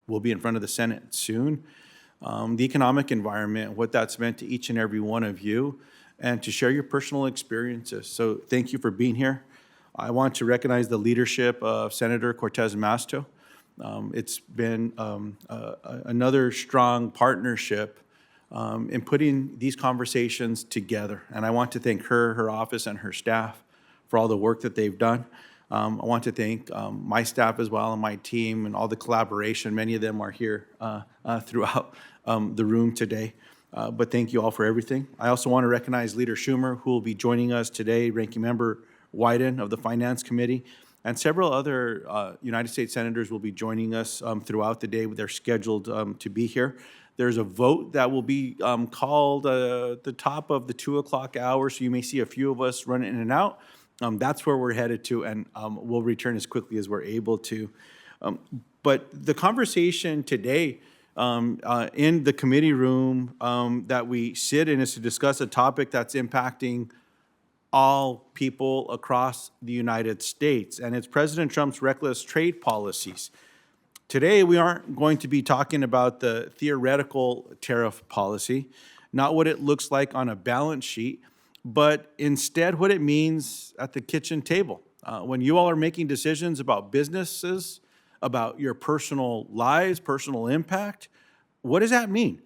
will be in front of the Senate soon. The economic environment, what that's meant to each and every one of you, and to share your personal experiences. So thank you for being here. I want to recognize the leadership of Senator Cortez Masto. It's been another strong partnership in putting these conversations together. And I want to thank her, her office, and her staff for all the work that they've done. I want to thank my staff as well and my team and all the collaboration. Many of them are here throughout the room today. But thank you all for everything. I also want to recognize Leader Schumer, who will be joining us today, Ranking Member Wyden of the Finance Committee, and several other United States senators will be joining us throughout the day. They're scheduled to be here. There's a vote that will be called at the top of the 2 o'clock hour, so you may see a few of us running in and out. That's where we're headed to, and we'll return as quickly as we're able to. But the conversation today in the committee room that we sit in is to discuss a topic that's impacting all people across the United States, and it's President Trump's reckless trade policies. Today, we aren't going to be talking about the theoretical tariff policy, not what it looks like on a balance sheet, but instead what it means at the kitchen table. When you all are making decisions about businesses, about your personal lives, personal impact, what does that mean?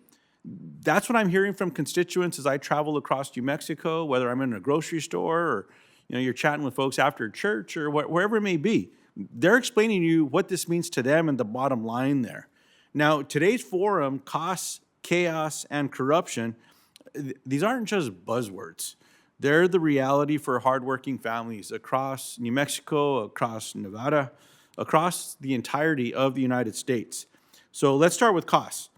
That's what I'm hearing from constituents as I travel across New Mexico, whether I'm in a grocery store or you're chatting with folks after church or wherever it may be. They're explaining to you what this means to them and the bottom line there. Now, today's forum, costs, chaos, and corruption, these aren't just buzzwords. They're the reality for hardworking families across New Mexico, across Nevada, across the entirety of the United States. So let's start with costs.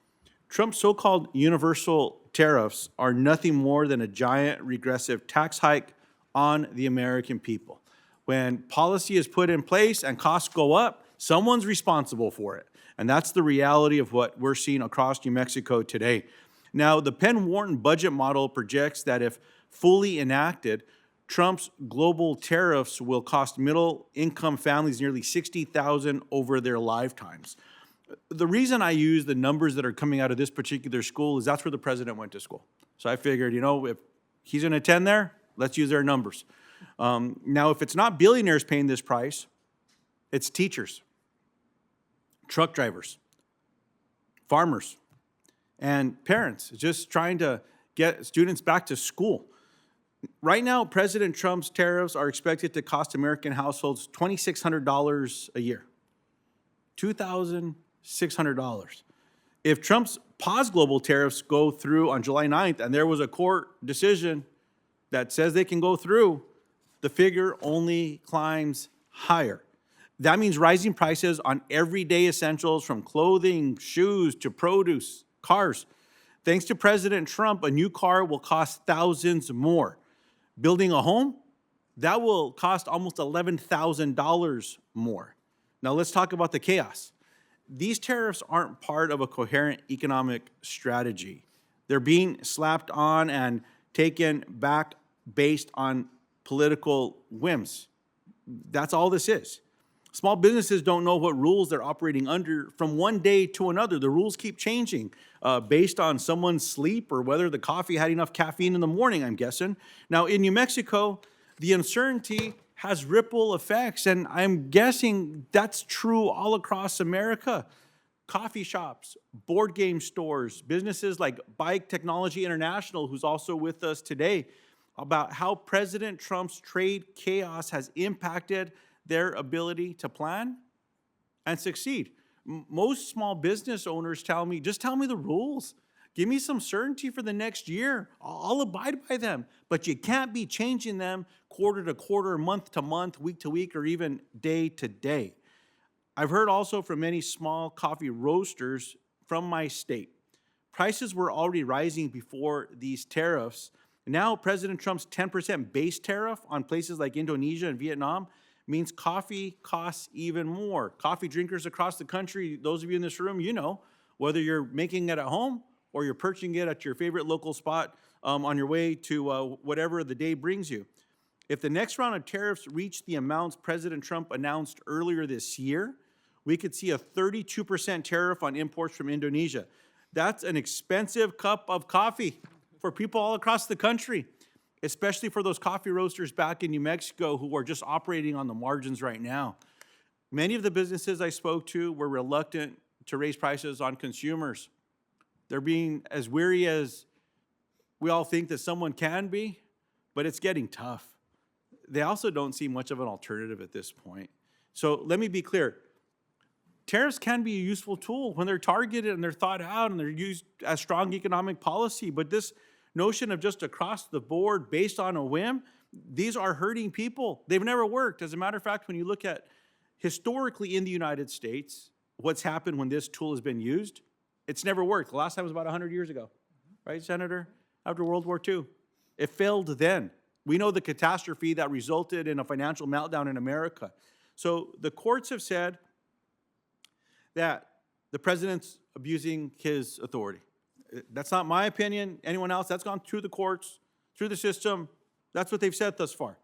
Trump's so-called universal tariffs are nothing more than a giant regressive tax hike on the American people. When policy is put in place and costs go up, someone's responsible for it. And that's the reality of what we're seeing across New Mexico today. Now, the Penn-Wharton budget model projects that if fully enacted, Trump's global tariffs will cost middle-income families nearly $60,000 over their lifetimes. The reason I use the numbers that are coming out of this particular school is that's where the president went to school. So I figured, if he's going to attend there, let's use their numbers. Now, if it's not billionaires paying this price, it's teachers, truck drivers, farmers, and parents just trying to get students back to school. Right now, President Trump's tariffs are expected to cost American households $2,600 a year. $2,600. If Trump's pause global tariffs go through on July 9th, and there was a court decision that says they can go through, the figure only climbs higher. That means rising prices on everyday essentials from clothing, shoes, to produce, cars. Thanks to President Trump, a new car will cost thousands more. Building a home, that will cost almost $11,000 more. Now let's talk about the chaos. These tariffs aren't part of a coherent economic strategy. They're being slapped on and taken back based on political whims. That's all this is. Small businesses don't know what rules they're operating under from one day to another. The rules keep changing based on someone's sleep or whether the coffee had enough caffeine in the morning, I'm guessing. Now, in New Mexico, the uncertainty has ripple effects, and I'm guessing that's true all across America. Coffee shops, board game stores, businesses like Bike Technology International, who's also with us today, about how President Trump's trade chaos has impacted their ability to plan and succeed. Most small business owners tell me, just tell me the rules. Give me some certainty for the next year. I'll abide by them. But you can't be changing them quarter to quarter, month to month, week to week, or even day to day. I've heard also from many small coffee roasters from my state. Prices were already rising before these tariffs. Now, President Trump's 10% base tariff on places like Indonesia and Vietnam means coffee costs even more. Coffee drinkers across the country, those of you in this room, whether you're making it at home or you're purchasing it at your favorite local spot on your way to whatever the day brings you. If the next round of tariffs reach the amounts President Trump announced earlier this year, We could see a 32% tariff on imports from Indonesia. That's an expensive cup of coffee for people all across the country, especially for those coffee roasters back in New Mexico who are just operating on the margins right now. Many of the businesses I spoke to were reluctant to raise prices on consumers. They're being as weary as we all think that someone can be, but it's getting tough. They also don't see much of an alternative at this point. So let me be clear. Tariffs can be a useful tool when they're targeted and they're thought out and they're used as strong economic policy. But this notion of just across the board based on a whim, these are hurting people. They've never worked. As a matter of fact, when you look at historically in the United States, what's happened when this tool has been used, it's never worked. The last time was about 100 years ago, right, Senator? After World War II. It failed then. We know the catastrophe that resulted in a financial meltdown in America. So the courts have said that the president's abusing his authority. That's not my opinion. Anyone else? That's gone through the courts, through the system. That's what they've said thus far.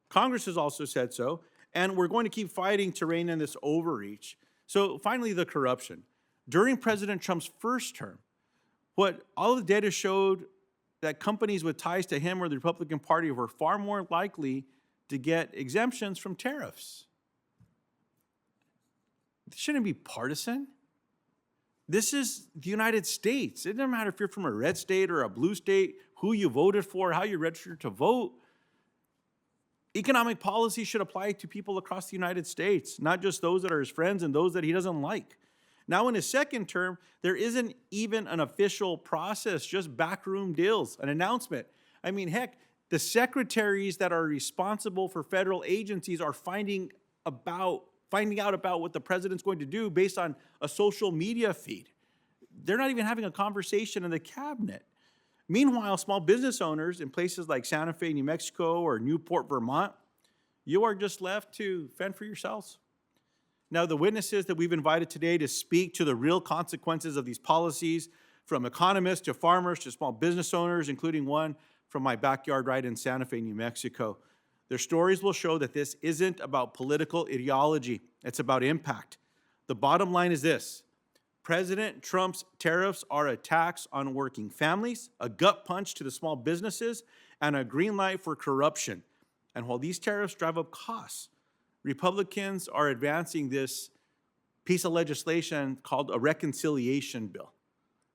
Congress has also said so, and we're going to keep fighting to rein in this overreach. So finally, the corruption. During President Trump's first term, what all the data showed that companies with ties to him or the Republican Party were far more likely to get exemptions from tariffs. This shouldn't be partisan. This is the United States. It doesn't matter if you're from a red state or a blue state, who you voted for, how you registered to vote. Economic policy should apply to people across the United States, not just those that are his friends and those that he doesn't like. Now, in his second term, there isn't even an official process, just backroom deals, an announcement. I mean, heck, the secretaries that are responsible for federal agencies are finding out about what the president's going to do based on a social media feed. They're not even having a conversation in the cabinet. Meanwhile, small business owners in places like Santa Fe, New Mexico, or Newport, Vermont, you are just left to fend for yourselves. Now, the witnesses that we've invited today to speak to the real consequences of these policies, from economists to farmers to small business owners, including one from my backyard right in Santa Fe, New Mexico. Their stories will show that this isn't about political ideology. It's about impact. The bottom line is this. President Trump's tariffs are a tax on working families, a gut punch to the small businesses, and a green light for corruption. And while these tariffs drive up costs, Republicans are advancing this piece of legislation called a reconciliation bill.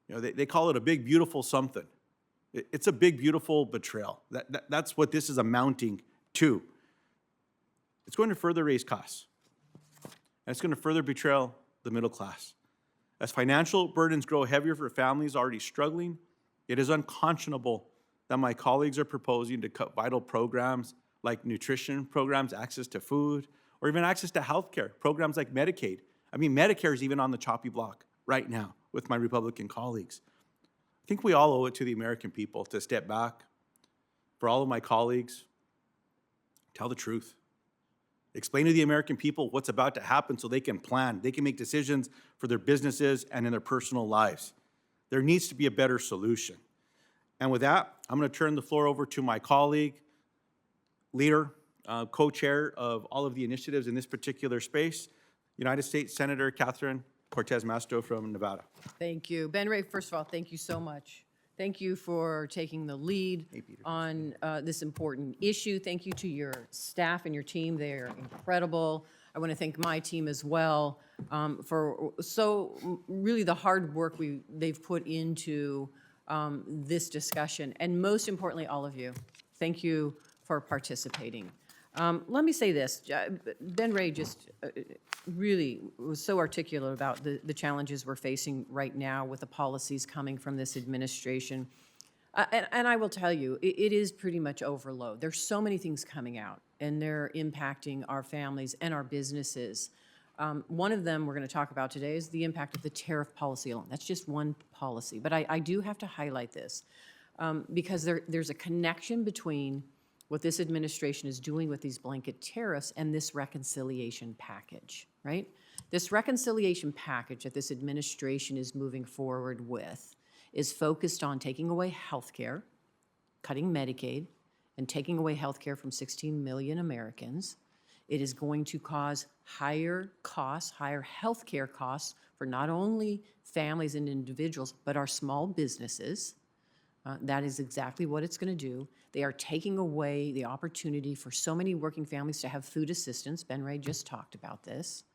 You know, they call it a big, beautiful something. It's a big, beautiful betrayal. That's what this is amounting to. It's going to further raise costs. And it's going to further betray the middle class. As financial burdens grow heavier for families already struggling, it is unconscionable that my colleagues are proposing to cut vital programs like nutrition programs, access to food, or even access to health care, programs like Medicaid. I mean, Medicare is even on the choppy block right now with my Republican colleagues. I think we all owe it to the American people to step back. For all of my colleagues, tell the truth. Explain to the American people what's about to happen so they can plan, they can make decisions for their businesses and in their personal lives. There needs to be a better solution. And with that, I'm going to turn the floor over to my colleague, leader, co-chair of all of the initiatives in this particular space, United States Senator Catherine Cortez Masto from Nevada. Thank you. Ben Ray, first of all, thank you so much. Thank you for taking the lead on this important issue. Thank you to your staff and your team. They're incredible. I want to thank my team as well for really the hard work they've put into this discussion. And most importantly, all of you, thank you for participating. Let me say this. Ben Ray just really was so articulate about the challenges we're facing right now with the policies coming from this administration. And I will tell you, it is pretty much overload. There's so many things coming out, and they're impacting our families and our businesses. One of them we're going to talk about today is the impact of the tariff policy alone. That's just one policy. But I do have to highlight this because there's a connection between what this administration is doing with these blanket tariffs and this reconciliation package, right? This reconciliation package that this administration is moving forward with is focused on taking away health care, cutting Medicaid, and taking away health care from 16 million Americans. It is going to cause higher costs, higher healthcare costs for not only families and individuals, but our small businesses. That is exactly what it's going to do. They are taking away the opportunity for so many working families to have food assistance. Ben Ray just talked about this.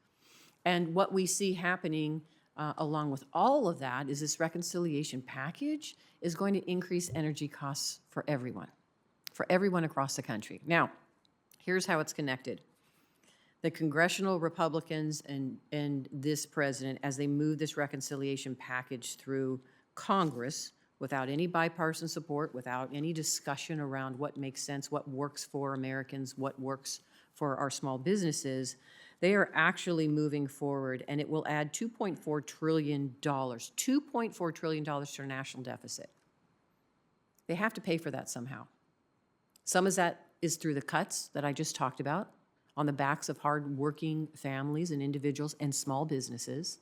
And what we see happening along with all of that is this reconciliation package is going to increase energy costs for everyone across the country. Now, here's how it's connected. The congressional Republicans and this president, as they move this reconciliation package through Congress without any bipartisan support, without any discussion around what makes sense, what works for Americans, what works for our small businesses, they are actually moving forward, and it will add $2.4 trillion, $2.4 trillion to our national deficit. They have to pay for that somehow. Some of that is through the cuts that I just talked about on the backs of hard-working families and individuals and small businesses.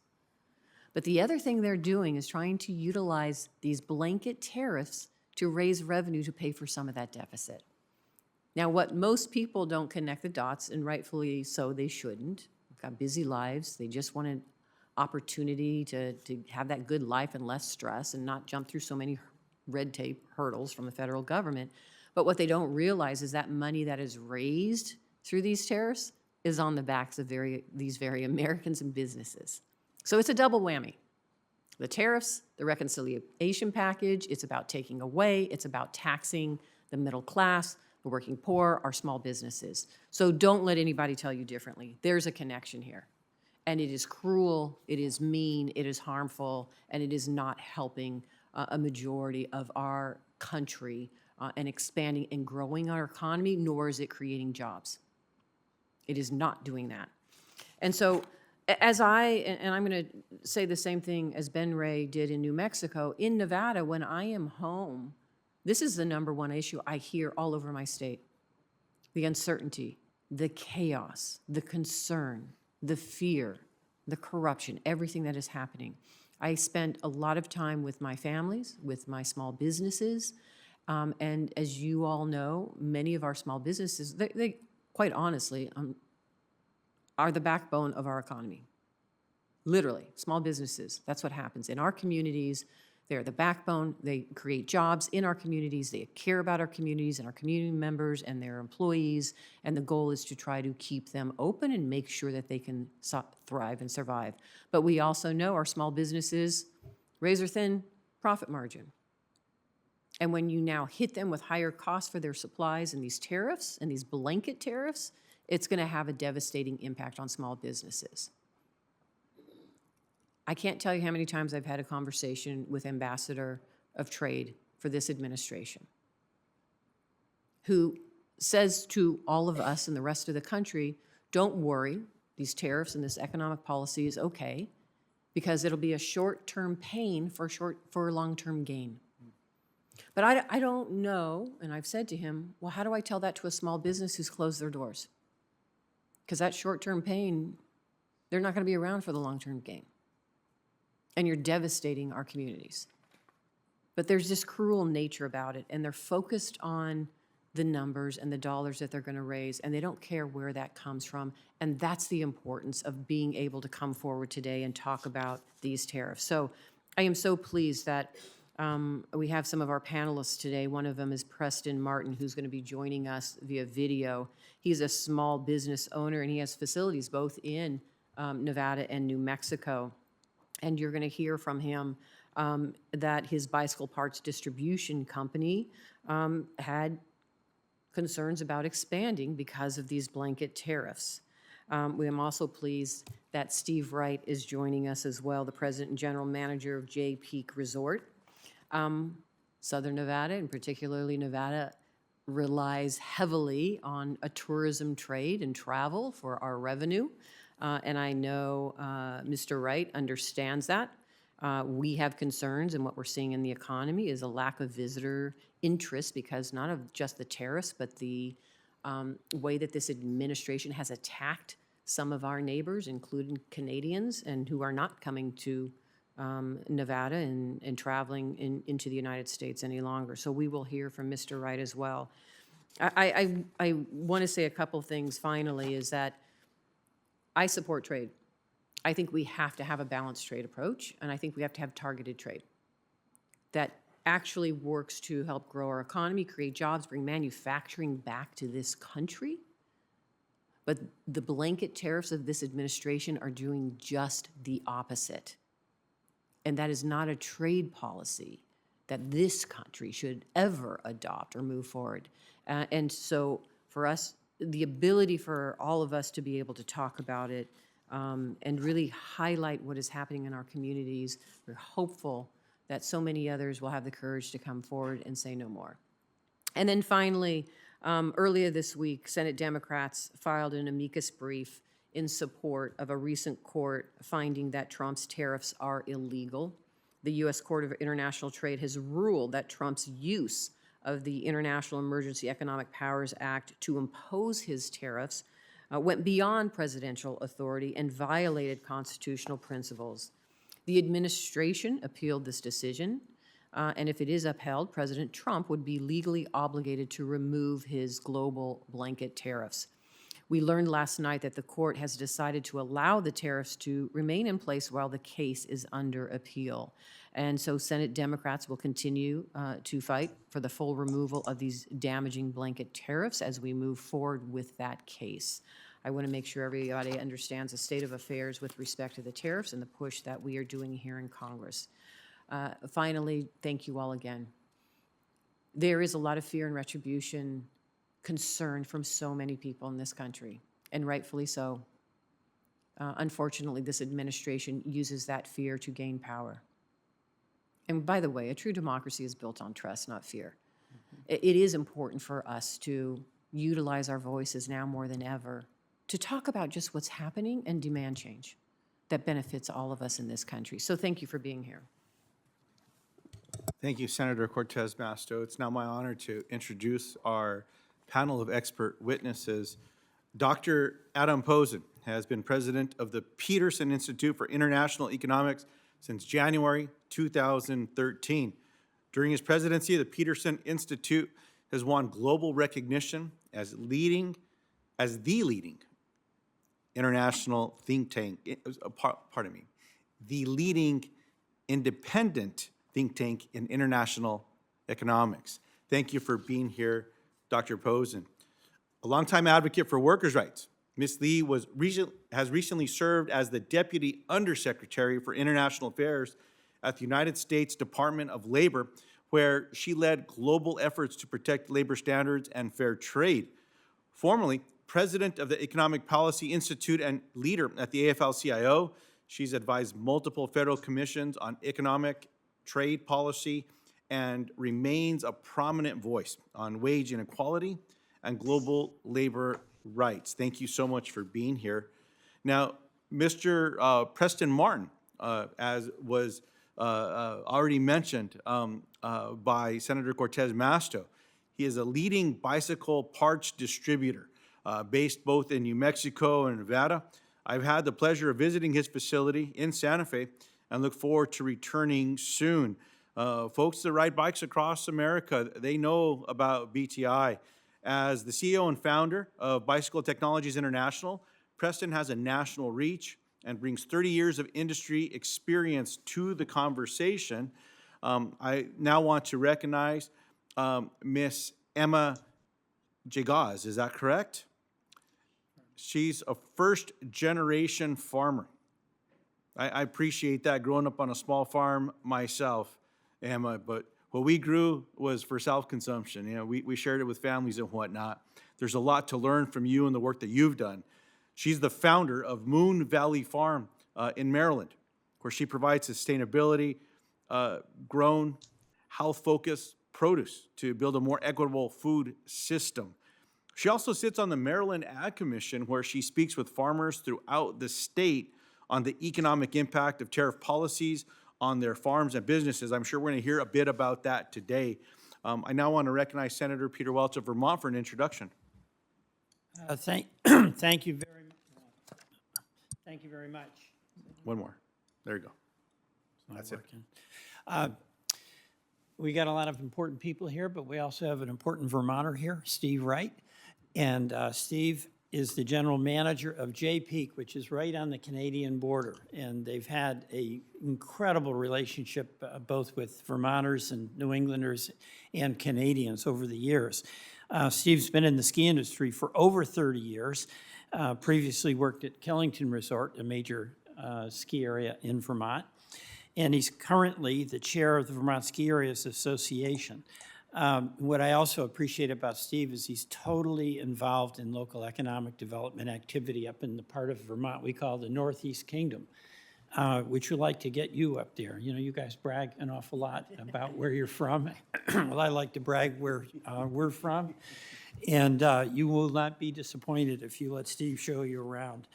But the other thing they're doing is trying to utilize these blanket tariffs to raise revenue to pay for some of that deficit. Now, what most people don't connect the dots, and rightfully so, they shouldn't. They've got busy lives. They just want an opportunity to have that good life and less stress and not jump through so many red tape hurdles from the federal government. But what they don't realize is that money that is raised through these tariffs is on the backs of these very Americans and businesses. So it's a double whammy. The tariffs, the reconciliation package, it's about taking away, it's about taxing the middle class, the working poor, our small businesses. So don't let anybody tell you differently. There's a connection here. And it is cruel, it is mean, it is harmful, and it is not helping a majority of our country and expanding and growing our economy, nor is it creating jobs. It is not doing that. And so as and I'm going to say the same thing as Ben Ray did in New Mexico, in Nevada, when I am home, this is the number one issue I hear all over my state. The uncertainty, the chaos, the concern, the fear, the corruption, everything that is happening. I spend a lot of time with my families, with my small businesses, and as you all know, many of our small businesses, they quite honestly, are the backbone of our economy. Literally, small businesses, that's what happens. In our communities, they're the backbone. They create jobs in our communities. They care about our communities and our community members and their employees. And the goal is to try to keep them open and make sure that they can thrive and survive. But we also know our small businesses, razor-thin profit margin. And when you now hit them with higher costs for their supplies and these tariffs and these blanket tariffs, it's going to have a devastating impact on small businesses. I can't tell you how many times I've had a conversation with Ambassador of Trade for this administration, who says to all of us and the rest of the country, don't worry, these tariffs and this economic policy is okay, because it'll be a short-term pain for long-term gain. But I don't know, and I've said to him, well, how do I tell that to a small business who's closed their doors? Because that short-term pain, they're not going to be around for the long-term gain. And you're devastating our communities. But there's this cruel nature about it, and they're focused on the numbers and the dollars that they're going to raise, and they don't care where that comes from. And that's the importance of being able to come forward today and talk about these tariffs. So I am so pleased that we have some of our panelists today. One of them is Preston Martin, who's going to be joining us via video. He's a small business owner, and he has facilities both in Nevada and New Mexico. And you're going to hear from him that his bicycle parts distribution company had concerns about expanding because of these blanket tariffs. We am also pleased that Steve Wright is joining us as well, the president and general manager of Jay Peak Resort. Southern Nevada, and particularly Nevada, relies heavily on a tourism trade and travel for our revenue. And I know Mr. Wright understands that. We have concerns, and what we're seeing in the economy is a lack of visitor interest because not of just the tariffs, but the way that this administration has attacked some of our neighbors, including Canadians, and who are not coming to Nevada and traveling into the United States any longer. So we will hear from Mr. Wright as well. I want to say a couple things finally, is that I support trade. I think we have to have a balanced trade approach, and I think we have to have targeted trade that actually works to help grow our economy, create jobs, bring manufacturing back to this country. But the blanket tariffs of this administration are doing just the opposite. And that is not a trade policy that this country should ever adopt or move forward. And so for us, the ability for all of us to be able to talk about it and really highlight what is happening in our communities, we're hopeful that so many others will have the courage to come forward and say no more. And then finally, earlier this week, Senate Democrats filed an amicus brief in support of a recent court finding that Trump's tariffs are illegal. The U.S. Court of International Trade has ruled that Trump's use of the International Emergency Economic Powers Act to impose his tariffs went beyond presidential authority and violated constitutional principles. The administration appealed this decision, and if it is upheld, President Trump would be legally obligated to remove his global blanket tariffs. We learned last night that the court has decided to allow the tariffs to remain in place while the case is under appeal. And so Senate Democrats will continue to fight for the full removal of these damaging blanket tariffs as we move forward with that case. I want to make sure everybody understands the state of affairs with respect to the tariffs and the push that we are doing here in Congress. Finally, thank you all again. There is a lot of fear and retribution concern from so many people in this country, and rightfully so. Unfortunately, this administration uses that fear to gain power. And by the way, a true democracy is built on trust, not fear. It is important for us to utilize our voices now more than ever to talk about just what's happening and demand change that benefits all of us in this country. So thank you for being here. Thank you, Senator Cortez Masto. It's now my honor to introduce our panel of expert witnesses. Dr. Adam Posen has been president of the Peterson Institute for International Economics since January 2013. During his presidency, the Peterson Institute has won global recognition as the leading international think tank, the leading independent think tank in international economics. Thank you for being here, Dr. Posen. A longtime advocate for workers' rights, Ms. Lee has recently served as the Deputy Undersecretary for International Affairs at the United States Department of Labor, where she led global efforts to protect labor standards and fair trade. Formerly president of the Economic Policy Institute and leader at the AFL-CIO, she's advised multiple federal commissions on economic trade policy and remains a prominent voice on wage inequality and global labor rights. Thank you so much for being here. Now, Mr. Preston Martin, as was already mentioned by Senator Cortez Masto, he is a leading bicycle parts distributor based both in New Mexico and Nevada. I've had the pleasure of visiting his facility in Santa Fe and look forward to returning soon. Folks that ride bikes across America, they know about BTI. As the CEO and founder of Bicycle Technologies International, Preston has a national reach and brings 30 years of industry experience to the conversation. I now want to recognize Miss Emma Jagaz, is that correct? She's a first-generation farmer. I appreciate that, growing up on a small farm myself, Emma, but what we grew was for self-consumption. You know, we shared it with families and whatnot. There's a lot to learn from you and the work that you've done. She's the founder of Moon Valley Farm in Maryland, where she provides sustainability, grown, health-focused produce to build a more equitable food system. She also sits on the Maryland Ag Commission, where she speaks with farmers throughout the state on the economic impact of tariff policies on their farms and businesses. I'm sure we're going to hear a bit about that today. I now want to recognize Senator Peter Welch of Vermont for an introduction. Thank you very much. Thank you very much. One more. There you go. That's it. we got a lot of important people here, but we also have an important Vermonter here, Steve Wright. And Steve is the general manager of Jay Peak, which is right on the Canadian border. And they've had an incredible relationship both with Vermonters and New Englanders and Canadians over the years. Steve's been in the ski industry for over 30 years, previously worked at Killington Resort, a major ski area in Vermont. And he's currently the chair of the Vermont Ski Areas Association. What I also appreciate about Steve is he's totally involved in local economic development activity up in the part of Vermont we call the Northeast Kingdom, which would like to get you up there. You know, you guys brag an awful lot about where you're from. Well, I like to brag where we're from. And you will not be disappointed if you let Steve show you around.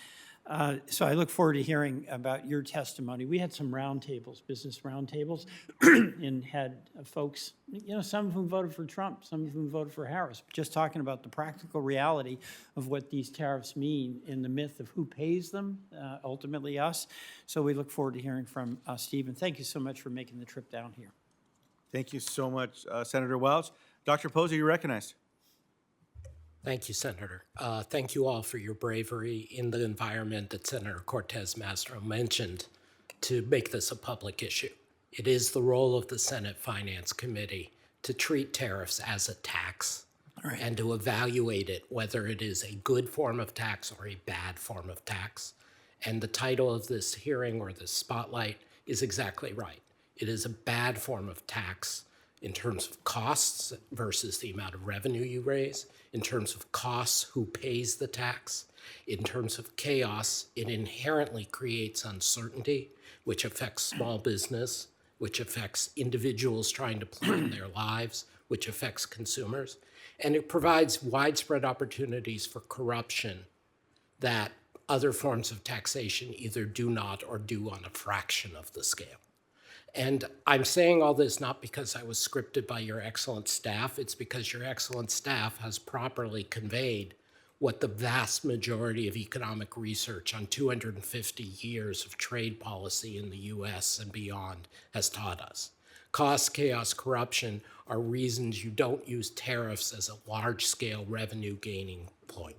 So I look forward to hearing about your testimony. We had some roundtables, business roundtables, and had folks, you know, some of whom voted for Trump, some of whom voted for Harris, just talking about the practical reality of what these tariffs mean in the myth of who pays them, ultimately us. So we look forward to hearing from Steve, and thank you so much for making the trip down here. Thank you so much, Senator Welch. Dr. Posey, you're recognized. Thank you, Senator. Thank you all for your bravery in the environment that Senator Cortez Masto mentioned to make this a public issue. It is the role of the Senate Finance Committee to treat tariffs as a tax and to evaluate it, whether it is a good form of tax or a bad form of tax. And the title of this hearing or this spotlight is exactly right. It is a bad form of tax in terms of costs versus the amount of revenue you raise, in terms of costs, who pays the tax, in terms of chaos, it inherently creates uncertainty, which affects small business, which affects individuals trying to plan their lives, which affects consumers, and it provides widespread opportunities for corruption that other forms of taxation either do not or do on a fraction of the scale. And I'm saying all this not because I was scripted by your excellent staff, it's because your excellent staff has properly conveyed what the vast majority of economic research on 250 years of trade policy in the US and beyond has taught us. Cost, chaos, corruption are reasons you don't use tariffs as a large-scale revenue-gaining point.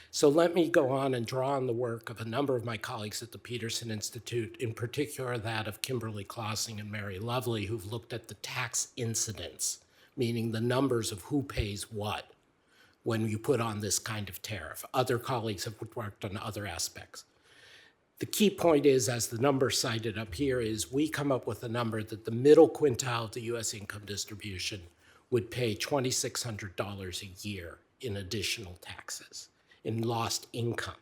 So let me go on and draw on the work of a number of my colleagues at the Peterson Institute, in particular that of Kimberly Klossing and Mary Lovely, who've looked at the tax incidence, meaning the numbers of who pays what when you put on this kind of tariff. Other colleagues have worked on other aspects. The key point is, as the number cited up here, is we come up with a number that the middle quintile of the US income distribution would pay $2,600 a year in additional taxes, in lost income,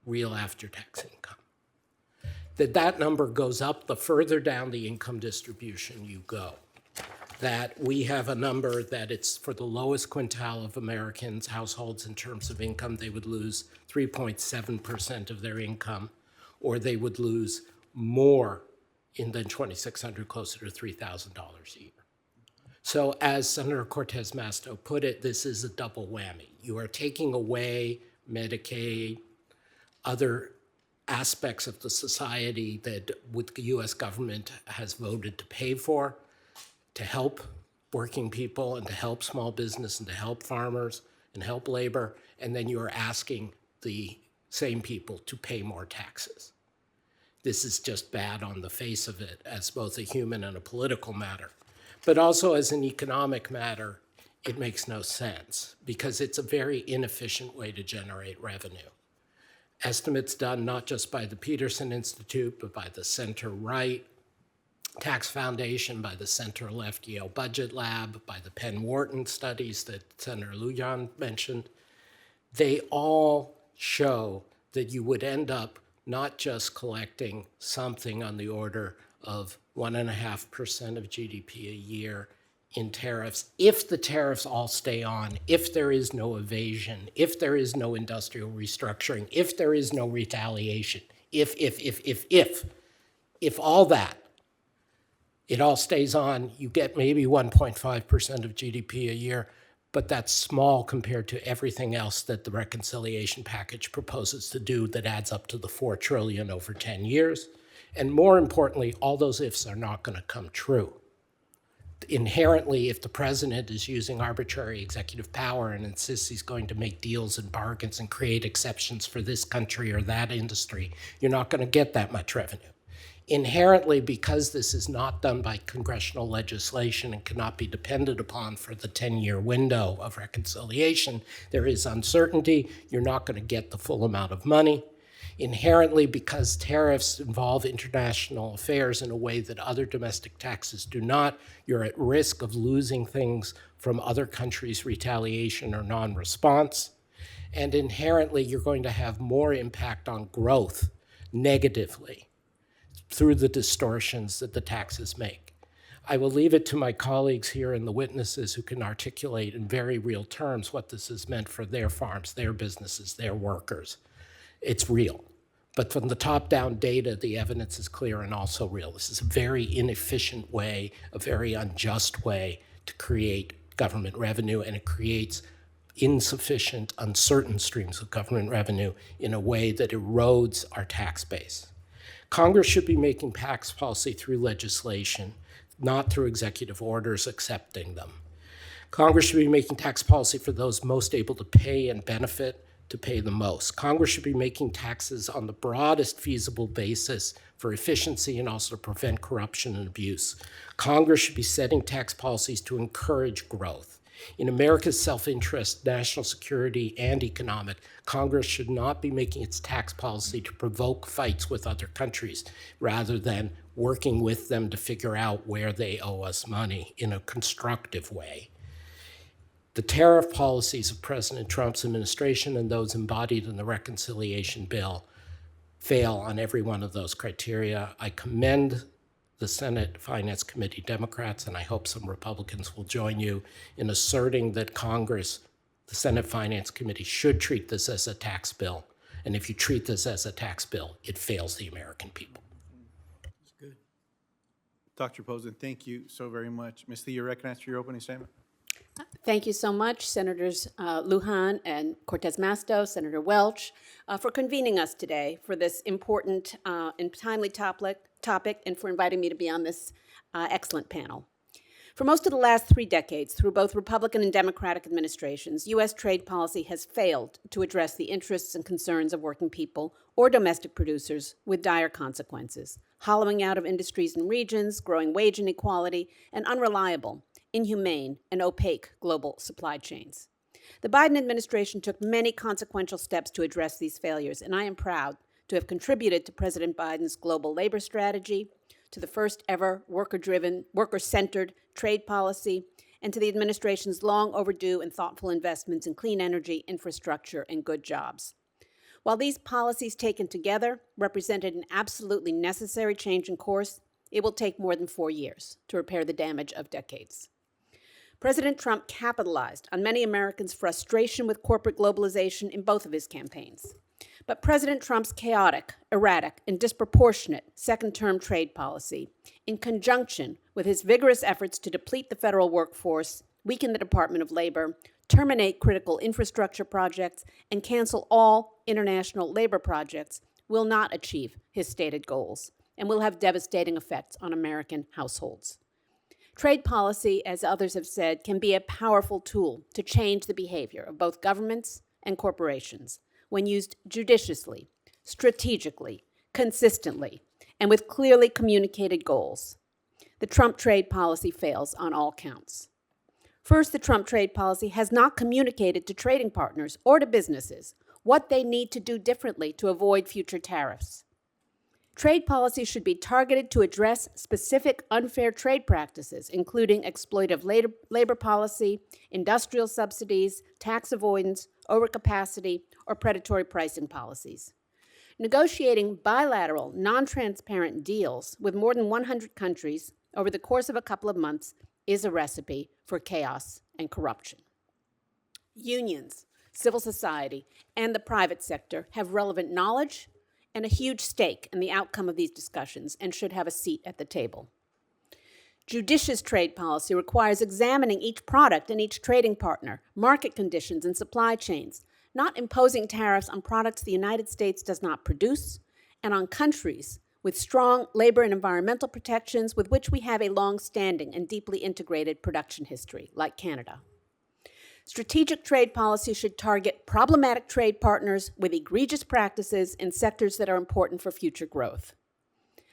real after-tax income. That number goes up the further down the income distribution you go. That we have a number that it's for the lowest quintile of Americans, households in terms of income, they would lose 3.7% of their income, or they would lose more than $2,600, closer to $3,000 a year. So as Senator Cortez Masto put it, this is a double whammy. You are taking away Medicaid, other aspects of the society that the US government has voted to pay for, to help working people and to help small business and to help farmers and help labor, and then you are asking the same people to pay more taxes. This is just bad on the face of it as both a human and a political matter. But also as an economic matter, it makes no sense because it's a very inefficient way to generate revenue. Estimates done not just by the Peterson Institute, but by the center-right Tax Foundation, by the center-left Yale Budget Lab, by the Penn Wharton studies that Senator Luján mentioned, they all show that you would end up not just collecting something on the order of 1.5% of GDP a year in tariffs, if the tariffs all stay on, if there is no evasion, if there is no industrial restructuring, if there is no retaliation, if all that, it all stays on, you get maybe 1.5% of GDP a year, but that's small compared to everything else that the reconciliation package proposes to do that adds up to the $4 trillion over 10 years. And more importantly, all those ifs are not going to come true. Inherently, if the president is using arbitrary executive power and insists he's going to make deals and bargains and create exceptions for this country or that industry, you're not going to get that much revenue. Inherently, because this is not done by congressional legislation and cannot be depended upon for the 10-year window of reconciliation, there is uncertainty. You're not going to get the full amount of money. Inherently, because tariffs involve international affairs in a way that other domestic taxes do not, you're at risk of losing things from other countries' retaliation or non-response. And inherently, you're going to have more impact on growth negatively through the distortions that the taxes make. I will leave it to my colleagues here and the witnesses who can articulate in very real terms what this has meant for their farms, their businesses, their workers. It's real. But from the top-down data, the evidence is clear and also real. This is a very inefficient way, a very unjust way to create government revenue, and it creates insufficient, uncertain streams of government revenue in a way that erodes our tax base. Congress should be making tax policy through legislation, not through executive orders accepting them. Congress should be making tax policy for those most able to pay and benefit to pay the most. Congress should be making taxes on the broadest feasible basis for efficiency and also to prevent corruption and abuse. Congress should be setting tax policies to encourage growth. In America's self-interest, national security, and economic, Congress should not be making its tax policy to provoke fights with other countries, rather than working with them to figure out where they owe us money in a constructive way. The tariff policies of President Trump's administration and those embodied in the reconciliation bill fail on every one of those criteria. I commend the Senate Finance Committee Democrats, and I hope some Republicans will join you in asserting that Congress, the Senate Finance Committee, should treat this as a tax bill. And if you treat this as a tax bill, it fails the American people. Dr. Posen, thank you so very much. Ms. Lee, you're recognized for your opening statement. Thank you so much, Senators Luján and Cortez Masto, Senator Welch, for convening us today for this important and timely topic, and for inviting me to be on this excellent panel. For most of the last 3 decades, through both Republican and Democratic administrations, U.S. trade policy has failed to address the interests and concerns of working people or domestic producers, with dire consequences: hollowing out of industries and regions, growing wage inequality, and unreliable, inhumane, and opaque global supply chains. The Biden administration took many consequential steps to address these failures, and I am proud to have contributed to President Biden's global labor strategy, to the first ever worker-driven, worker-centered trade policy, and to the administration's long overdue and thoughtful investments in clean energy, infrastructure, and good jobs. While these policies taken together represented an absolutely necessary change in course, it will take more than 4 years to repair the damage of decades. President Trump capitalized on many Americans' frustration with corporate globalization in both of his campaigns. But President Trump's chaotic, erratic, and disproportionate second-term trade policy, in conjunction with his vigorous efforts to deplete the federal workforce, weaken the Department of Labor, terminate critical infrastructure projects, and cancel all international labor projects, will not achieve his stated goals and will have devastating effects on American households. Trade policy, as others have said, can be a powerful tool to change the behavior of both governments and corporations when used judiciously, strategically, consistently, and with clearly communicated goals. The Trump trade policy fails on all counts. First, the Trump trade policy has not communicated to trading partners or to businesses what they need to do differently to avoid future tariffs. Trade policy should be targeted to address specific unfair trade practices, including exploitive labor policy, industrial subsidies, tax avoidance, overcapacity, or predatory pricing policies. Negotiating bilateral, non-transparent deals with more than 100 countries over the course of a couple of months is a recipe for chaos and corruption. Unions, civil society, and the private sector have relevant knowledge and a huge stake in the outcome of these discussions and should have a seat at the table. Judicious trade policy requires examining each product and each trading partner, market conditions, and supply chains, not imposing tariffs on products the United States does not produce and on countries with strong labor and environmental protections with which we have a long-standing and deeply integrated production history, like Canada. Strategic trade policy should target problematic trade partners with egregious practices in sectors that are important for future growth.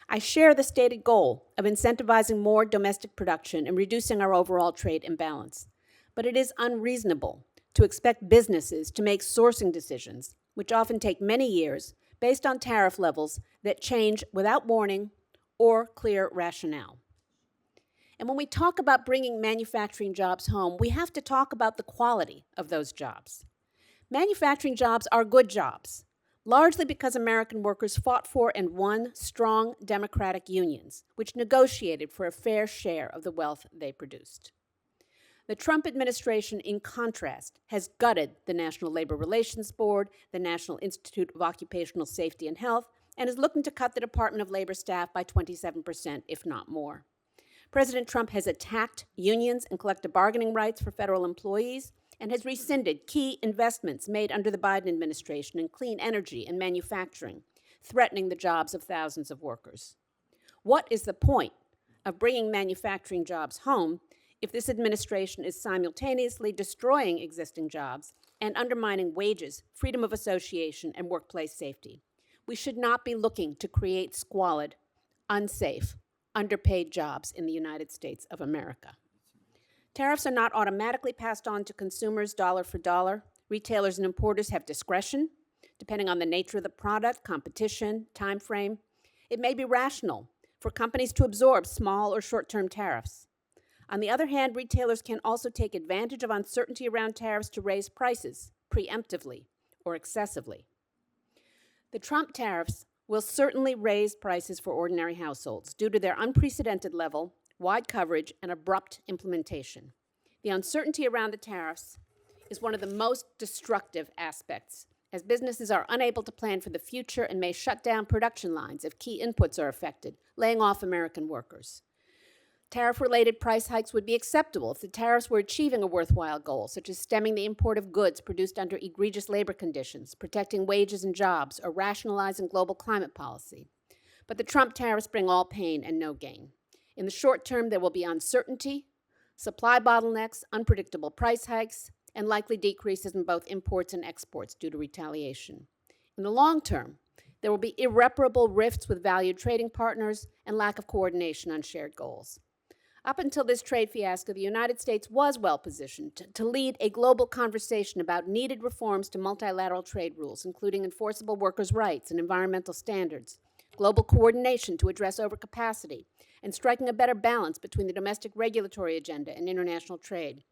I share the stated goal of incentivizing more domestic production and reducing our overall trade imbalance, but it is unreasonable to expect businesses to make sourcing decisions, which often take many years, based on tariff levels that change without warning or clear rationale. And when we talk about bringing manufacturing jobs home, we have to talk about the quality of those jobs. Manufacturing jobs are good jobs, largely because American workers fought for and won strong democratic unions, which negotiated for a fair share of the wealth they produced. The Trump administration, in contrast, has gutted the National Labor Relations Board, the National Institute of Occupational Safety and Health, and is looking to cut the Department of Labor staff by 27%, if not more. President Trump has attacked unions and collective bargaining rights for federal employees and has rescinded key investments made under the Biden administration in clean energy and manufacturing, threatening the jobs of thousands of workers. What is the point of bringing manufacturing jobs home if this administration is simultaneously destroying existing jobs and undermining wages, freedom of association, and workplace safety? We should not be looking to create squalid, unsafe, underpaid jobs in the United States of America. Tariffs are not automatically passed on to consumers dollar for dollar. Retailers and importers have discretion, depending on the nature of the product, competition, time frame. It may be rational for companies to absorb small or short-term tariffs. On the other hand, retailers can also take advantage of uncertainty around tariffs to raise prices preemptively or excessively. The Trump tariffs will certainly raise prices for ordinary households due to their unprecedented level, wide coverage, and abrupt implementation. The uncertainty around the tariffs is one of the most destructive aspects, as businesses are unable to plan for the future and may shut down production lines if key inputs are affected, laying off American workers. Tariff-related price hikes would be acceptable if the tariffs were achieving a worthwhile goal, such as stemming the import of goods produced under egregious labor conditions, protecting wages and jobs, or rationalizing global climate policy. But the Trump tariffs bring all pain and no gain. In the short term, there will be uncertainty, supply bottlenecks, unpredictable price hikes, and likely decreases in both imports and exports due to retaliation. In the long term, there will be irreparable rifts with valued trading partners and lack of coordination on shared goals. Up until this trade fiasco, the United States was well-positioned to lead a global conversation about needed reforms to multilateral trade rules, including enforceable workers' rights and environmental standards, global coordination to address overcapacity, and striking a better balance between the domestic regulatory agenda and international trade.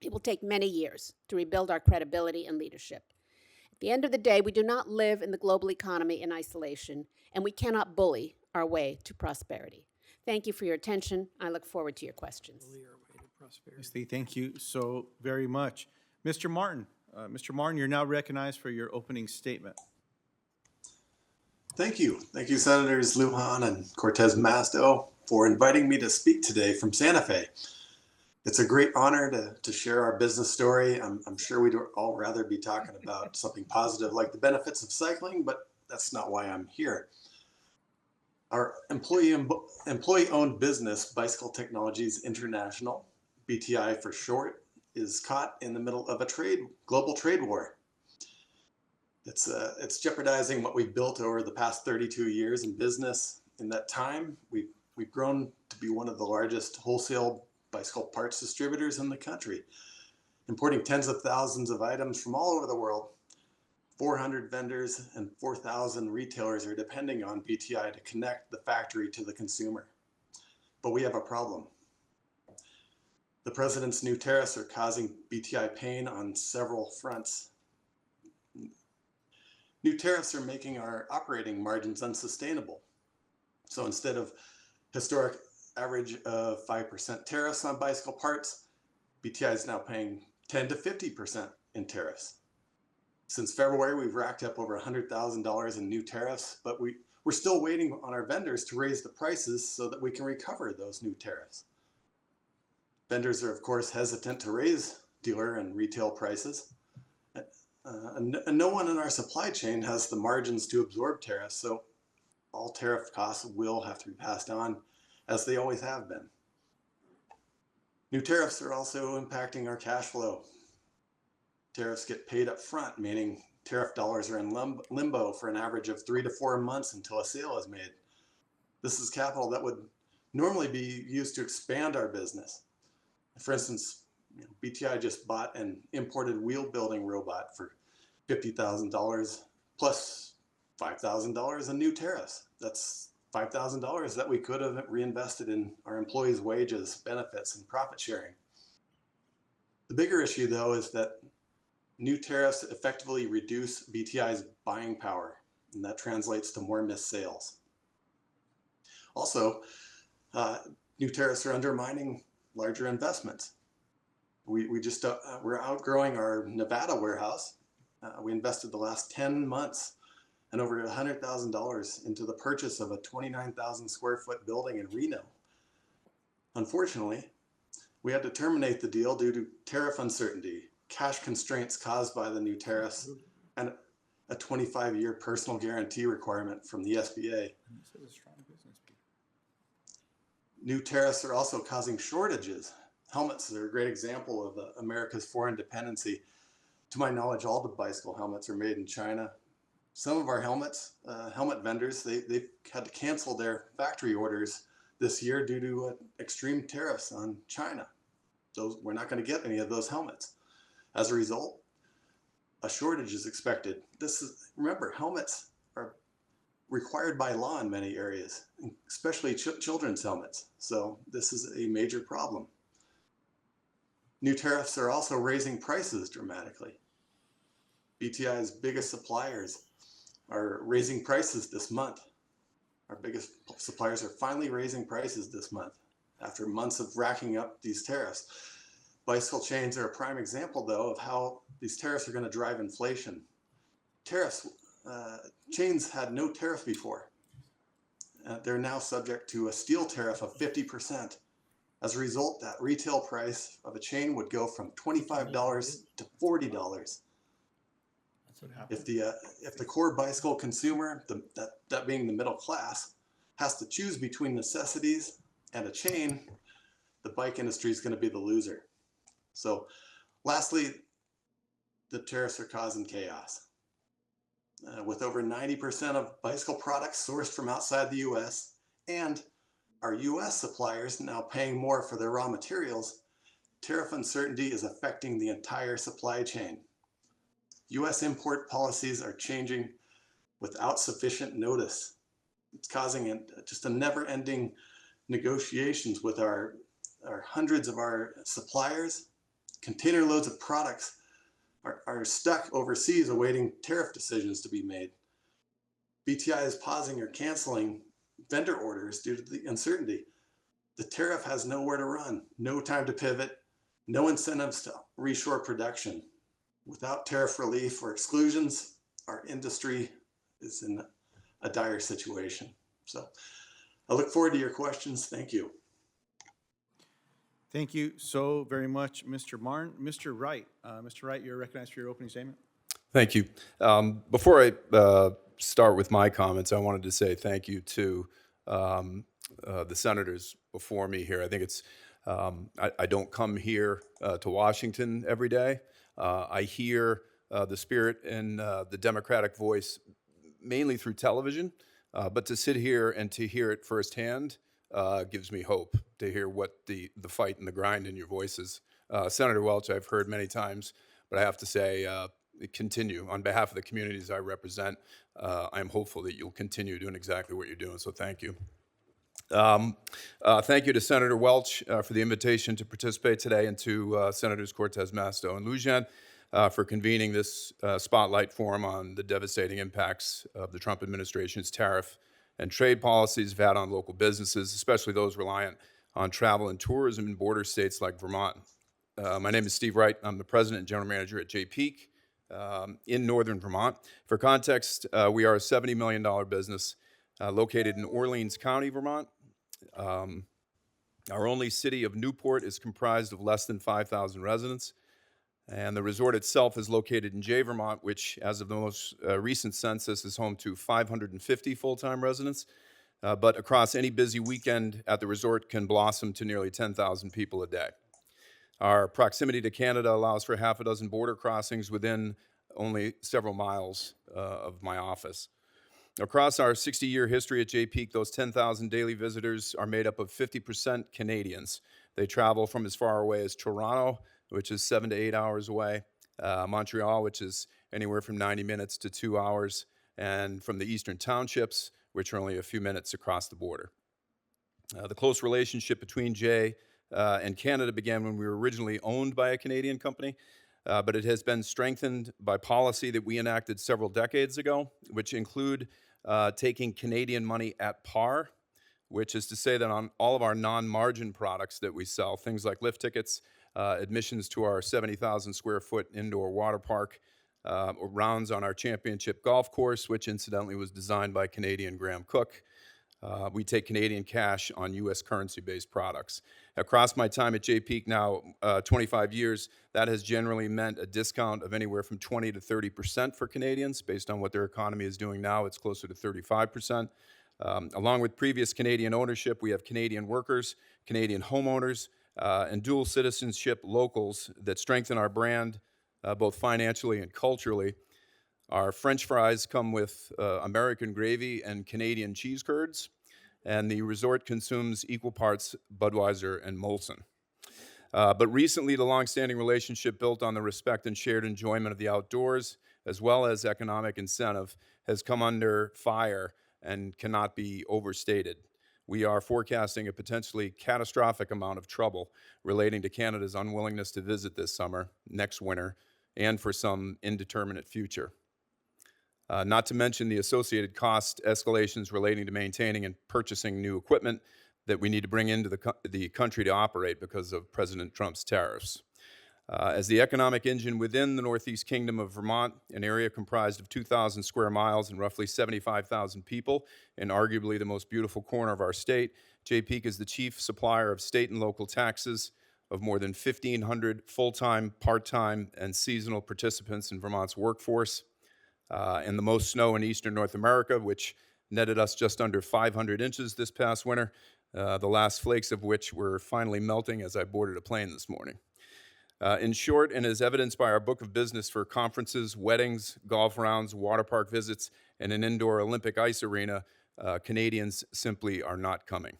It will take many years to rebuild our credibility and leadership. At the end of the day, we do not live in the global economy in isolation, and we cannot bully our way to prosperity. Thank you for your attention. I look forward to your questions. Steve, thank you so very much. Mr. Martin, you're now recognized for your opening statement. Thank you. Thank you, Senators Luján and Cortez Masto, for inviting me to speak today from Santa Fe. It's a great honor to share our business story. I'm sure we'd all rather be talking about something positive like the benefits of cycling, but that's not why I'm here. Our employee-owned business, Bicycle Technologies International, BTI for short, is caught in the middle of a global trade war. It's jeopardizing what we've built over the past 32 years in business. In that time, we've grown to be one of the largest wholesale bicycle parts distributors in the country, importing tens of thousands of items from all over the world. 400 vendors and 4,000 retailers are depending on BTI to connect the factory to the consumer. But we have a problem. The president's new tariffs are causing BTI pain on several fronts. New tariffs are making our operating margins unsustainable. So instead of historic average of 5% tariffs on bicycle parts, BTI is now paying 10 to 50% in tariffs. Since February, we've racked up over $100,000 in new tariffs, but we're still waiting on our vendors to raise the prices so that we can recover those new tariffs. Vendors are, of course, hesitant to raise dealer and retail prices. And no one in our supply chain has the margins to absorb tariffs, so all tariff costs will have to be passed on, as they always have been. New tariffs are also impacting our cash flow. Tariffs get paid up front, meaning tariff dollars are in limbo for an average of 3 to 4 months until a sale is made. This is capital that would normally be used to expand our business. For instance, BTI just bought an imported wheel building robot for $50,000 plus $5,000 in new tariffs. That's $5,000 that we could have reinvested in our employees' wages, benefits, and profit sharing. The bigger issue, though, is that new tariffs effectively reduce BTI's buying power, and that translates to more missed sales. Also, new tariffs are undermining larger investments. We're outgrowing our Nevada warehouse. We invested the last 10 months and over $100,000 into the purchase of a 29,000 square foot building in Reno. Unfortunately, we had to terminate the deal due to tariff uncertainty, cash constraints caused by the new tariffs, and a 25-year personal guarantee requirement from the SBA. New tariffs are also causing shortages. Helmets are a great example of America's foreign dependency. To my knowledge, all the bicycle helmets are made in China. Some of our helmet vendors, they've had to cancel their factory orders this year due to extreme tariffs on China. So we're not going to get any of those helmets. As a result, a shortage is expected. Remember, helmets are required by law in many areas, especially children's helmets. So this is a major problem. New tariffs are also raising prices dramatically. BTI's biggest suppliers are raising prices this month. Our biggest suppliers are finally raising prices this month after months of racking up these tariffs. Bicycle chains are a prime example, though, of how these tariffs are going to drive inflation. Chains had no tariff before. They're now subject to a steel tariff of 50%. As a result, that retail price of a chain would go from $25 to $40. If the core bicycle consumer, that being the middle class, has to choose between necessities and a chain, the bike industry is going to be the loser. So lastly, the tariffs are causing chaos. With over 90% of bicycle products sourced from outside the US and our US suppliers now paying more for their raw materials, tariff uncertainty is affecting the entire supply chain. US import policies are changing without sufficient notice. It's causing just a never-ending negotiations with our hundreds of our suppliers. Container loads of products are stuck overseas awaiting tariff decisions to be made. BTI is pausing or canceling vendor orders due to the uncertainty. The tariff has nowhere to run, no time to pivot, no incentives to reshore production. Without tariff relief or exclusions, our industry is in a dire situation. So I look forward to your questions. Thank you. Thank you so very much, Mr. Martin. Mr. Wright, you're recognized for your opening statement. Thank you. Before I start with my comments, I wanted to say thank you to the senators before me here. I think it's, I don't come here to Washington every day. I hear the spirit and the Democratic voice mainly through television, but to sit here and to hear it firsthand gives me hope to hear what the fight and the grind in your voices. Senator Welch, I've heard many times, but I have to say, continue. On behalf of the communities I represent, I'm hopeful that you'll continue doing exactly what you're doing, so thank you. Thank you to Senator Welch for the invitation to participate today, and to Senators Cortez, Masto, and Luján for convening this spotlight forum on the devastating impacts of the Trump administration's tariff and trade policies have had on local businesses, especially those reliant on travel and tourism in border states like Vermont. My name is Steve Wright. I'm the president and general manager at J-Peak in northern Vermont. For context, we are a $70 million business located in Orleans County, Vermont. Our only city of Newport is comprised of less than 5,000 residents. And the resort itself is located in Jay, Vermont, which, as of the most recent census, is home to 550 full-time residents. But across any busy weekend at the resort can blossom to nearly 10,000 people a day. Our proximity to Canada allows for half a dozen border crossings within only several miles of my office. Across our 60-year history at Jay Peak, those 10,000 daily visitors are made up of 50% Canadians. They travel from as far away as Toronto, which is 7 to 8 hours away, Montreal, which is anywhere from 90 minutes to 2 hours, and from the eastern townships, which are only a few minutes across the border. The close relationship between Jay and Canada began when we were originally owned by a Canadian company, but it has been strengthened by policy that we enacted several decades ago, which include taking Canadian money at par, which is to say that on all of our non-margin products that we sell, things like lift tickets, admissions to our 70,000 square foot indoor water park, rounds on our championship golf course, which incidentally was designed by Canadian Graham Cook. We take Canadian cash on U.S. currency-based products. Across my time at Jay Peak now, 25 years, that has generally meant a discount of anywhere from 20 to 30% for Canadians. Based on what their economy is doing now, it's closer to 35%. Along with previous Canadian ownership, we have Canadian workers, Canadian homeowners, and dual citizenship locals that strengthen our brand both financially and culturally. Our French fries come with American gravy and Canadian cheese curds, and the resort consumes equal parts Budweiser and Molson. But recently, the longstanding relationship built on the respect and shared enjoyment of the outdoors, as well as economic incentive, has come under fire and cannot be overstated. We are forecasting a potentially catastrophic amount of trouble relating to Canada's unwillingness to visit this summer, next winter, and for some indeterminate future. Not to mention the associated cost escalations relating to maintaining and purchasing new equipment that we need to bring into the country to operate because of President Trump's tariffs. As the economic engine within the Northeast Kingdom of Vermont, an area comprised of 2,000 square miles and roughly 75,000 people, and arguably the most beautiful corner of our state, Jay Peak is the chief supplier of state and local taxes of more than 1,500 full-time, part-time, and seasonal participants in Vermont's workforce, and the most snow in eastern North America, which netted us just under 500 inches this past winter, the last flakes of which were finally melting as I boarded a plane this morning. In short, and as evidenced by our book of business for conferences, weddings, golf rounds, water park visits, and an indoor Olympic ice arena, Canadians simply are not coming.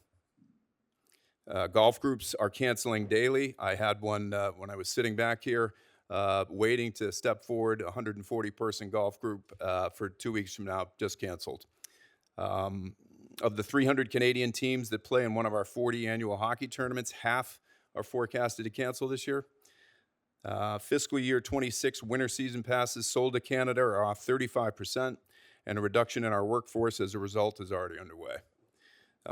Golf groups are canceling daily. I had one when I was sitting back here waiting to step forward, a 140-person golf group for 2 weeks from now, just canceled. Of the 300 Canadian teams that play in one of our 40 annual hockey tournaments, half are forecasted to cancel this year. Fiscal year 26 winter season passes sold to Canada are off 35%, and a reduction in our workforce as a result is already underway.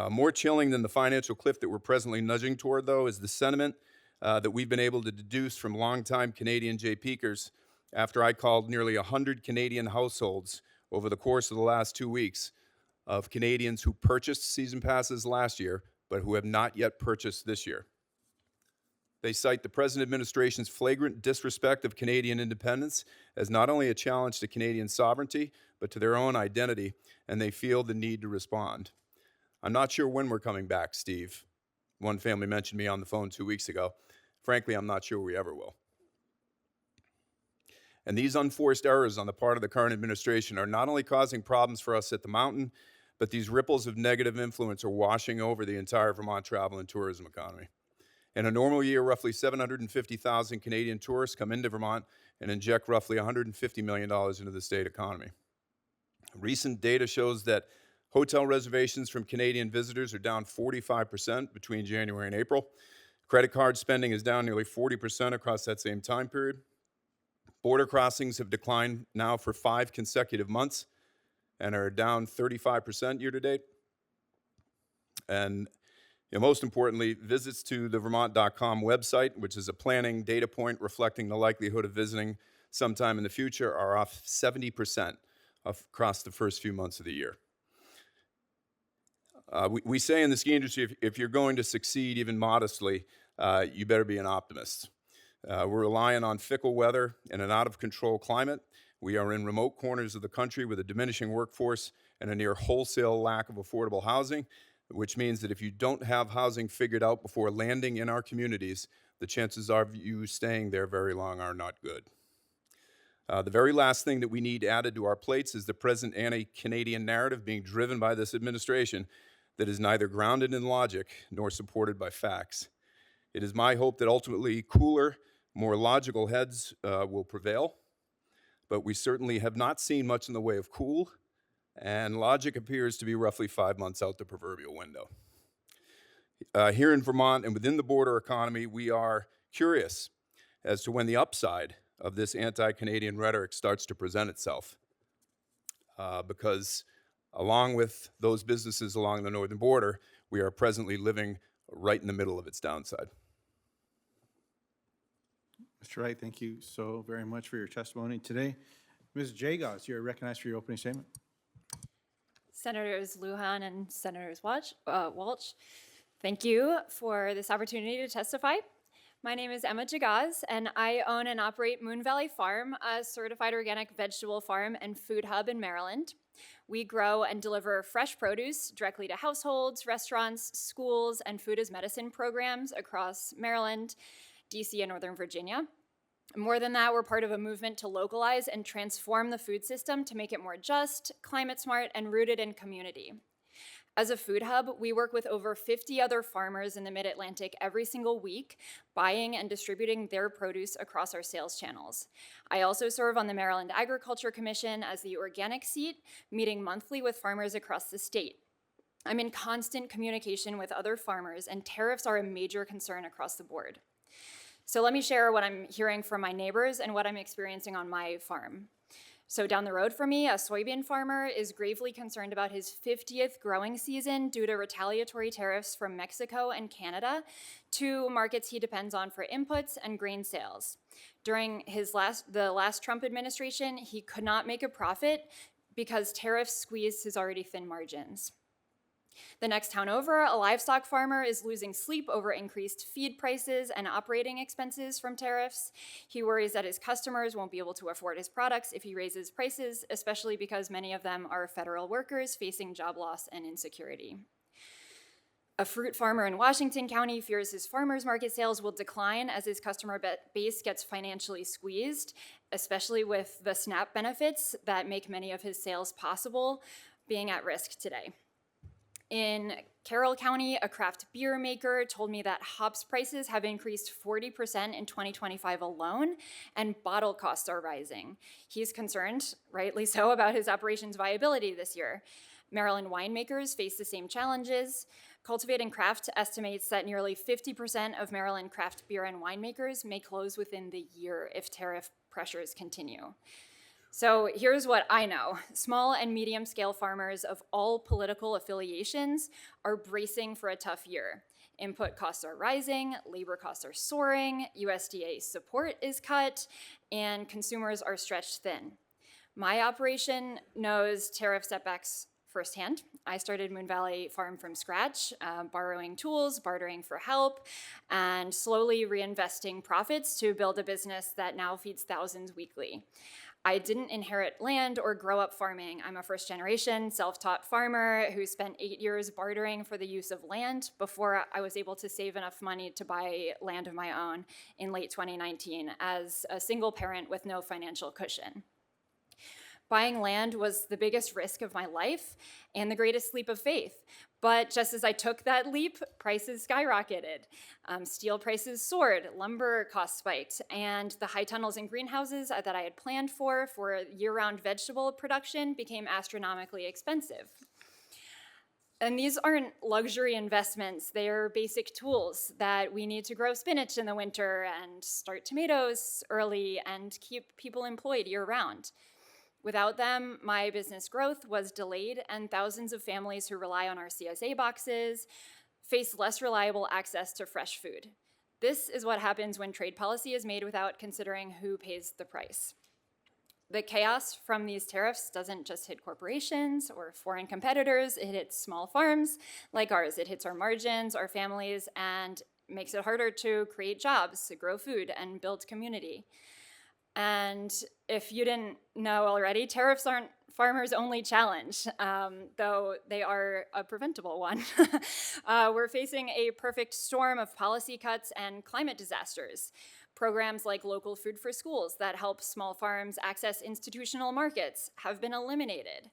More chilling than the financial cliff that we're presently nudging toward, though, is the sentiment that we've been able to deduce from longtime Canadian Jay Peakers after I called nearly 100 Canadian households over the course of the last 2 weeks of Canadians who purchased season passes last year but who have not yet purchased this year. They cite the present administration's flagrant disrespect of Canadian independence as not only a challenge to Canadian sovereignty, but to their own identity, and they feel the need to respond. I'm not sure when we're coming back, Steve. One family mentioned me on the phone 2 weeks ago. Frankly, I'm not sure we ever will. And these unforced errors on the part of the current administration are not only causing problems for us at the mountain, but these ripples of negative influence are washing over the entire Vermont travel and tourism economy. In a normal year, roughly 750,000 Canadian tourists come into Vermont and inject roughly $150 million into the state economy. Recent data shows that hotel reservations from Canadian visitors are down 45% between January and April. Credit card spending is down nearly 40% across that same time period. Border crossings have declined now for 5 consecutive months and are down 35% year to date. And most importantly, visits to the Vermont.com website, which is a planning data point reflecting the likelihood of visiting sometime in the future, are off 70% across the first few months of the year. We say in the ski industry, if you're going to succeed even modestly, you better be an optimist. We're relying on fickle weather and an out-of-control climate. We are in remote corners of the country with a diminishing workforce and a near wholesale lack of affordable housing, which means that if you don't have housing figured out before landing in our communities, the chances of you staying there very long are not good. The very last thing that we need added to our plates is the present anti-Canadian narrative being driven by this administration that is neither grounded in logic nor supported by facts. It is my hope that ultimately cooler, more logical heads will prevail, but we certainly have not seen much in the way of cool, and logic appears to be roughly 5 months out the proverbial window. Here in Vermont and within the border economy, we are curious as to when the upside of this anti-Canadian rhetoric starts to present itself, because along with those businesses along the northern border, we are presently living right in the middle of its downside. Mr. Wright, thank you so very much for your testimony today. Ms. Jagosz, you're recognized for your opening statement. Senators Luján and Senators Welch, thank you for this opportunity to testify. My name is Emma Jagosz, and I own and operate Moon Valley Farm, a certified organic vegetable farm and food hub in Maryland. We grow and deliver fresh produce directly to households, restaurants, schools, and food as medicine programs across Maryland, DC, and Northern Virginia. More than that, we're part of a movement to localize and transform the food system to make it more just, climate smart, and rooted in community. As a food hub, we work with over 50 other farmers in the Mid-Atlantic every single week, buying and distributing their produce across our sales channels. I also serve on the Maryland Agriculture Commission as the organic seat, meeting monthly with farmers across the state. I'm in constant communication with other farmers, and tariffs are a major concern across the board. So let me share what I'm hearing from my neighbors and what I'm experiencing on my farm. So down the road from me, a soybean farmer is gravely concerned about his 50th growing season due to retaliatory tariffs from Mexico and Canada, two markets he depends on for inputs and grain sales. During the last Trump administration, he could not make a profit because tariffs squeezed his already thin margins. The next town over, a livestock farmer is losing sleep over increased feed prices and operating expenses from tariffs. He worries that his customers won't be able to afford his products if he raises prices, especially because many of them are federal workers facing job loss and insecurity. A fruit farmer in Washington County fears his farmers market sales will decline as his customer base gets financially squeezed, especially with the SNAP benefits that make many of his sales possible being at risk today. In Carroll County, a craft beer maker told me that hops prices have increased 40% in 2025 alone, and bottle costs are rising. He's concerned, rightly so, about his operation's viability this year. Maryland winemakers face the same challenges. Cultivating Craft estimates that nearly 50% of Maryland craft beer and winemakers may close within the year if tariff pressures continue. So here's what I know. Small and medium-scale farmers of all political affiliations are bracing for a tough year. Input costs are rising, labor costs are soaring, USDA support is cut, and consumers are stretched thin. My operation knows tariff setbacks firsthand. I started Moon Valley Farm from scratch, borrowing tools, bartering for help, and slowly reinvesting profits to build a business that now feeds thousands weekly. I didn't inherit land or grow up farming. I'm a first-generation, self-taught farmer who spent 8 years bartering for the use of land before I was able to save enough money to buy land of my own in late 2019 as a single parent with no financial cushion. Buying land was the biggest risk of my life and the greatest leap of faith. But just as I took that leap, prices skyrocketed. Steel prices soared, lumber costs spiked, and the high tunnels and greenhouses that I had planned for year-round vegetable production became astronomically expensive. And these aren't luxury investments. They are basic tools that we need to grow spinach in the winter and start tomatoes early and keep people employed year-round. Without them, my business growth was delayed, and thousands of families who rely on our CSA boxes face less reliable access to fresh food. This is what happens when trade policy is made without considering who pays the price. The chaos from these tariffs doesn't just hit corporations or foreign competitors, it hits small farms like ours. It hits our margins, our families, and makes it harder to create jobs, to grow food, and build community. And if you didn't know already, tariffs aren't farmers' only challenge, though they are a preventable one. We're facing a perfect storm of policy cuts and climate disasters. Programs like Local Food for Schools that help small farms access institutional markets have been eliminated.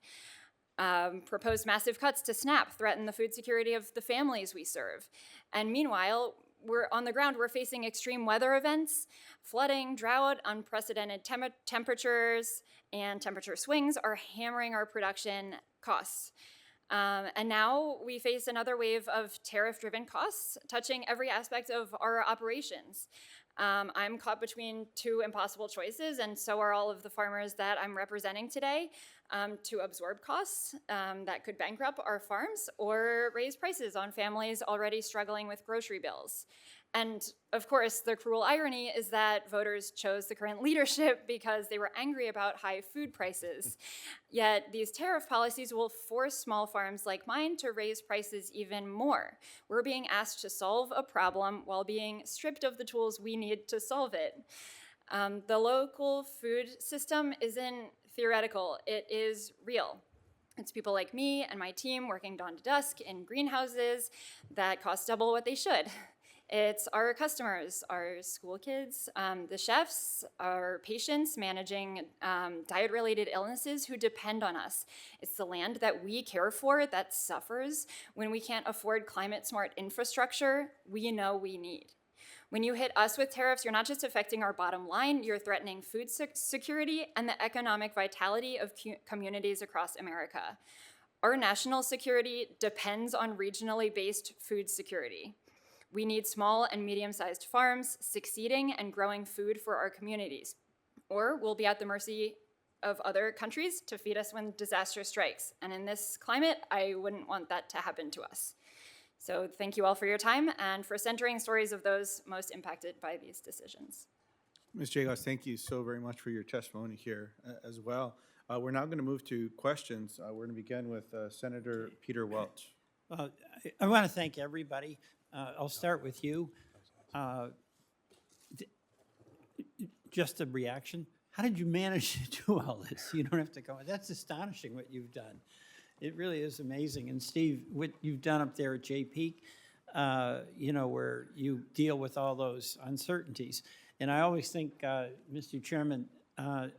Proposed massive cuts to SNAP threaten the food security of the families we serve. And meanwhile, we're on the ground, we're facing extreme weather events, flooding, drought, unprecedented temperatures, and temperature swings are hammering our production costs. And now we face another wave of tariff-driven costs touching every aspect of our operations. I'm caught between two impossible choices, and so are all of the farmers that I'm representing today, to absorb costs that could bankrupt our farms or raise prices on families already struggling with grocery bills. And of course, the cruel irony is that voters chose the current leadership because they were angry about high food prices. Yet these tariff policies will force small farms like mine to raise prices even more. We're being asked to solve a problem while being stripped of the tools we need to solve it. The local food system isn't theoretical, it is real. It's people like me and my team working dawn to dusk in greenhouses that cost double what they should. It's our customers, our school kids, the chefs, our patients managing diet-related illnesses who depend on us. It's the land that we care for that suffers when we can't afford climate-smart infrastructure we know we need. When you hit us with tariffs, you're not just affecting our bottom line, you're threatening food security and the economic vitality of communities across America. Our national security depends on regionally based food security. We need small and medium-sized farms succeeding and growing food for our communities, or we'll be at the mercy of other countries to feed us when disaster strikes. And in this climate, I wouldn't want that to happen to us. So thank you all for your time and for centering stories of those most impacted by these decisions. Ms. Jagos, thank you so very much for your testimony here as well. We're now going to move to questions. We're going to begin with Senator Peter Welch. I want to thank everybody. I'll start with you. Just a reaction. How did you manage to do all this? You don't have to go. That's astonishing what you've done. It really is amazing. And Steve, what you've done up there at J-Peak, you know, where you deal with all those uncertainties. And I always think, Mr. Chairman,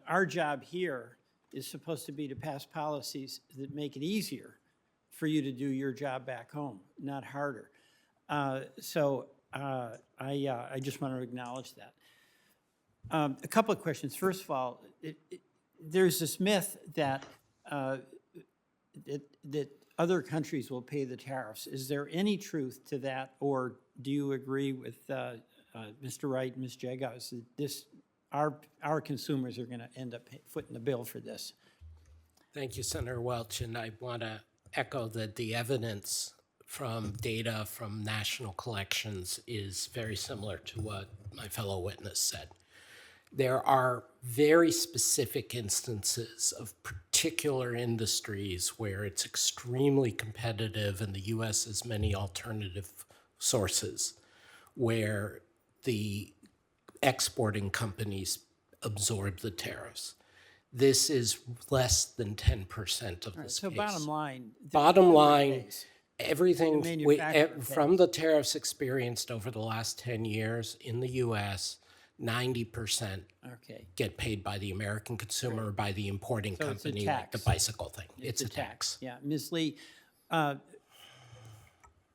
our job here is supposed to be to pass policies that make it easier for you to do your job back home, not harder. So I just want to acknowledge that. A couple of questions. First of all, there's this myth that that other countries will pay the tariffs. Is there any truth to that, or do you agree with Mr. Wright and Ms. Jagos that our consumers are going to end up footing the bill for this? Thank you, Senator Welch, and I want to echo that the evidence from data from national collections is very similar to what my fellow witness said. There are very specific instances of particular industries where it's extremely competitive and the U.S. has many alternative sources where the exporting companies absorb the tariffs. This is less than 10% of this So case. bottom line. Bottom line, everything manufacturer from the tariffs experienced over the last 10 years in the U.S., 90% Okay. get paid by the American consumer or by the importing So it's a company, like the tax. bicycle thing. It's a tax. Yeah, Ms. Lee,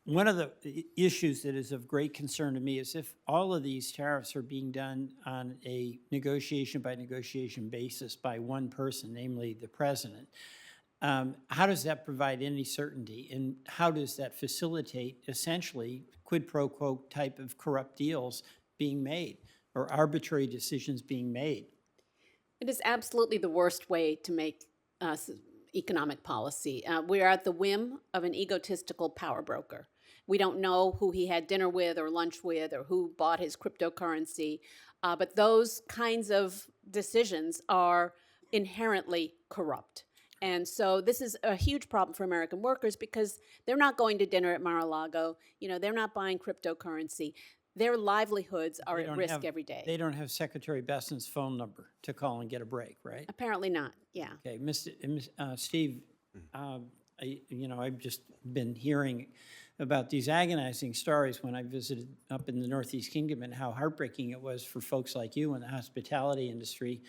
one of the issues that is of great concern to me is if all of these tariffs are being done on a negotiation by negotiation basis by one person, namely the president, how does that provide any certainty? And how does that facilitate essentially quid pro quo type of corrupt deals being made or arbitrary decisions being made? It is absolutely the worst way to make economic policy. We are at the whim of an egotistical power broker. We don't know who he had dinner with or lunch with or who bought his cryptocurrency, but those kinds of decisions are inherently corrupt. And so this is a huge problem for American workers because they're not going to dinner at Mar-a-Lago. You know, they're not buying cryptocurrency. Their livelihoods are They at don't risk have- every day. They don't have Secretary Besson's phone number to call and get a break, right? Apparently not, yeah. Okay, Steve, I've just been hearing about these agonizing stories when I visited up in the Northeast Kingdom and how heartbreaking it was for folks like you in the hospitality industry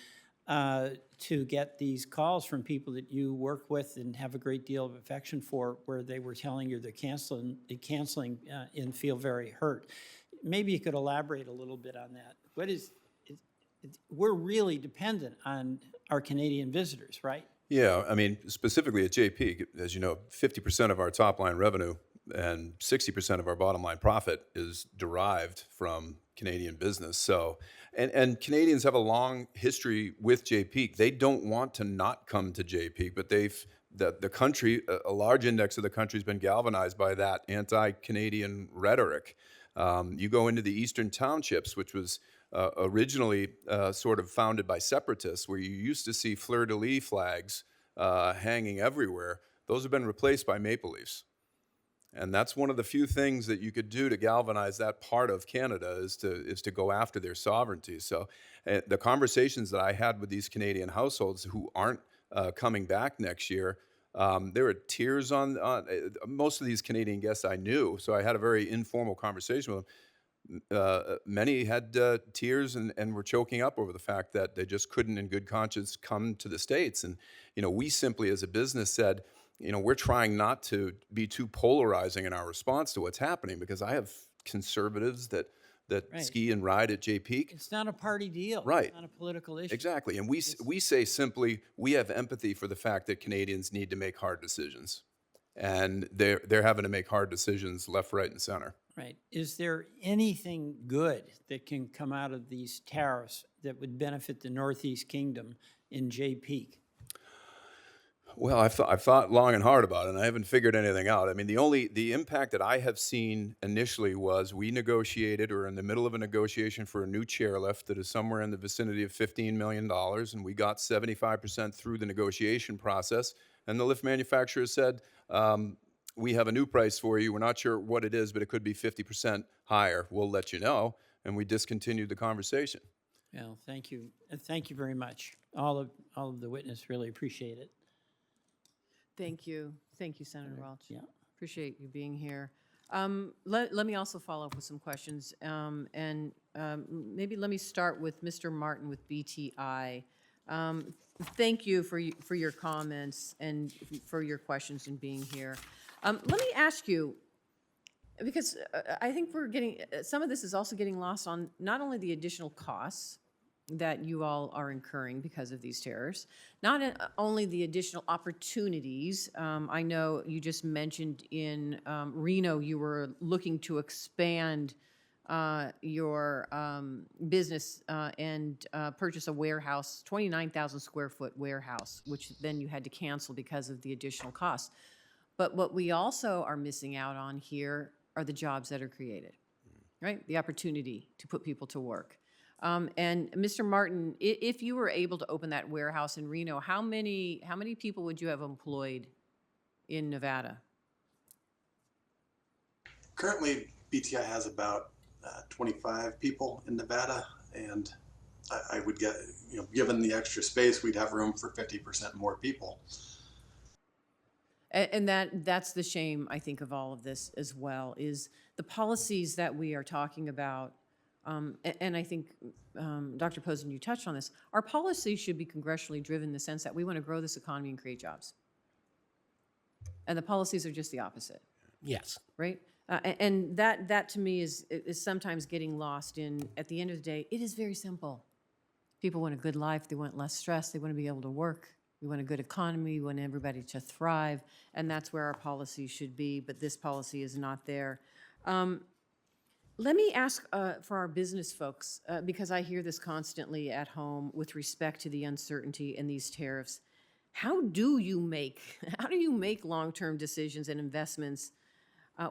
to get these calls from people that you work with and have a great deal of affection for, where they were telling you they're canceling and feel very hurt. Maybe you could elaborate a little bit on that. We're really dependent on our Canadian visitors, right? Yeah, I mean, specifically at JP, as you know, 50% of our top line revenue and 60% of our bottom line profit is derived from Canadian business. So, and Canadians have a long history with JP. They don't want to not come to JP, but the country, a large index of the country has been galvanized by that anti-Canadian rhetoric. You go into the eastern townships, which was originally sort of founded by separatists, where you used to see fleur-de-lis flags hanging everywhere. Those have been replaced by maple leaves. And that's one of the few things that you could do to galvanize that part of Canada is to go after their sovereignty. So the conversations that I had with these Canadian households who aren't coming back next year, there were tears on most of these Canadian guests I knew. So I had a very informal conversation with them. Many had tears and were choking up over the fact that they just couldn't in good conscience come to the States. And, we simply as a business said, we're trying not to be too polarizing in our response to what's happening, because I have conservatives that Right. ski and ride at Jay Peak. It's not a party deal. Right. It's not a political issue. Exactly. And we say simply, we have empathy for the fact that Canadians need to make hard decisions. And they're having to make hard decisions left, right, and center. Right. Is there anything good that can come out of these tariffs that would benefit the Northeast Kingdom in Jay Peak? Well, I've thought long and hard about it, and I haven't figured anything out. I mean, the impact that I have seen initially was we negotiated, or in the middle of a negotiation for a new chairlift that is somewhere in the vicinity of $15 million, and we got 75% through the negotiation process, and the lift manufacturer said, we have a new price for you. We're not sure what it is, but it could be 50% higher. We'll let you know, and we discontinued the conversation. Well, thank you. Thank you very much. All of the witness really appreciate it. Thank you. Thank you, Senator Welch. Yeah. Appreciate you being here. Let me also follow up with some questions. Maybe let me start with Mr. Martin with BTI. Thank you for your comments and for your questions and being here. Let me ask you, because I think we're getting, some of this is also getting lost on not only the additional costs that you all are incurring because of these tariffs, not only the additional opportunities. I know you just mentioned in Reno you were looking to expand your business and purchase a warehouse, 29,000 square foot warehouse, which then you had to cancel because of the additional costs. But what we also are missing out on here are the jobs that are created, right? The opportunity to put people to work. And Mr. Martin, if you were able to open that warehouse in Reno, how many people would you have employed in Nevada? Currently, BTI has about 25 people in Nevada, and I would get, given the extra space, we'd have room for 50% more people. And that's the shame, I think, of all of this as well, is the policies that we are talking about. And I think, Dr. Posen, you touched on this. Our policies should be congressionally driven in the sense that we want to grow this economy and create jobs. And the policies are just the opposite, Yes. right? And that to me is sometimes getting lost in, at the end of the day, it is very simple. People want a good life. They want less stress. They want to be able to work. We want a good economy. We want everybody to thrive. And that's where our policy should be, but this policy is not there. Let me ask for our business folks, because I hear this constantly at home with respect to the uncertainty in these tariffs. How do you make long-term decisions and investments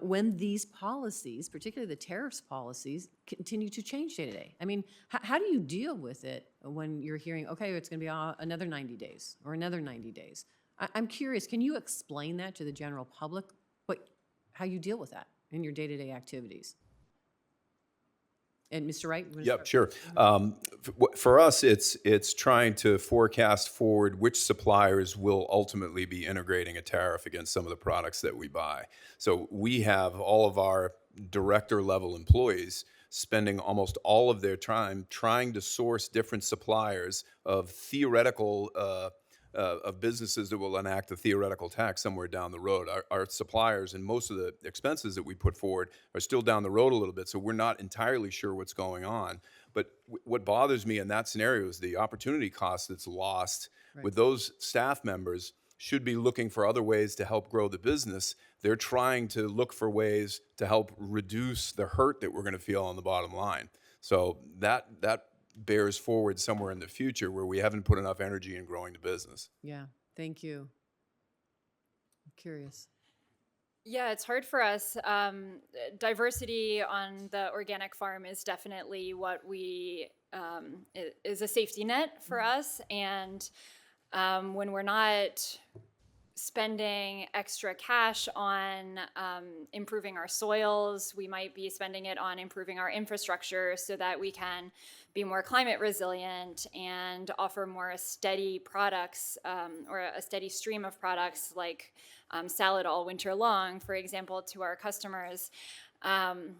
when these policies, particularly the tariffs policies, continue to change day to day? I mean, how do you deal with it when you're hearing, okay, it's going to be another 90 days or another 90 days? I'm curious, can you explain that to the general public? How you deal with that in your day-to-day activities? And Mr. Wright? you wanna Yep, start? sure. For us, it's trying to forecast forward which suppliers will ultimately be integrating a tariff against some of the products that we buy. So we have all of our director level employees spending almost all of their time trying to source different suppliers of theoretical of businesses that will enact a theoretical tax somewhere down the road. Our suppliers and most of the expenses that we put forward are still down the road a little bit, so we're not entirely sure what's going on. But what bothers me in that scenario is the opportunity cost that's lost with those staff members should be looking for other ways to help grow the business. They're trying to look for ways to help reduce the hurt that we're going to feel on the bottom line. So that bears forward somewhere in the future where we haven't put enough energy in growing the business. Yeah, thank you. I'm curious. Yeah, it's hard for us. Diversity on the organic farm is definitely what we is a safety net for us. And when we're not spending extra cash on improving our soils, we might be spending it on improving our infrastructure so that we can be more climate resilient and offer more steady products or a steady stream of products like salad all winter long, for example, to our customers. The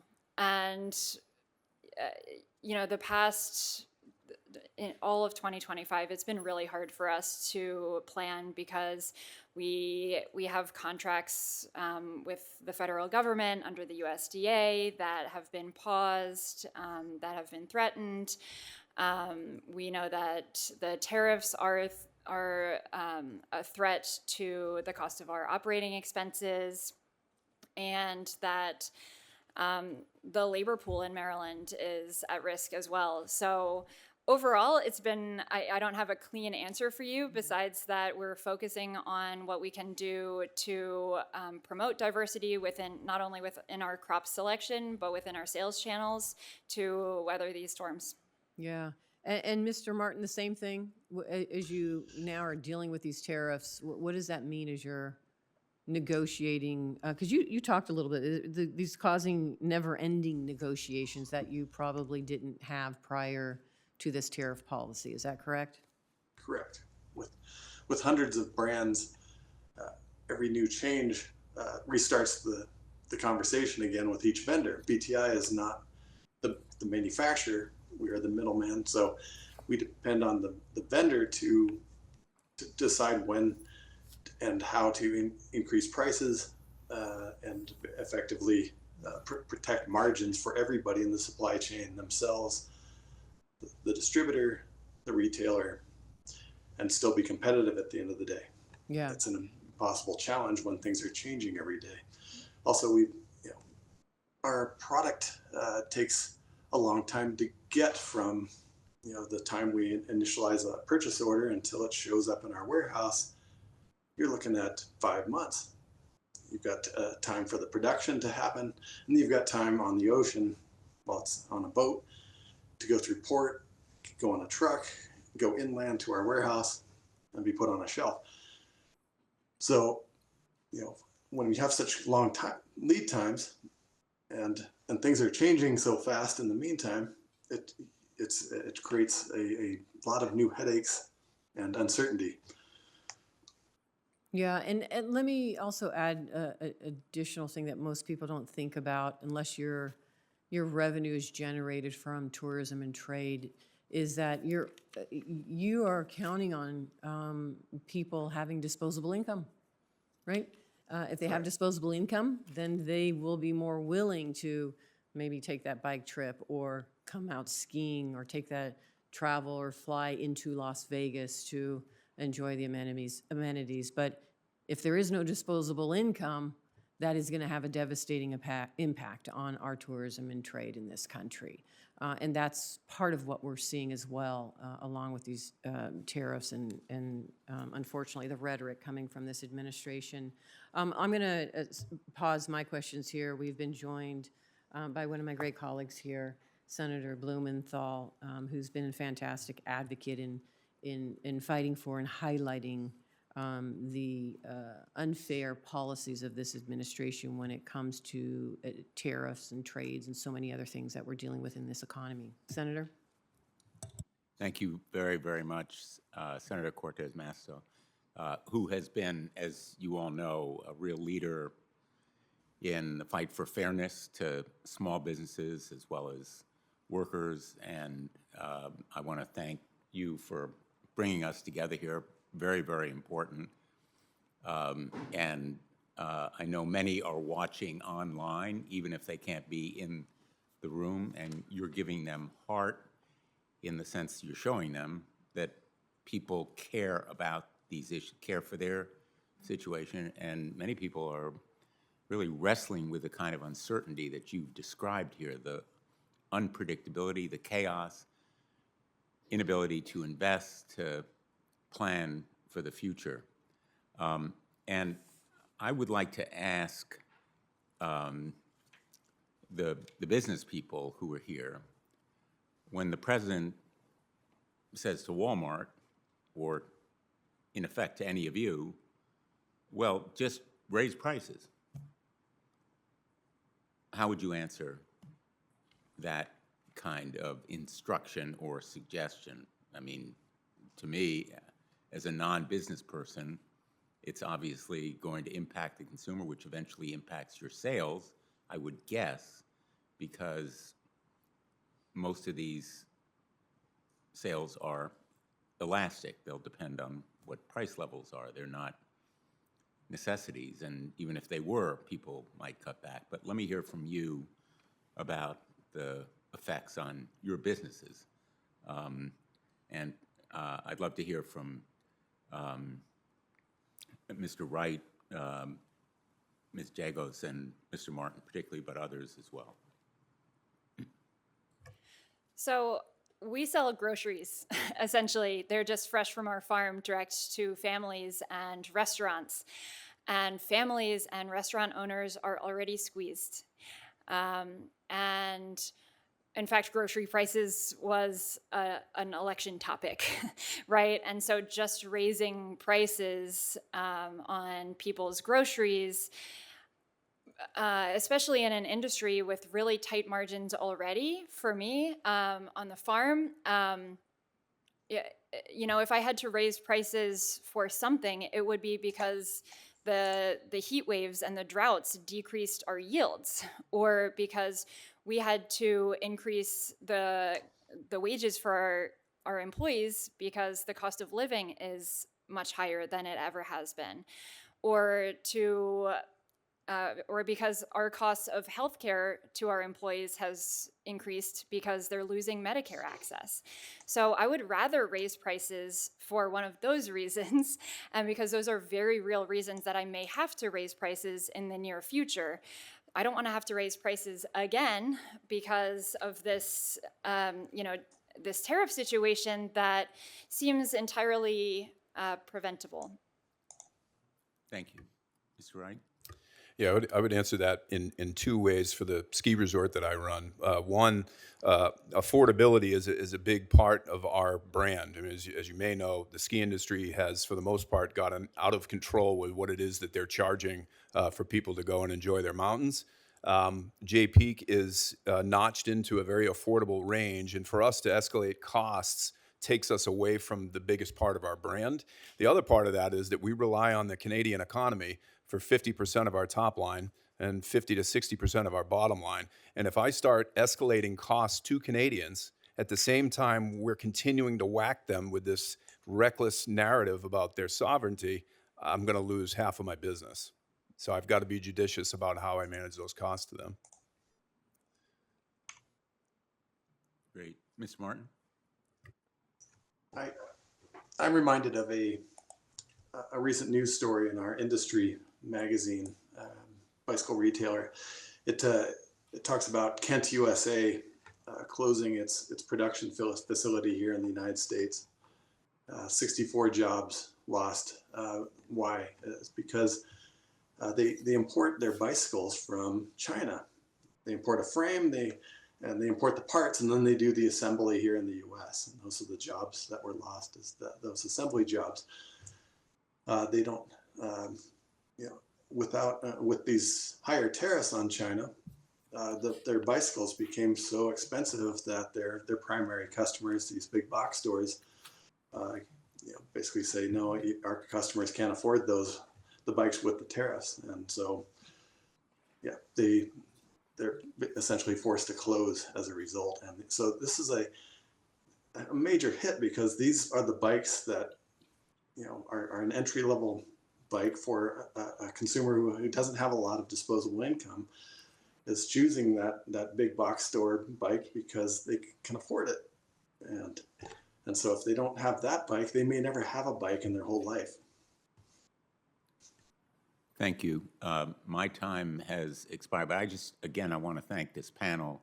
past, in all of 2025, it's been really hard for us to plan because we have contracts with the federal government under the USDA that have been paused, that have been threatened. We know that the tariffs are a threat to the cost of our operating expenses, and that the labor pool in Maryland is at risk as well. So overall, it's been, I don't have a clean answer for you besides that we're focusing on what we can do to promote diversity within, not only within our crop selection, but within our sales channels to weather these storms. Yeah. And Mr. Martin, the same thing, as you now are dealing with these tariffs, what does that mean as you're negotiating? Because you talked a little bit, these causing never-ending negotiations that you probably didn't have prior to this tariff policy. Is that correct? Correct. With hundreds of brands, every new change restarts the conversation again with each vendor. BTI is not the manufacturer. We are the middleman. So we depend on the vendor to decide when and how to increase prices and effectively protect margins for everybody in the supply chain themselves, the distributor, the retailer, and still be competitive at the end of the day. Yeah. It's an impossible challenge when things are changing every day. Also, our product takes a long time to get from the time we initialize a purchase order until it shows up in our warehouse. You're looking at 5 months. You've got time for the production to happen, and you've got time on the ocean while it's on a boat to go through port, go on a truck, go inland to our warehouse, and be put on a shelf. So, when we have such long lead times, and things are changing so fast in the meantime, it creates a lot of new headaches and uncertainty. Yeah, and let me also add an additional thing that most people don't think about unless your revenue is generated from tourism and trade, is that you are counting on people having disposable income, right? If they have disposable income, then they will be more willing to maybe take that bike trip or come out skiing or take that travel or fly into Las Vegas to enjoy the amenities. But if there is no disposable income, that is going to have a devastating impact on our tourism and trade in this country. And that's part of what we're seeing as well, along with these tariffs and unfortunately, the rhetoric coming from this administration. I'm going to pause my questions here. We've been joined by one of my great colleagues here, Senator Blumenthal, who's been a fantastic advocate in fighting for and highlighting the unfair policies of this administration when it comes to tariffs and trades and so many other things that we're dealing with in this economy. Senator? Thank you very, very much, Senator Cortez Masto, who has been, as you all know, a real leader in the fight for fairness to small businesses as well as workers. And I want to thank you for bringing us together here. Very, very important. And I know many are watching online, even if they can't be in the room, and you're giving them heart in the sense you're showing them that people care about these issues, care for their situation, and many people are really wrestling with the kind of uncertainty that you've described here, the unpredictability, the chaos, inability to invest, to plan for the future. And I would like to ask the business people who are here, when the president says to Walmart, or in effect to any of you, well, just raise prices, how would you answer that kind of instruction or suggestion? I mean, to me, as a non-business person, it's obviously going to impact the consumer, which eventually impacts your sales, I would guess, because most of these sales are elastic. They'll depend on what price levels are. They're not necessities, and even if they were, people might cut back. But let me hear from you about the effects on your businesses. And I'd love to hear from Mr. Wright, Ms. Jagos, and Mr. Martin particularly, but others as well. So we sell groceries, essentially. They're just fresh from our farm, direct to families and restaurants. And families and restaurant owners are already squeezed. And in fact, grocery prices was an election topic, right? And so just raising prices on people's groceries, especially in an industry with really tight margins already, for me, on the farm, you know, if I had to raise prices for something, it would be because the heat waves and the droughts decreased our yields, or because we had to increase the wages for our employees because the cost of living is much higher than it ever has been, or because our costs of healthcare to our employees has increased because they're losing Medicare access. So I would rather raise prices for one of those reasons, and because those are very real reasons that I may have to raise prices in the near future. I don't want to have to raise prices again because of this, this tariff situation that seems entirely preventable. Thank you. Mr. Wright? Yeah, I would answer that in two ways for the ski resort that I run. One, affordability is a big part of our brand. I mean, as you may know, the ski industry has, for the most part, gotten out of control with what it is that they're charging for people to go and enjoy their mountains. J-Peak is notched into a very affordable range, and for us to escalate costs takes us away from the biggest part of our brand. The other part of that is that we rely on the Canadian economy for 50% of our top line and 50 to 60% of our bottom line. And if I start escalating costs to Canadians, at the same time we're continuing to whack them with this reckless narrative about their sovereignty, I'm going to lose half of my business. So I've got to be judicious about how I manage those costs to them. Great. Mr. Martin? I'm reminded of a recent news story in our industry magazine, Bicycle Retailer. It talks about Kent, USA, closing its production facility here in the United States. 64 jobs lost. Why? It's because they import their bicycles from China. They import a frame, they import the parts, and then they do the assembly here in the U.S. And those are the jobs that were lost, is those assembly jobs. They don't, with these higher tariffs on China, their bicycles became so expensive that their primary customers, these big box stores, basically say, no, our customers can't afford the bikes with the tariffs. And so, they're essentially forced to close as a result. And so this is a major hit because these are the bikes that, are an entry level bike for a consumer who doesn't have a lot of disposable income, is choosing that big box store bike because they can afford it. And so if they don't have that bike, they may never have a bike in their whole life. Thank you. My time has expired, but I want to thank this panel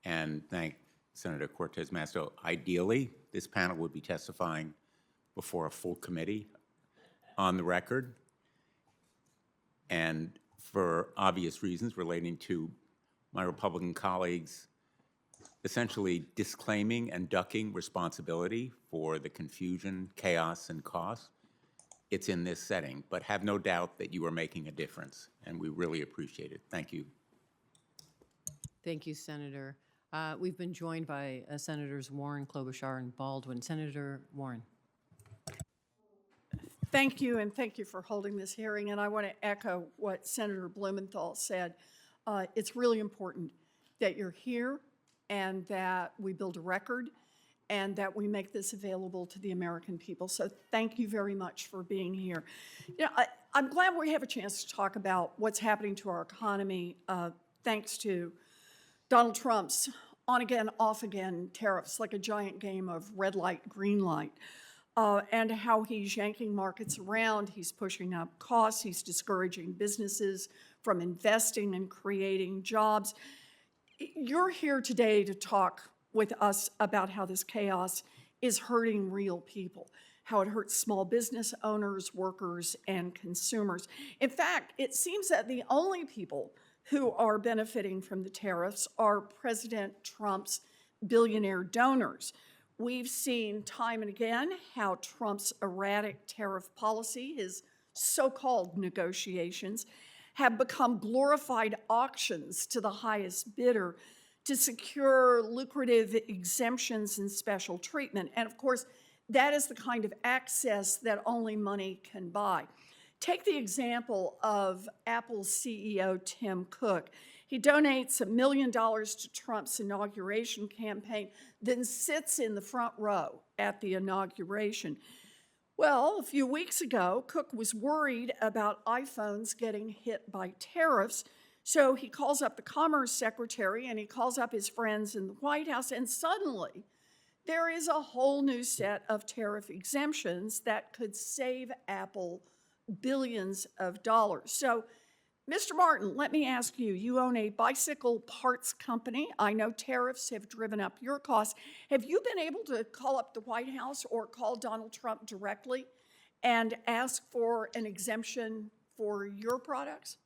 and thank Senator Cortez Masto. Ideally, this panel would be testifying before a full committee on the record, and for obvious reasons relating to my Republican colleagues essentially disclaiming and ducking responsibility for the confusion, chaos, and cost. It's in this setting, but have no doubt that you are making a difference, and we really appreciate it. Thank you. Thank you, Senator. We've been joined by Senators Warren, Klobuchar, and Baldwin. Senator Warren. Thank you, and thank you for holding this hearing. And I want to echo what Senator Blumenthal said. It's really important that you're here and that we build a record and that we make this available to the American people. So thank you very much for being here. I'm glad we have a chance to talk about what's happening to our economy thanks to Donald Trump's on-again, off-again tariffs, like a giant game of red light, green light. And how he's yanking markets around, he's pushing up costs, he's discouraging businesses from investing and creating jobs. You're here today to talk with us about how this chaos is hurting real people, how it hurts small business owners, workers, and consumers. In fact, it seems that the only people who are benefiting from the tariffs are President Trump's billionaire donors. We've seen time and again how Trump's erratic tariff policy, his so-called negotiations, have become glorified auctions to the highest bidder to secure lucrative exemptions and special treatment. And of course, that is the kind of access that only money can buy. Take the example of Apple's CEO, Tim Cook. He donates $1 million to Trump's inauguration campaign, then sits in the front row at the inauguration. Well, a few weeks ago, Cook was worried about iPhones getting hit by tariffs, so he calls up the Commerce Secretary and he calls up his friends in the White House, and suddenly there is a whole new set of tariff exemptions that could save Apple billions of dollars. So, Mr. Martin, let me ask you, you own a bicycle parts company. I know tariffs have driven up your costs. Have you been able to call up the White House or call Donald Trump directly and ask for an exemption for your products?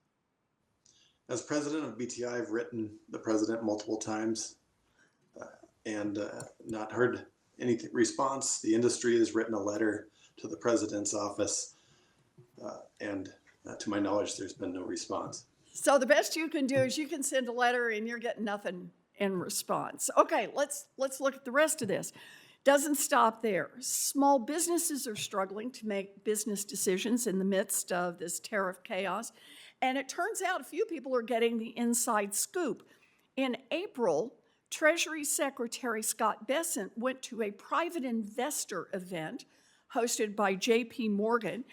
As president of BTI, I've written the president multiple times and not heard any response. The industry has written a letter to the president's office and to my knowledge, there's been no response. So the best you can do is you can send a letter and you're getting nothing in response. Okay, let's look at the rest of this. Doesn't stop there. Small businesses are struggling to make business decisions in the midst of this tariff chaos. And it turns out a few people are getting the inside scoop. In April, Treasury Secretary Scott Bessent went to a private investor event hosted by J.P. Morgan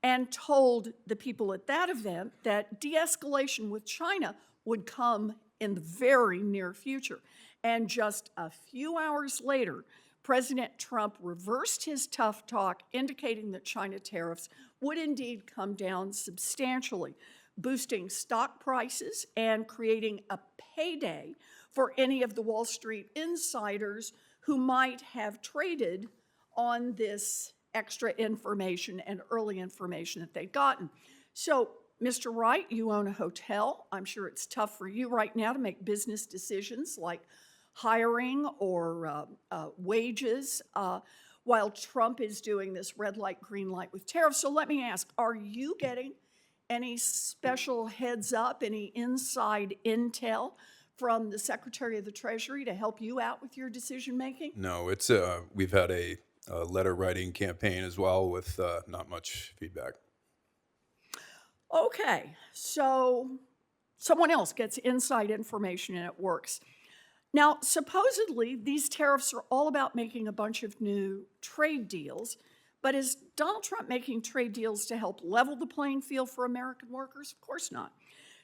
and told the people at that event that de-escalation with China would come in the very near future. And just a few hours later, President Trump reversed his tough talk, indicating that China tariffs would indeed come down substantially, boosting stock prices and creating a payday for any of the Wall Street insiders who might have traded on this extra information and early information that they'd gotten. So, Mr. Wright, you own a hotel. I'm sure it's tough for you right now to make business decisions like hiring or wages. while Trump is doing this red light, green light with tariffs. So let me ask, are you getting any special heads up, any inside intel from the Secretary of the Treasury to help you out with your decision making? No, it's we've had a letter writing campaign as well with not much feedback. Okay, so someone else gets inside information and it works. Now, supposedly, these tariffs are all about making a bunch of new trade deals, but is Donald Trump making trade deals to help level the playing field for American workers? Of course not.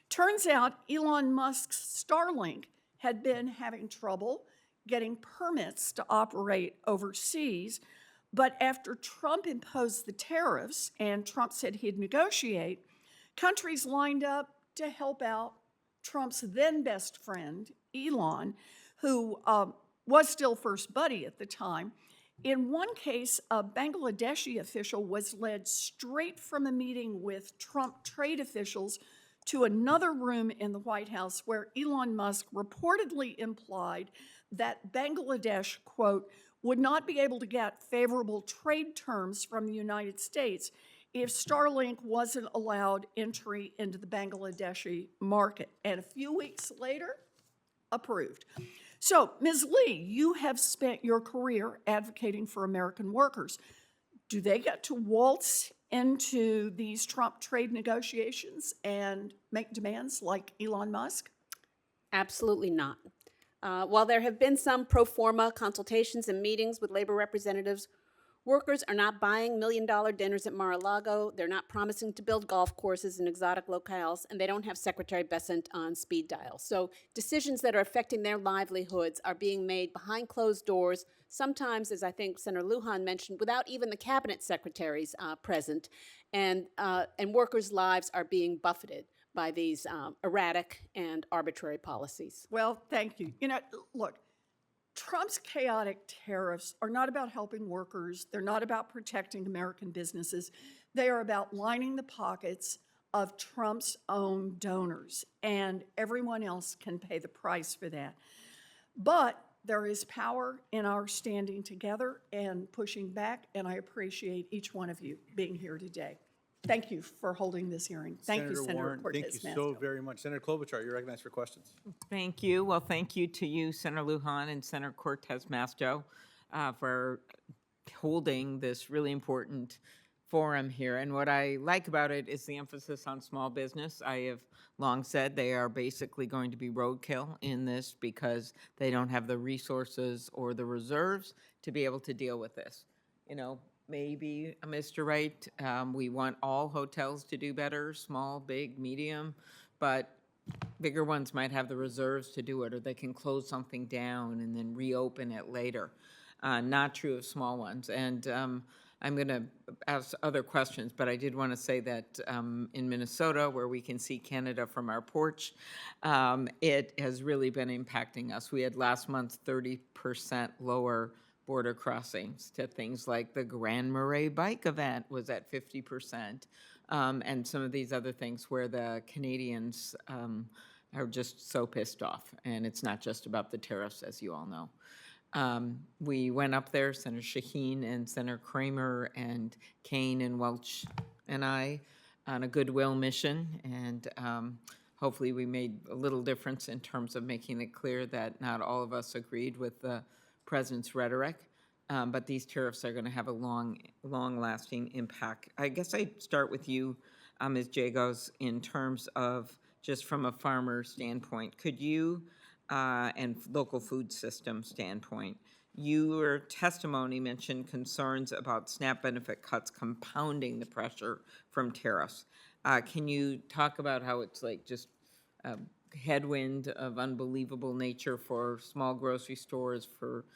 Turns out Elon Musk's Starlink had been having trouble getting permits to operate overseas, but after Trump imposed the tariffs and Trump said he'd negotiate, countries lined up to help out Trump's then best friend, Elon, who was still first buddy at the time. In one case, a Bangladeshi official was led straight from a meeting with Trump trade officials to another room in the White House where Elon Musk reportedly implied that Bangladesh, quote, would not be able to get favorable trade terms from the United States if Starlink wasn't allowed entry into the Bangladeshi market. And a few weeks later, approved. So, Ms. Lee, you have spent your career advocating for American workers. Do they get to waltz into these Trump trade negotiations and make demands like Elon Musk? Absolutely not. While there have been some pro forma consultations and meetings with labor representatives, workers are not buying million-dollar dinners at Mar-a-Lago, they're not promising to build golf courses in exotic locales, and they don't have Secretary Bessent on speed dial. So decisions that are affecting their livelihoods are being made behind closed doors, sometimes, as I think Senator Luján mentioned, without even the cabinet secretaries present, and workers' lives are being buffeted by these erratic and arbitrary policies. Well, thank you. You know, look, Trump's chaotic tariffs are not about helping workers. They're not about protecting American businesses. They are about lining the pockets of Trump's own donors, and everyone else can pay the price for that. But there is power in our standing together and pushing back, and I appreciate each one of you being here today. Thank you for holding this hearing. Thank you, Senator Warren, Cortez thank you Masto. so very much. Senator Klobuchar, you're recognized for questions. Thank you. Well, thank you to you, Senator Luján and Senator Cortez Masto, for holding this really important forum here. And what I like about it is the emphasis on small business. I have long said they are basically going to be roadkill in this because they don't have the resources or the reserves to be able to deal with this. You know, maybe, Mr. Wright, we want all hotels to do better, small, big, medium, but bigger ones might have the reserves to do it, or they can close something down and then reopen it later. Not true of small ones. And I'm going to ask other questions, but I did want to say that in Minnesota, where we can see Canada from our porch, it has really been impacting us. We had last month 30% lower border crossings to things like the Grand Marais bike event was at 50%, and some of these other things where the Canadians are just so pissed off. And it's not just about the tariffs, as you all know. We went up there, Senator Shaheen and Senator Kramer and Kane and Welch and I, on a goodwill mission, and hopefully we made a little difference in terms of making it clear that not all of us agreed with the president's rhetoric, but these tariffs are going to have a long-lasting impact. I guess I'd start with you, Ms. Jagos, in terms of just from a farmer standpoint. Could you, and local food system standpoint, your testimony mentioned concerns about SNAP benefit cuts compounding the pressure from tariffs. Can you talk about how it's like just a headwind of unbelievable nature for small grocery stores, for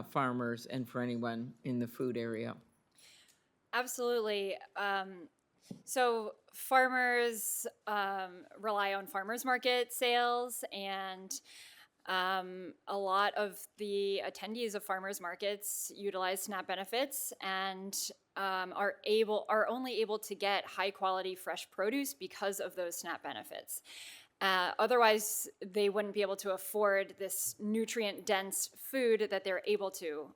farmers, and for anyone in the food area? Absolutely. So farmers rely on farmers market sales, and a lot of the attendees of farmers markets utilize SNAP benefits and are only able to get high quality fresh produce because of those SNAP benefits. Otherwise, they wouldn't be able to afford this nutrient-dense food that they're able to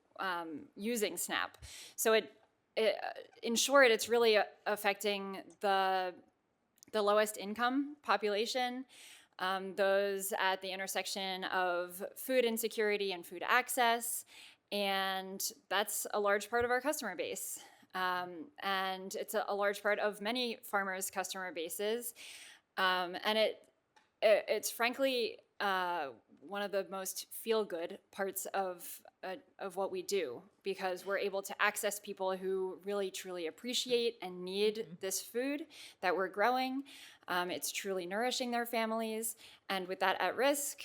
using SNAP. So in short, it's really affecting the lowest income population, those at the intersection of food insecurity and food access, and that's a large part of our customer base. And it's a large part of many farmers' customer bases. And it's frankly one of the most feel-good parts of what we do, because we're able to access people who really truly appreciate and need this food that we're growing. It's truly nourishing their families, and with that at risk,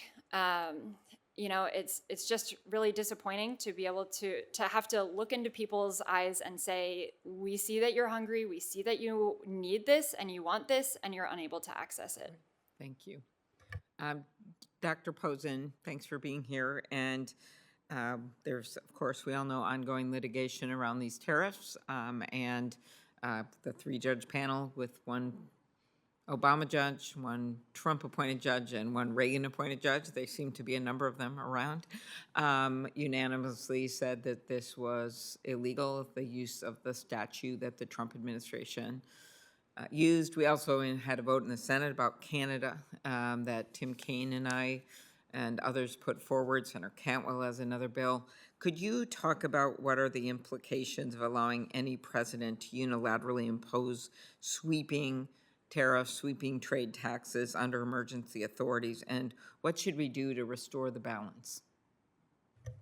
it's just really disappointing to be able to have to look into people's eyes and say, we see that you're hungry, we see that you need this and you want this, and you're unable to access it. Thank you. Dr. Posen, thanks for being here. And there's, of course, we all know ongoing litigation around these tariffs, and the 3-judge panel with one Obama judge, one Trump-appointed judge, and one Reagan-appointed judge, there seem to be a number of them around, unanimously said that this was illegal, the use of the statute that the Trump administration used. We also had a vote in the Senate about Canada that Tim Kaine and I and others put forward. Senator Cantwell has another bill. Could you talk about what are the implications of allowing any president to unilaterally impose sweeping tariffs, sweeping trade taxes under emergency authorities, and what should we do to restore the balance?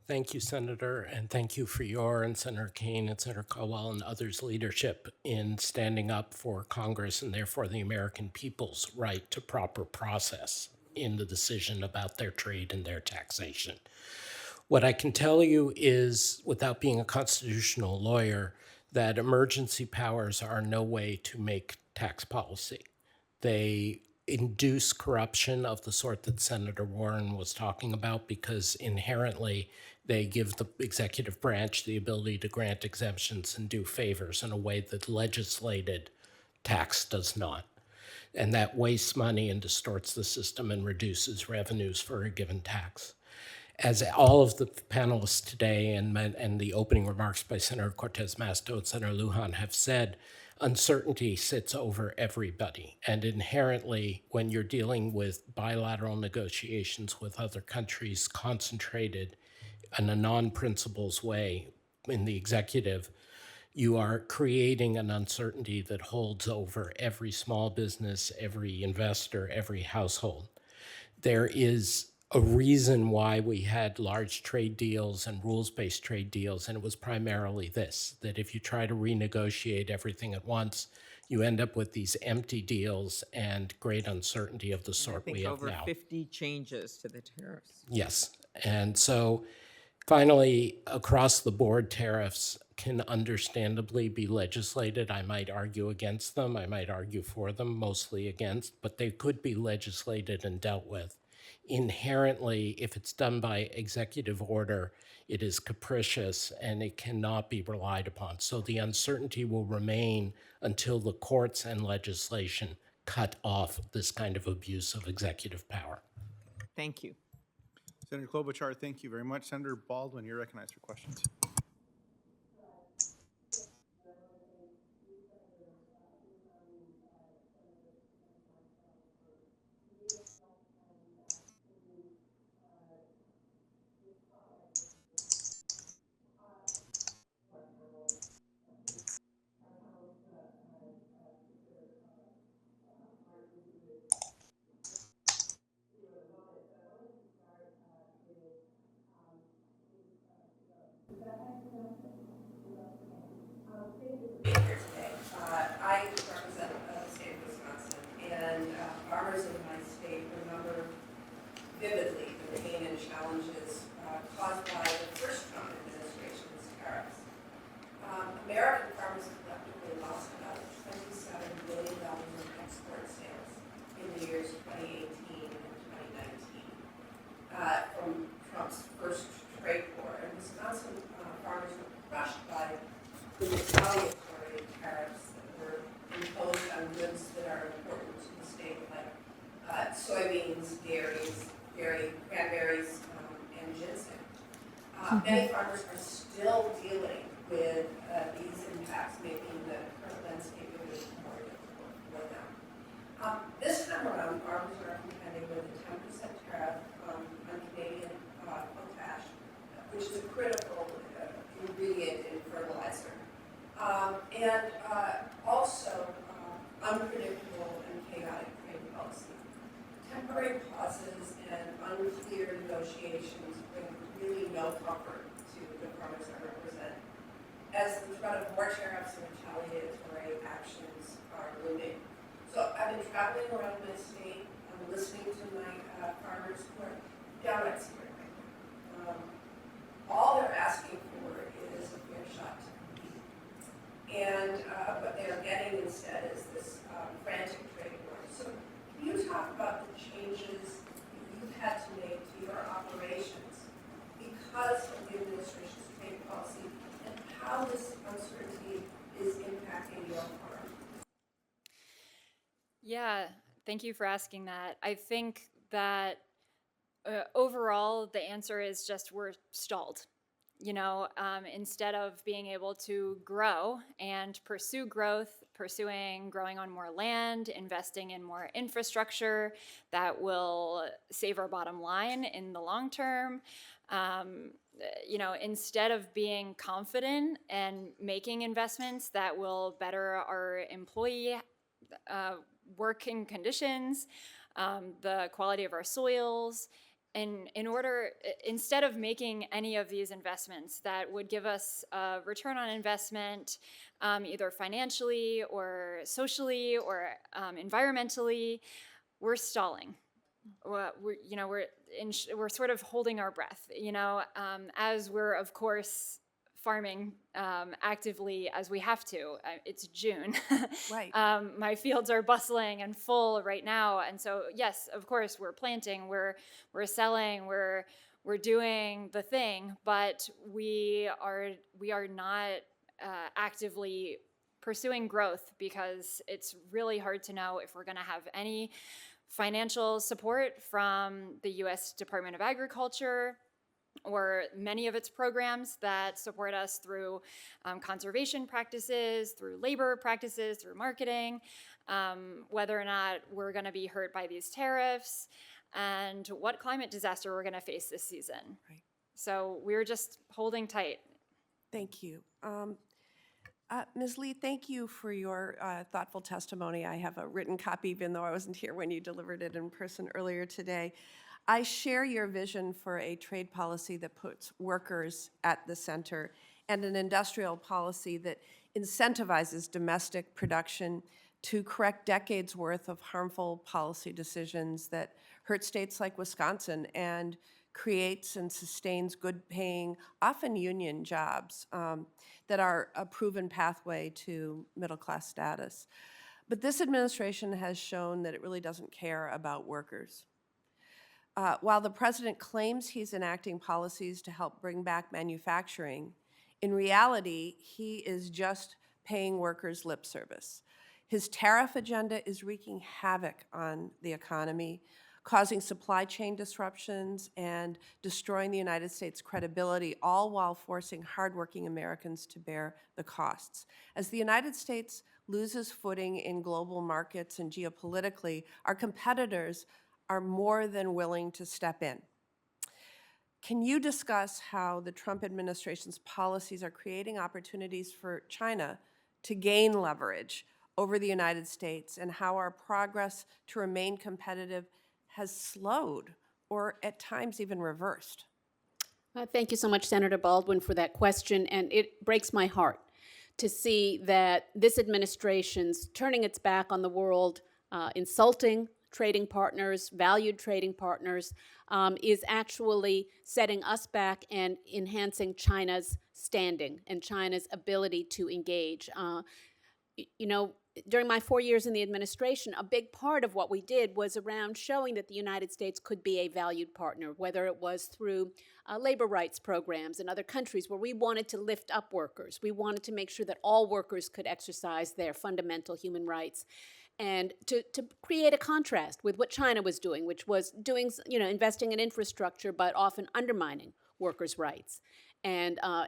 Thank you, Senator, and thank you for your and Senator Kaine and Senator Caldwell and others' leadership in standing up for Congress and therefore the American people's right to proper process in the decision about their trade and their taxation. What I can tell you is, without being a constitutional lawyer, that emergency powers are no way to make tax policy. They induce corruption of the sort that Senator Warren was talking about, because inherently they give the executive branch the ability to grant exemptions and do favors in a way that legislated tax does not. And that wastes money and distorts the system and reduces revenues for a given tax. As all of the panelists today and the opening remarks by Senator Cortez Masto and Senator Luján have said, uncertainty sits over everybody. And inherently, when you're dealing with bilateral negotiations with other countries concentrated in a non-principles way in the executive, you are creating an uncertainty that holds over every small business, every investor, every household. There is a reason why we had large trade deals and rules-based trade deals, and it was primarily this, that if you try to renegotiate everything at once, you end up with these empty deals and great uncertainty of the sort we have now. I think over 50 changes to the tariffs. Yes, and so finally, across the board tariffs can understandably be legislated. I might argue against them, I might argue for them, mostly against, but they could be legislated and dealt with. Inherently, if it's done by executive order, it is capricious and it cannot be relied upon. So the uncertainty will remain until the courts and legislation cut off this kind of abuse of executive power. Thank you. Senator Klobuchar, thank you very much. Senator Baldwin, you're recognized for questions. I represent the state of Wisconsin, and farmers in my state remember vividly the pain and challenges caused by the first Trump administration's tariffs. American farmers collectively lost about $27 billion in export sales in the years 2018 and 2019 from Trump's first trade war. And Wisconsin farmers were crushed by the retaliatory tariffs that were imposed on goods that are important to the state, like soybean berries, and ginseng. Many farmers are still dealing with these impacts, making the current landscape a bit more difficult for them. This time around, farmers are contending with a 10% tariff on Canadian potash, which is a critical ingredient in fertilizer. And also unpredictable and chaotic trade policy. Temporary pauses and unclear negotiations bring really no comfort to the farmers I represent, as the threat of more tariffs and retaliatory actions are looming. So I've been traveling around my state, I'm listening to my farmers who are downright scared right now. All they're asking for is a fair shot to compete. And what they are getting instead is this frantic trade war. So can you talk about the changes you've had to make to your operations because of the administration's trade policy and how this uncertainty is impacting your farm? Yeah, thank you for asking that. I think that overall, the answer is just we're stalled. You know, instead of being able to grow and pursue growth, growing on more land, investing in more infrastructure that will save our bottom line in the long term, you know, instead of being confident and making investments that will better our employee working conditions, the quality of our soils, and instead of making any of these investments that would give us a return on investment, either financially or socially or environmentally, we're stalling. We're sort of holding our breath, you know, as we're, of course, farming actively as we have to. It's June. Right. My fields are bustling and full right now, and so yes, of course, we're planting, we're selling, we're doing the thing, but we are not actively pursuing growth because it's really hard to know if we're going to have any financial support from the U.S. Department of Agriculture or many of its programs that support us through conservation practices, through labor practices, through marketing, whether or not we're going to be hurt by these tariffs, and what climate disaster we're going to face this season. Right. So we're just holding tight. Thank you. Ms. Lee, thank you for your thoughtful testimony. I have a written copy, even though I wasn't here when you delivered it in person earlier today. I share your vision for a trade policy that puts workers at the center and an industrial policy that incentivizes domestic production to correct decades' worth of harmful policy decisions that hurt states like Wisconsin and creates and sustains good-paying, often union jobs that are a proven pathway to middle-class status. But this administration has shown that it really doesn't care about workers. While the president claims he's enacting policies to help bring back manufacturing, in reality, he is just paying workers lip service. His tariff agenda is wreaking havoc on the economy, causing supply chain disruptions and destroying the United States' credibility, all while forcing hardworking Americans to bear the costs. As the United States loses footing in global markets and geopolitically, our competitors are more than willing to step in. Can you discuss how the Trump administration's policies are creating opportunities for China to gain leverage over the United States, and how our progress to remain competitive has slowed or at times even reversed? Thank you so much, Senator Baldwin, for that question. And it breaks my heart to see that this administration's turning its back on the world, insulting trading partners, valued trading partners, is actually setting us back and enhancing China's standing and China's ability to engage. You know, during my 4 years in the administration, a big part of what we did was around showing that the United States could be a valued partner, whether it was through labor rights programs in other countries where we wanted to lift up workers. We wanted to make sure that all workers could exercise their fundamental human rights. and to create a contrast with what China was doing, which was doing, investing in infrastructure, but often undermining workers' rights. And now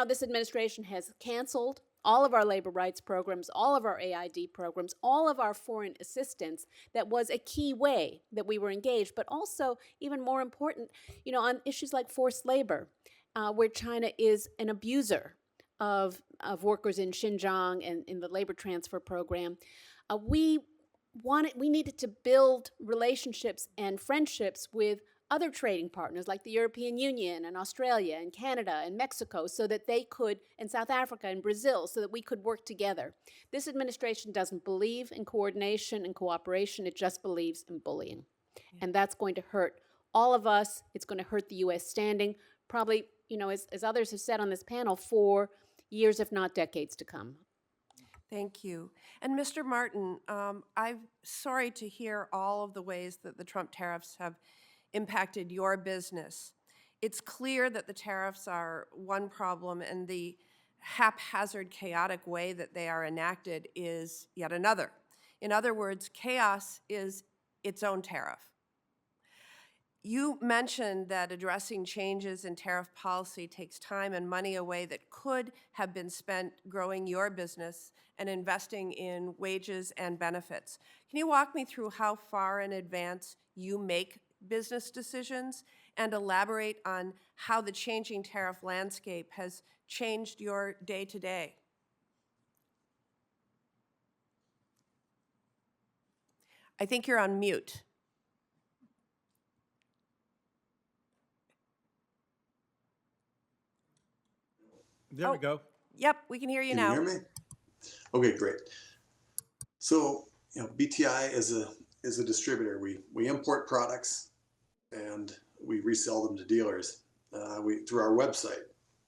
this administration has canceled all of our labor rights programs, all of our AID programs, all of our foreign assistance that was a key way that we were engaged, but also, even more important, on issues like forced labor, where China is an abuser of workers in Xinjiang and in the labor transfer program. We needed to build relationships and friendships with other trading partners like the European Union and Australia and Canada and Mexico, so that they could, and South Africa and Brazil, so that we could work together. This administration doesn't believe in coordination and cooperation, it just believes in bullying. And that's going to hurt all of us. It's going to hurt the U.S. standing, probably, as others have said on this panel, for years, if not decades to come. Thank you. And Mr. Martin, I'm sorry to hear all of the ways that the Trump tariffs have impacted your business. It's clear that the tariffs are one problem, and the haphazard, chaotic way that they are enacted is yet another. In other words, chaos is its own tariff. You mentioned that addressing changes in tariff policy takes time and money away that could have been spent growing your business and investing in wages and benefits. Can you walk me through how far in advance you make business decisions and elaborate on how the changing tariff landscape has changed your day-to-day? I think you're on mute. There we go. Yep, we can hear you now. Can you hear me? Okay, great. So, BTI is a distributor. We import products and we resell them to dealers through our website.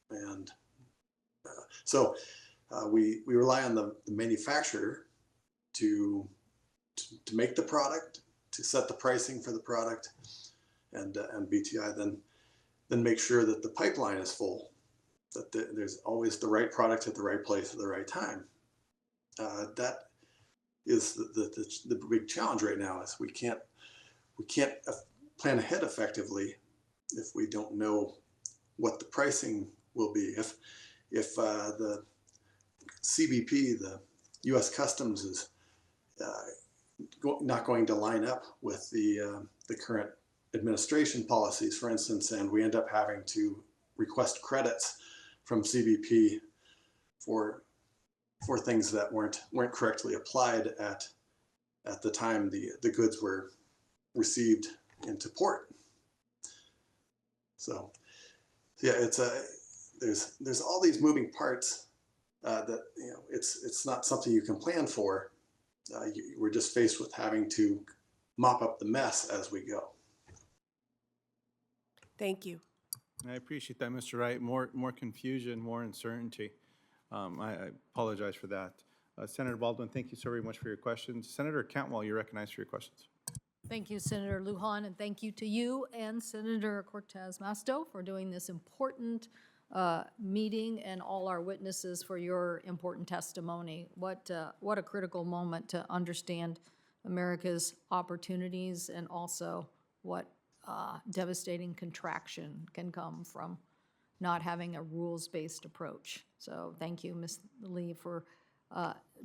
And so we rely on the manufacturer to make the product, to set the pricing for the product, and BTI then make sure that the pipeline is full, that there's always the right product at the right place at the right time. That is the big challenge right now. Is we can't plan ahead effectively if we don't know what the pricing will be. If the CBP, the U.S. Customs, is not going to line up with the current administration policies, for instance, and we end up having to request credits from CBP for things that weren't correctly applied at the time the goods were received into port. So yeah, there's all these moving parts that it's not something you can plan for. We're just faced with having to mop up the mess as we go. Thank you. I appreciate that, Mr. Wright. More confusion, more uncertainty. I apologize for that. Senator Baldwin, thank you so very much for your questions. Senator Cantwell, you're recognized for your questions. Thank you, Senator Luján, and thank you to you and Senator Cortez Masto for doing this important meeting, and all our witnesses for your important testimony. What a critical moment to understand America's opportunities, and also what devastating contraction can come from not having a rules-based approach. So thank you, Ms. Lee, for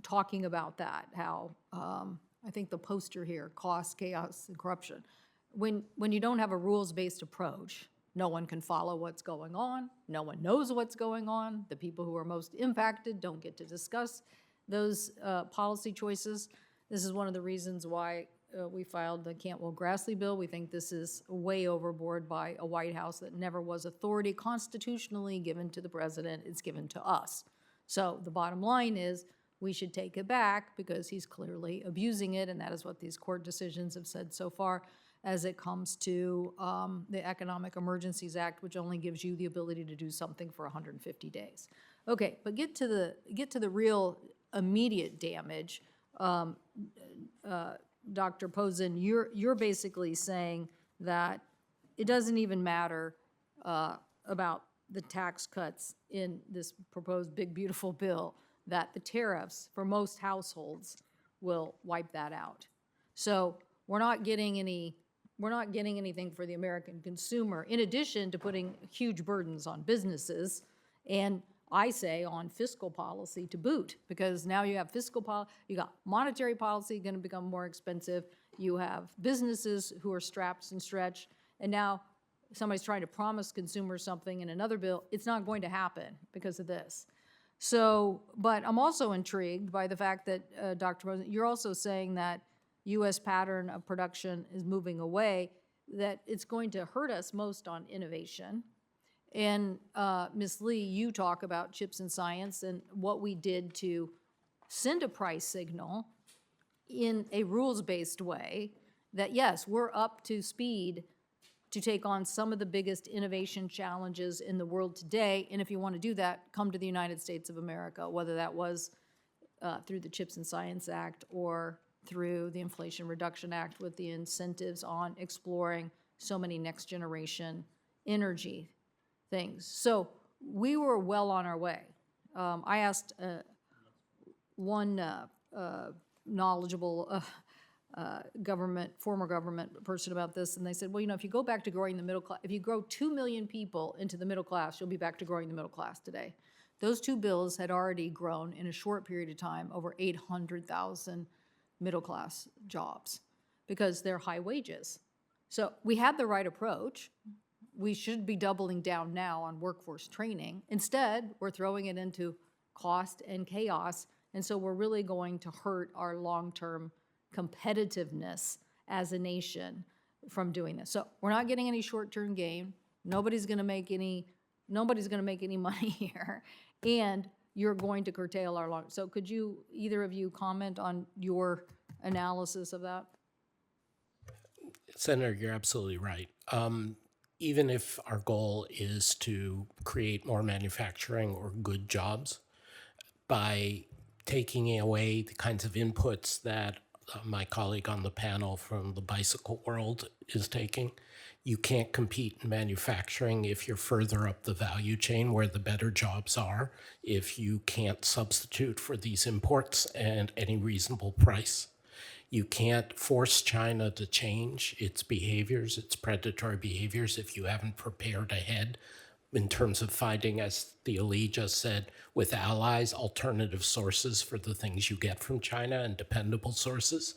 talking about that, how I think the poster here, cost, chaos, and corruption. When you don't have a rules-based approach, no one can follow what's going on. No one knows what's going on. The people who are most impacted don't get to discuss those policy choices. This is one of the reasons why we filed the Cantwell-Grassley bill. We think this is way overboard by a White House that never was authority constitutionally given to the president. It's given to us. So the bottom line is we should take it back because he's clearly abusing it, and that is what these court decisions have said so far as it comes to the Economic Emergencies Act, which only gives you the ability to do something for 150 days. Okay, but get to the real immediate damage. Dr. Posen, you're basically saying that it doesn't even matter about the tax cuts in this proposed big, beautiful bill, that the tariffs for most households will wipe that out. So we're not getting anything for the American consumer, in addition to putting huge burdens on businesses, and I say on fiscal policy to boot, because now you have you got monetary policy going to become more expensive, you have businesses who are strapped and stretched, and now somebody's trying to promise consumers something in another bill. It's not going to happen because of this. So, but I'm also intrigued by the fact that, Dr. President, you're also saying that U.S. pattern of production is moving away, that it's going to hurt us most on innovation. And Ms. Lee, you talk about chips and science and what we did to send a price signal in a rules-based way that, yes, we're up to speed to take on some of the biggest innovation challenges in the world today. And if you want to do that, come to the United States of America, whether that was through the Chips and Science Act or through the Inflation Reduction Act with the incentives on exploring so many next-generation energy things. So we were well on our way. I asked one knowledgeable former government person about this, and they said, well, you know, if you go back to growing the middle class, if you grow 2 million people into the middle class, you'll be back to growing the middle class today. Those two bills had already grown in a short period of time over 800,000 middle class jobs because they're high wages. So we had the right approach. We should be doubling down now on workforce training. Instead, we're throwing it into cost and chaos, and so we're really going to hurt our long-term competitiveness as a nation from doing this. So we're not getting any short-term gain. Nobody's going to make any money here, and you're going to curtail our long. So could you, either of you, comment on your analysis of that? Senator, you're absolutely right. Even if our goal is to create more manufacturing or good jobs, by taking away the kinds of inputs that my colleague on the panel from the bicycle world is taking, you can't compete in manufacturing if you're further up the value chain where the better jobs are, if you can't substitute for these imports at any reasonable price. You can't force China to change its behaviors, its predatory behaviors, if you haven't prepared ahead in terms of finding, as the Ali just said, with allies, alternative sources for the things you get from China and dependable sources.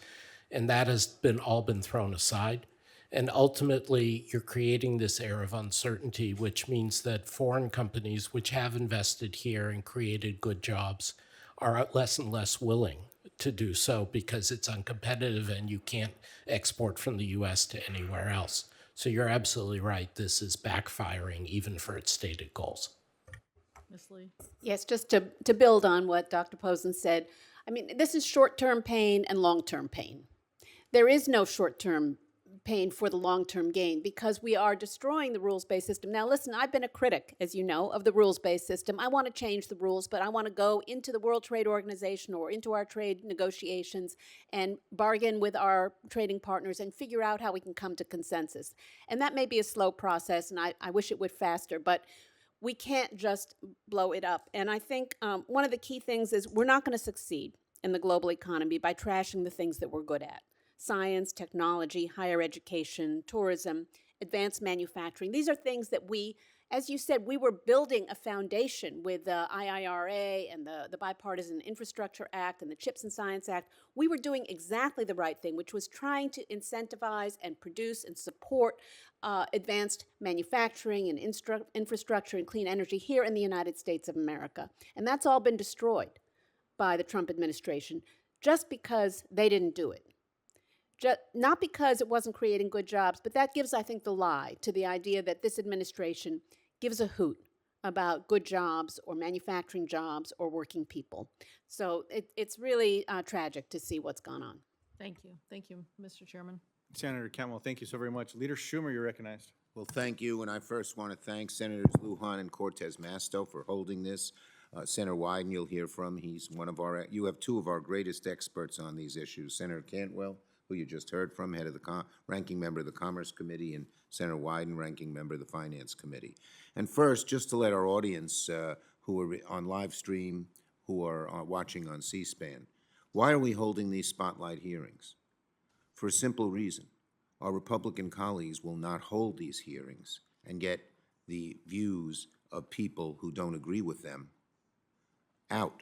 And that has all been thrown aside. And ultimately, you're creating this air of uncertainty, which means that foreign companies which have invested here and created good jobs are less and less willing to do so because it's uncompetitive and you can't export from the US to anywhere else. So you're absolutely right. This is backfiring even for its stated goals. Ms. Lee? Yes, just to build on what Dr. Posen said, I mean, this is short-term pain and long-term pain. There is no short-term pain for the long-term gain because we are destroying the rules-based system. Now, listen, I've been a critic, as you know, of the rules-based system. I want to change the rules, but I want to go into the World Trade Organization or into our trade negotiations and bargain with our trading partners and figure out how we can come to consensus. And that may be a slow process, and I wish it would faster, but we can't just blow it up. And I think one of the key things is we're not going to succeed in the global economy by trashing the things that we're good at. Science, technology, higher education, tourism, advanced manufacturing. These are things that we, as you said, we were building a foundation with the IIRA and the Bipartisan Infrastructure Act and the Chips and Science Act. We were doing exactly the right thing, which was trying to incentivize and produce and support advanced manufacturing and infrastructure and clean energy here in the United States of America. And that's all been destroyed by the Trump administration just because they didn't do it. Not because it wasn't creating good jobs, but that gives, I think, the lie to the idea that this administration gives a hoot about good jobs or manufacturing jobs or working people. So it's really tragic to see what's gone on. Thank you. Thank you, Mr. Chairman. Senator Cantwell, thank you so very much. Leader Schumer, you're recognized. Well, thank you, and I first want to thank Senators Luján and Cortez Masto for holding this. Senator Wyden, you'll hear from. He's one of our, you have two of our greatest experts on these issues. Senator Cantwell, who you just heard from, head of the ranking member of the Commerce Committee, and Senator Wyden, ranking member of the Finance Committee. And first, just to let our audience who are on live stream, who are watching on C-SPAN. Why are we holding these spotlight hearings? For a simple reason. Our Republican colleagues will not hold these hearings and get the views of people who don't agree with them out.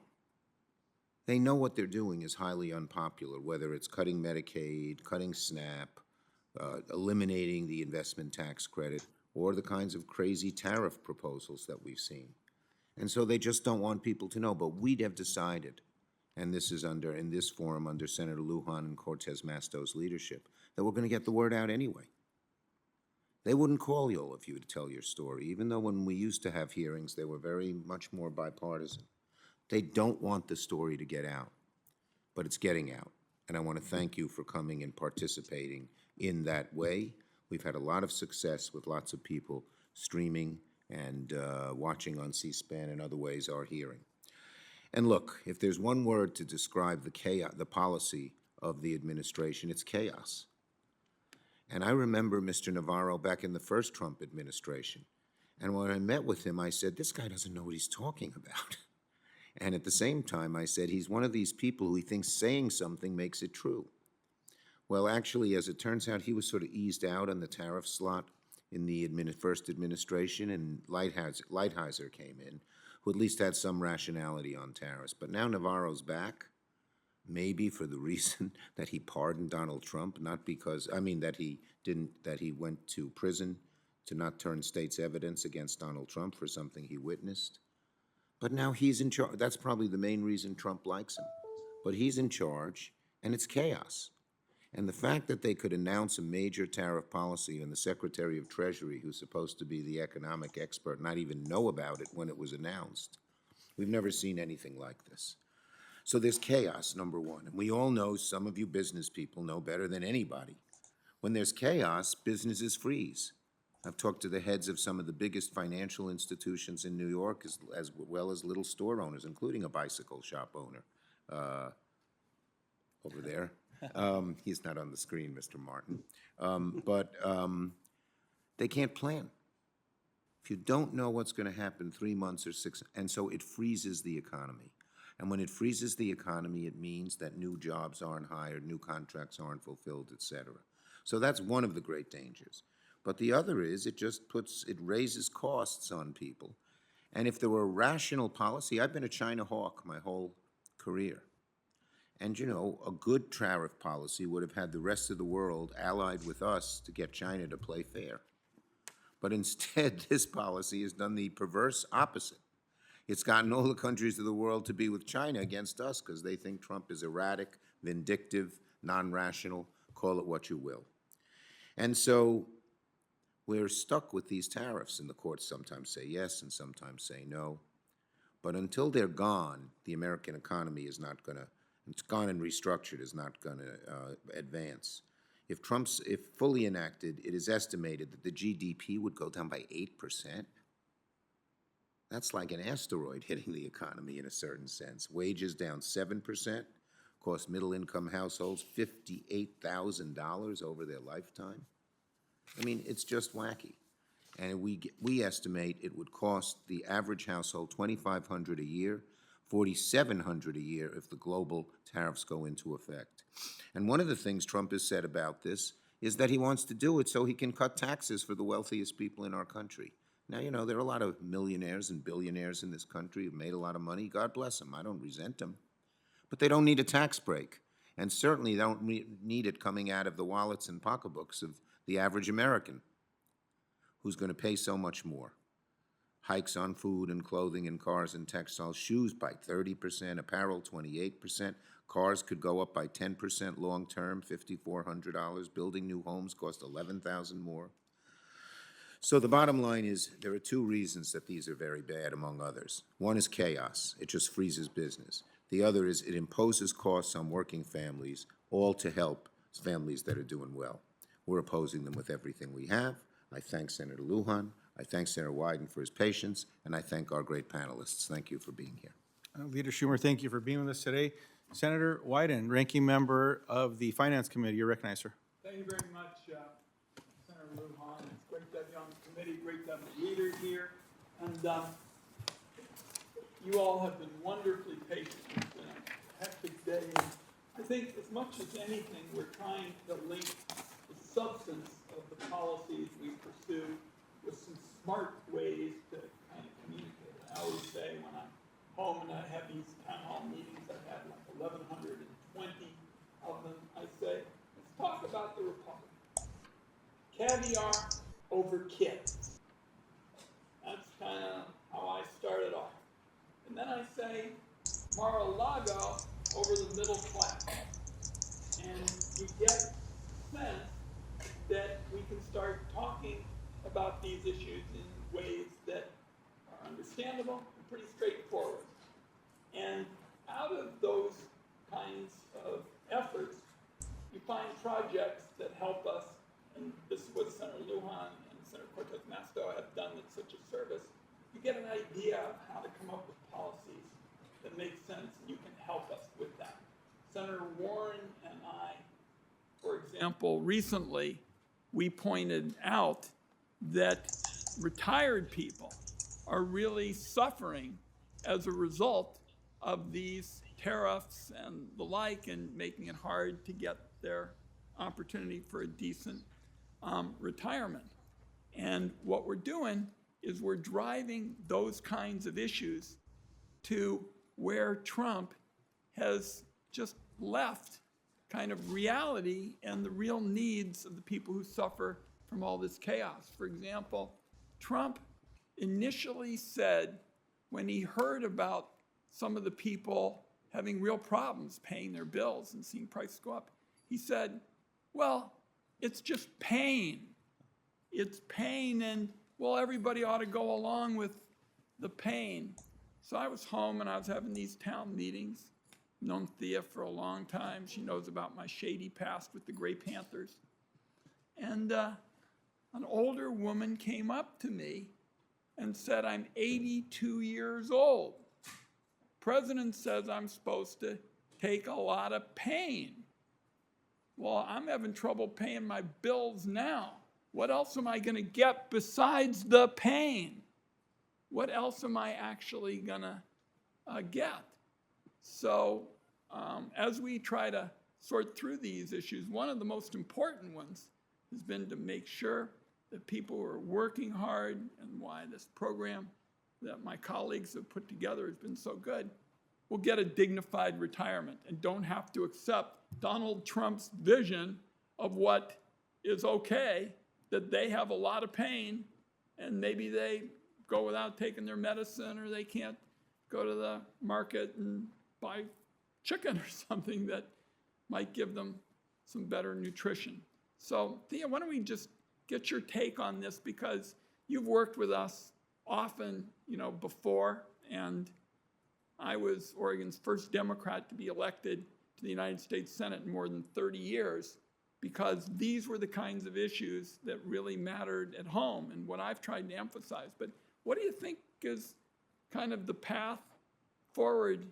They know what they're doing is highly unpopular, whether it's cutting Medicaid, cutting SNAP, eliminating the investment tax credit, or the kinds of crazy tariff proposals that we've seen. And so they just don't want people to know. But we have decided, and this is in this forum under Senator Luján and Cortez Masto's leadership, that we're going to get the word out anyway. They wouldn't call all of you to tell your story, even though when we used to have hearings, they were very much more bipartisan. They don't want the story to get out, but it's getting out. And I want to thank you for coming and participating in that way. We've had a lot of success with lots of people streaming and watching on C-SPAN and other ways our hearing. And look, if there's one word to describe the policy of the administration, it's chaos. And I remember Mr. Navarro back in the first Trump administration. And when I met with him, I said, this guy doesn't know what he's talking about. And at the same time, I said, he's one of these people who he thinks saying something makes it true. Well, actually, as it turns out, he was sort of eased out on the tariff slot in the first administration, and Lighthizer came in, who at least had some rationality on tariffs. But now Navarro's back, maybe for the reason that he pardoned Donald Trump, not because, that he went to prison to not turn state's evidence against Donald Trump for something he witnessed. But now he's in charge. That's probably the main reason Trump likes him. But he's in charge, and it's chaos. And the fact that they could announce a major tariff policy and the Secretary of Treasury, who's supposed to be the economic expert, not even know about it when it was announced, we've never seen anything like this. So there's chaos, number one. And we all know, some of you business people know better than anybody. When there's chaos, businesses freeze. I've talked to the heads of some of the biggest financial institutions in New York, as well as little store owners, including a bicycle shop owner over there. He's not on the screen, Mr. Martin. But they can't plan. If you don't know what's going to happen 3 months or 6, and so it freezes the economy. And when it freezes the economy, it means that new jobs aren't hired, new contracts aren't fulfilled, et cetera. So that's one of the great dangers. But the other is it raises costs on people. And if there were a rational policy, I've been a China hawk my whole career. And you know, a good tariff policy would have had the rest of the world allied with us to get China to play fair. But instead, this policy has done the perverse opposite. It's gotten all the countries of the world to be with China against us because they think Trump is erratic, vindictive, non-rational, call it what you will. And so we're stuck with these tariffs, and the courts sometimes say yes and sometimes say no. But until they're gone, the American economy is not going to, it's gone and restructured, is not going to advance. If fully enacted, it is estimated that the GDP would go down by 8%. That's like an asteroid hitting the economy in a certain sense. Wages down 7%, cost middle-income households $58,000 over their lifetime. I mean, it's just wacky. And we estimate it would cost the average household $2,500 a year, $4,700 a year if the global tariffs go into effect. And one of the things Trump has said about this is that he wants to do it so he can cut taxes for the wealthiest people in our country. Now, you know, there are a lot of millionaires and billionaires in this country who've made a lot of money. God bless them. I don't resent them. But they don't need a tax break. And certainly they don't need it coming out of the wallets and pocketbooks of the average American, who's going to pay so much more. Hikes on food and clothing and cars and textiles, shoes by 30%, apparel 28%. Cars could go up by 10% long-term, $5,400. Building new homes cost $11,000 more. So the bottom line is there are two reasons that these are very bad, among others. One is chaos. It just freezes business. The other is it imposes costs on working families, all to help families that are doing well. We're opposing them with everything we have. I thank Senator Luján. I thank Senator Wyden for his patience, and I thank our great panelists. Thank you for being here. Leader Schumer, thank you for being with us today. Senator Wyden, Ranking Member of the Finance Committee, you're recognized, sir. Thank you very much, Senator Luján. It's great to have you on the committee, great to have a leader here. And You all have been wonderfully patient. It's been a hectic day. I think as much as anything, we're trying to link the substance of the policies we pursue with some smart ways to kind of communicate. I always say when I'm home and I have these town hall meetings, I've had like 1,120 of them, I say, let's talk about the Republic. Caviar over kid. That's kind of how I started off. And then I say Mar-a-Lago over the middle class. And you get a sense that we can start talking about these issues in ways that are understandable and pretty straightforward. And out of those kinds of efforts, you find projects that help us, and this is what Senator Luján and Senator Cortez Masto have done with such a service. You get an idea of how to come up with policies that make sense, and you can help us with that. Senator Warren and I, for example, recently, we pointed out that retired people are really suffering as a result of these tariffs and the like, and making it hard to get their opportunity for a decent retirement. And what we're doing is we're driving those kinds of issues to where Trump has just left kind of reality and the real needs of the people who suffer from all this chaos. For example, Trump initially said, when he heard about some of the people having real problems paying their bills and seeing prices go up, he said, well, it's just pain. It's pain, and well, everybody ought to go along with the pain. So I was home and I was having these town meetings. Known Thea for a long time. She knows about my shady past with the Gray Panthers. And an older woman came up to me and said, I'm 82 years old. President says I'm supposed to take a lot of pain. Well, I'm having trouble paying my bills now. What else am I going to get besides the pain? What else am I actually going to get? So as we try to sort through these issues, one of the most important ones has been to make sure that people who are working hard, and why this program that my colleagues have put together has been so good, will get a dignified retirement and don't have to accept Donald Trump's vision of what is okay, that they have a lot of pain and maybe they go without taking their medicine, or they can't go to the market and buy chicken or something that might give them some better nutrition. So Thea, why don't we just get your take on this, because you've worked with us often, before, and I was Oregon's first Democrat to be elected to the United States Senate in more than 30 years, because these were the kinds of issues that really mattered at home and what I've tried to emphasize. But what do you think is kind of the path forward,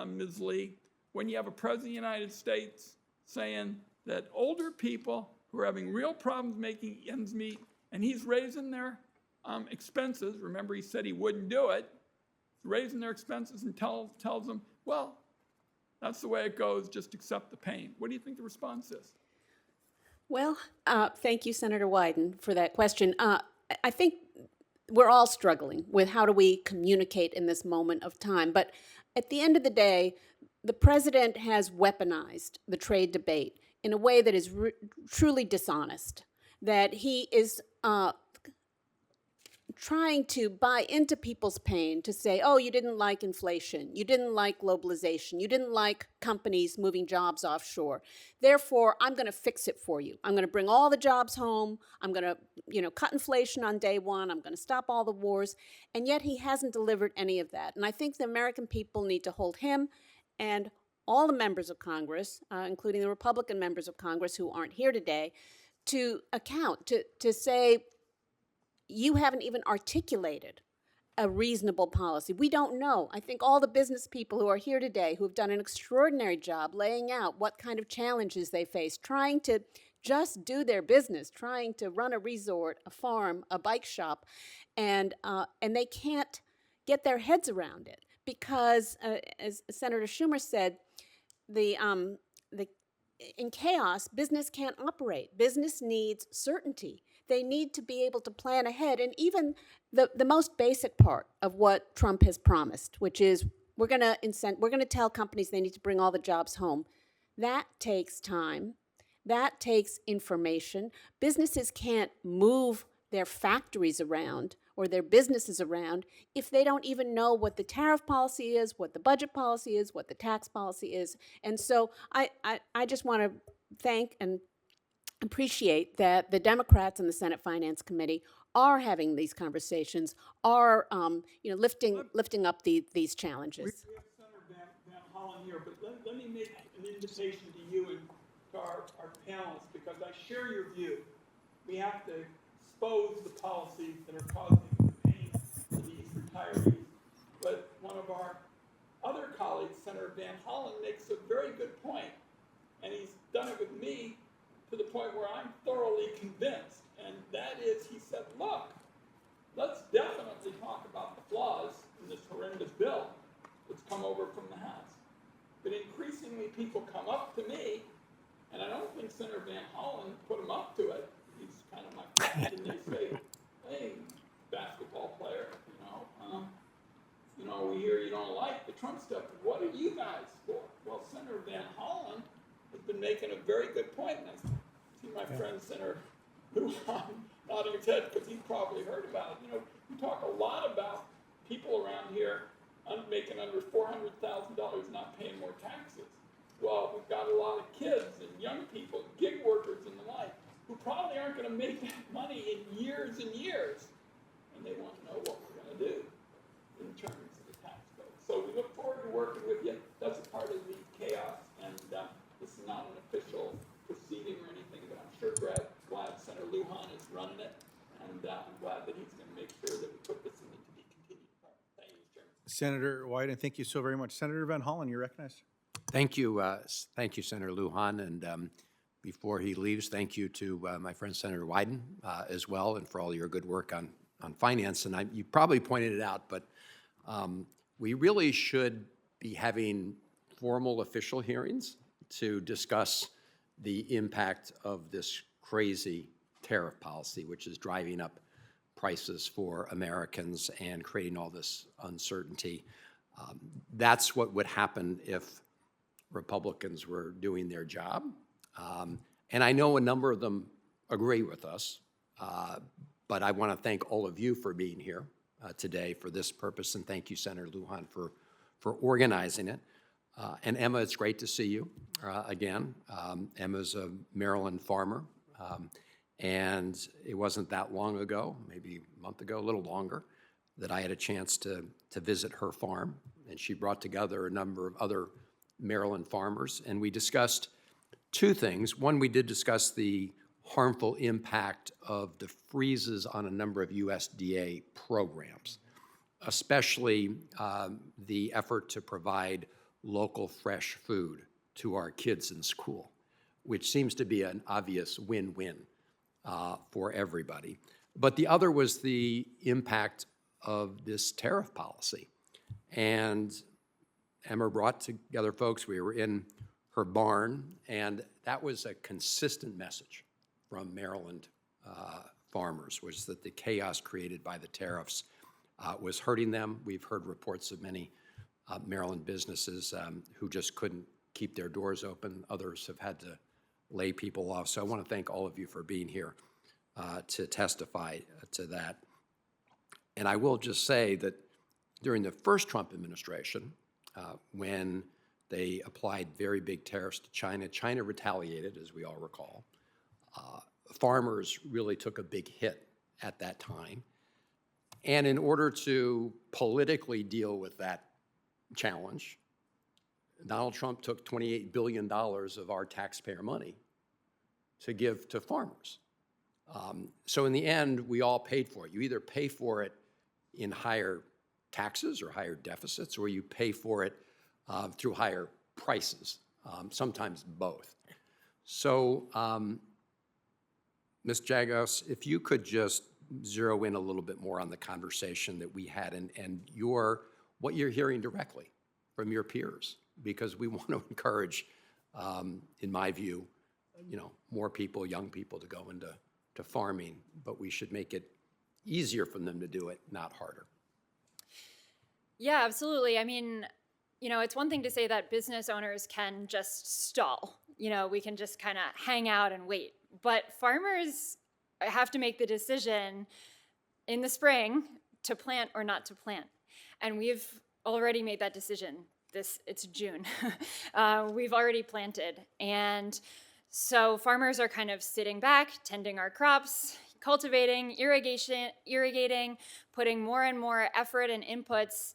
Ms. Lee, when you have a president of the United States saying that older people who are having real problems making ends meet, and he's raising their expenses, remember he said he wouldn't do it, raising their expenses, and tells them, well, that's the way it goes, just accept the pain. What do you think the response is? Well, thank you, Senator Wyden, for that question. I think we're all struggling with how do we communicate in this moment of time. But at the end of the day, the president has weaponized the trade debate in a way that is truly dishonest, that he is trying to buy into people's pain to say, oh, you didn't like inflation, you didn't like globalization, you didn't like companies moving jobs offshore. Therefore, I'm going to fix it for you. I'm going to bring all the jobs home. I'm going to, cut inflation on day one. I'm going to stop all the wars. And yet he hasn't delivered any of that. And I think the American people need to hold him and all the members of Congress, including the Republican members of Congress who aren't here today, to account, to say, you haven't even articulated a reasonable policy. We don't know. I think all the business people who are here today who have done an extraordinary job laying out what kind of challenges they face, trying to just do their business, trying to run a resort, a farm, a bike shop, and they can't get their heads around it because, as Senator Schumer said, the in chaos, business can't operate. Business needs certainty. They need to be able to plan ahead. And even the most basic part of what Trump has promised, which is we're going to tell companies they need to bring all the jobs home. That takes time. That takes information. Businesses can't move their factories around or their businesses around if they don't even know what the tariff policy is, what the budget policy is, what the tax policy is. And so I just want to thank and appreciate that the Democrats in the Senate Finance Committee are having these conversations, are lifting up these challenges. We have Senator Van Hollen here, but let me make an invitation to you and to our panelists, because I share your view. We have to expose the policies that are causing pain to these retirees. But one of our other colleagues, Senator Van Hollen, makes a very good point, and he's done it with me to the point where I'm thoroughly convinced, and that is, he said, look, let's definitely talk about the flaws in this horrendous bill that's come over from the House. But increasingly people come up to me, and I don't think Senator Van Hollen put him up to it. He's kind of my friend, and they say, hey, basketball player, we hear you don't like the Trump stuff. What are you guys for? Well, Senator Van Hollen has been making a very good point, and I see my friend Senator Luján nodding his head because he's probably heard about it. We talk a lot about people around here making under $400,000 not paying more taxes. Well, we've got a lot of kids and young people, gig workers and the like, who probably aren't going to make that money in years and years, and they want to know what we're going to do in terms of the tax code. So we look forward to working with you. That's a part of the chaos, and this is not an official proceeding or anything, but I'm sure glad Senator Luján is running it, and I'm glad that he's going to make sure that we put this in the to be continued part. Thank you, Mr. Chairman. Senator Wyden, thank you so very much. Senator Van Hollen, you're recognized. Thank you, Senator Luján, and before he leaves, thank you to my friend Senator Wyden as well, and for all your good work on finance. And you probably pointed it out, but we really should be having formal official hearings to discuss the impact of this crazy tariff policy, which is driving up prices for Americans and creating all this uncertainty. That's what would happen if Republicans were doing their job. And I know a number of them agree with us, but I want to thank all of you for being here today for this purpose, and thank you, Senator Luján, for organizing it. And Emma, it's great to see you again. Emma's a Maryland farmer, and it wasn't that long ago, maybe a month ago, a little longer, that I had a chance to visit her farm, and she brought together a number of other Maryland farmers, and we discussed two things. One, we did discuss the harmful impact of the freezes on a number of USDA programs, especially the effort to provide local fresh food to our kids in school, which seems to be an obvious win-win for everybody. But the other was the impact of this tariff policy. And Emma brought together folks. We were in her barn, and that was a consistent message from Maryland farmers, was that the chaos created by the tariffs was hurting them. We've heard reports of many Maryland businesses who just couldn't keep their doors open. Others have had to lay people off. So I want to thank all of you for being here to testify to that. And I will just say that during the first Trump administration, when they applied very big tariffs to China, China retaliated, as we all recall. Farmers really took a big hit at that time. And in order to politically deal with that challenge, Donald Trump took $28 billion of our taxpayer money to give to farmers. So in the end, we all paid for it. You either pay for it in higher taxes or higher deficits, or you pay for it through higher prices, sometimes both. So, Ms. Jagos, if you could just zero in a little bit more on the conversation that we had and your what you're hearing directly from your peers, because we want to encourage, in my view, more people, young people to go into farming, but we should make it easier for them to do it, not harder. Yeah, absolutely. I mean, it's one thing to say that business owners can just stall. We can just kind of hang out and wait. But farmers have to make the decision in the spring to plant or not to plant. And we've already made that decision. It's June. We've already planted. And so farmers are kind of sitting back, tending our crops, cultivating, irrigating, putting more and more effort and inputs.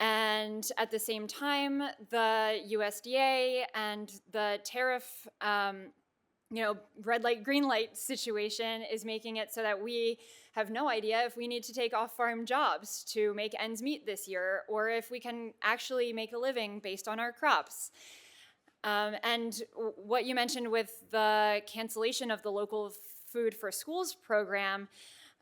And at the same time, the USDA and the tariff, red light, green light situation is making it so that we have no idea if we need to take off farm jobs to make ends meet this year, or if we can actually make a living based on our crops. And what you mentioned with the cancellation of the local food for schools program,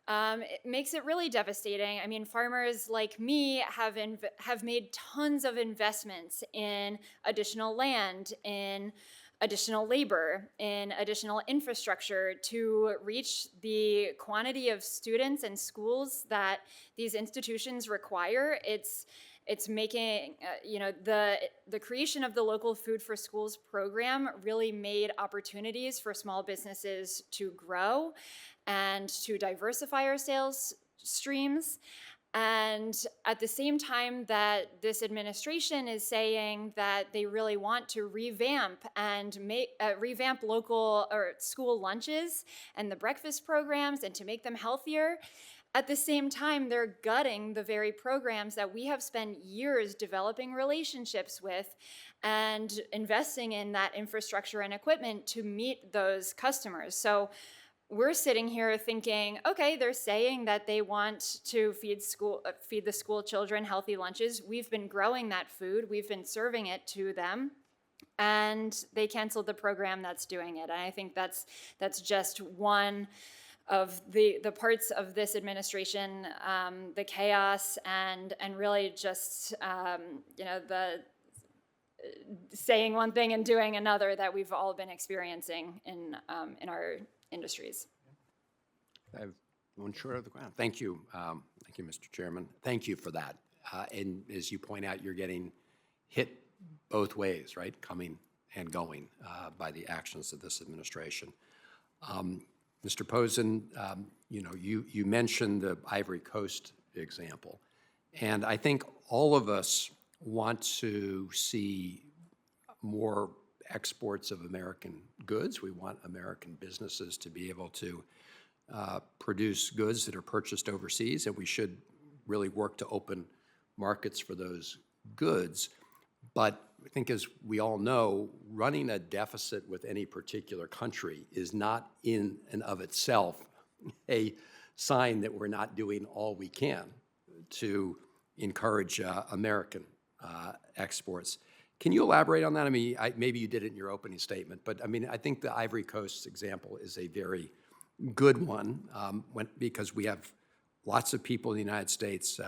it makes it really devastating. I mean, farmers like me have made tons of investments in additional land, in additional labor, in additional infrastructure to reach the quantity of students and schools that these institutions require. It's making, the creation of the local food for schools program really made opportunities for small businesses to grow and to diversify our sales streams. And at the same time that this administration is saying that they really want to revamp and revamp local or school lunches and the breakfast programs and to make them healthier, at the same time, they're gutting the very programs that we have spent years developing relationships with and investing in that infrastructure and equipment to meet those customers. So we're sitting here thinking, okay, they're saying that they want to feed the school children healthy lunches. We've been growing that food. We've been serving it to them. And they canceled the program that's doing it. And I think that's just one of the parts of this administration, the chaos and really just the saying one thing and doing another that we've all been experiencing in our industries. I have one short of the ground. Thank you. Thank you, Mr. Chairman. Thank you for that. And as you point out, you're getting hit both ways, right? Coming and going by the actions of this administration. Mr. Posen, you mentioned the Ivory Coast example. And I think all of us want to see more exports of American goods. We want American businesses to be able to produce goods that are purchased overseas, and we should really work to open markets for those goods. But I think, as we all know, running a deficit with any particular country is not in and of itself a sign that we're not doing all we can to encourage American exports. Can you elaborate on that? I mean, maybe you did it in your opening statement, but I mean, I think the Ivory Coast example is a very good one because we have lots of people in the United States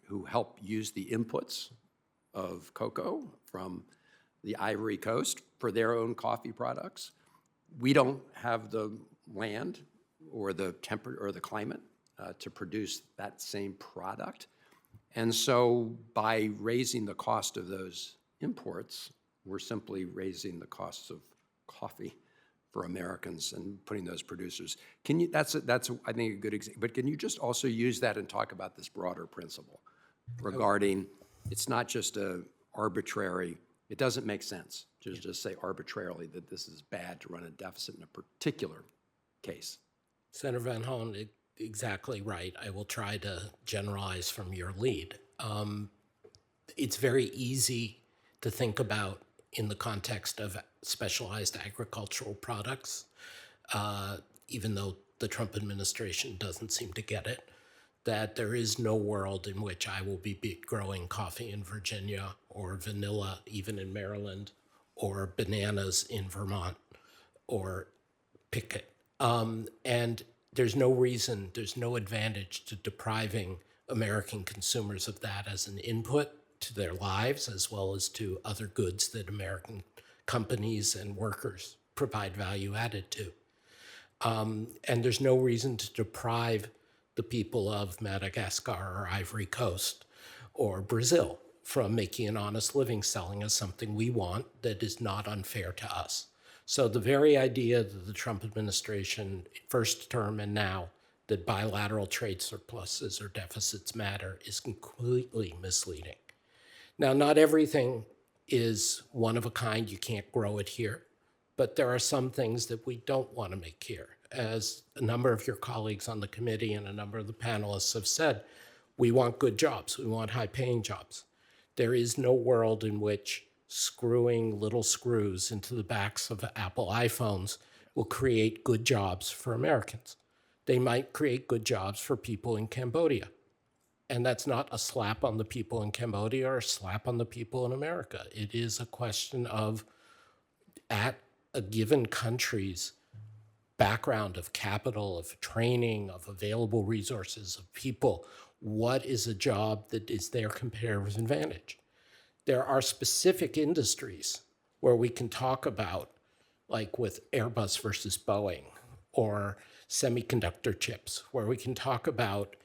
who help use the inputs of cocoa from the Ivory Coast for their own coffee products. We don't have the land or the temperature or the climate to produce that same product. And so by raising the cost of those imports, we're simply raising the costs of coffee for Americans and putting those producers. Can you? That's I think a good example. But can you just also use that and talk about this broader principle regarding it's not just a arbitrary. It doesn't make sense to just say arbitrarily that this is bad to run a deficit in a particular case. Senator Van Hoen, exactly right. I will try to generalize from your lead. It's very easy to think about in the context of specialized agricultural products, even though the Trump administration doesn't seem to get it, that there is no world in which I will be growing coffee in Virginia or vanilla even in Maryland or bananas in Vermont or picket. And there's no reason, there's no advantage to depriving American consumers of that as an input to their lives as well as to other goods that American companies and workers provide value added to. And there's no reason to deprive the people of Madagascar or Ivory Coast or Brazil from making an honest living selling us something we want that is not unfair to us. So the very idea that the Trump administration, first term and now, that bilateral trade surpluses or deficits matter is completely misleading. Now, not everything is one of a kind. You can't grow it here. But there are some things that we don't want to make here. As a number of your colleagues on the committee and a number of the panelists have said, we want good jobs. We want high-paying jobs. There is no world in which screwing little screws into the backs of Apple iPhones will create good jobs for Americans. They might create good jobs for people in Cambodia. And that's not a slap on the people in Cambodia or a slap on the people in America. It is a question of, at a given country's background of capital, of training, of available resources, of people, what is a job that is their comparative advantage? There are specific industries where we can talk about, like with Airbus versus Boeing, or semiconductor chips, where we can talk about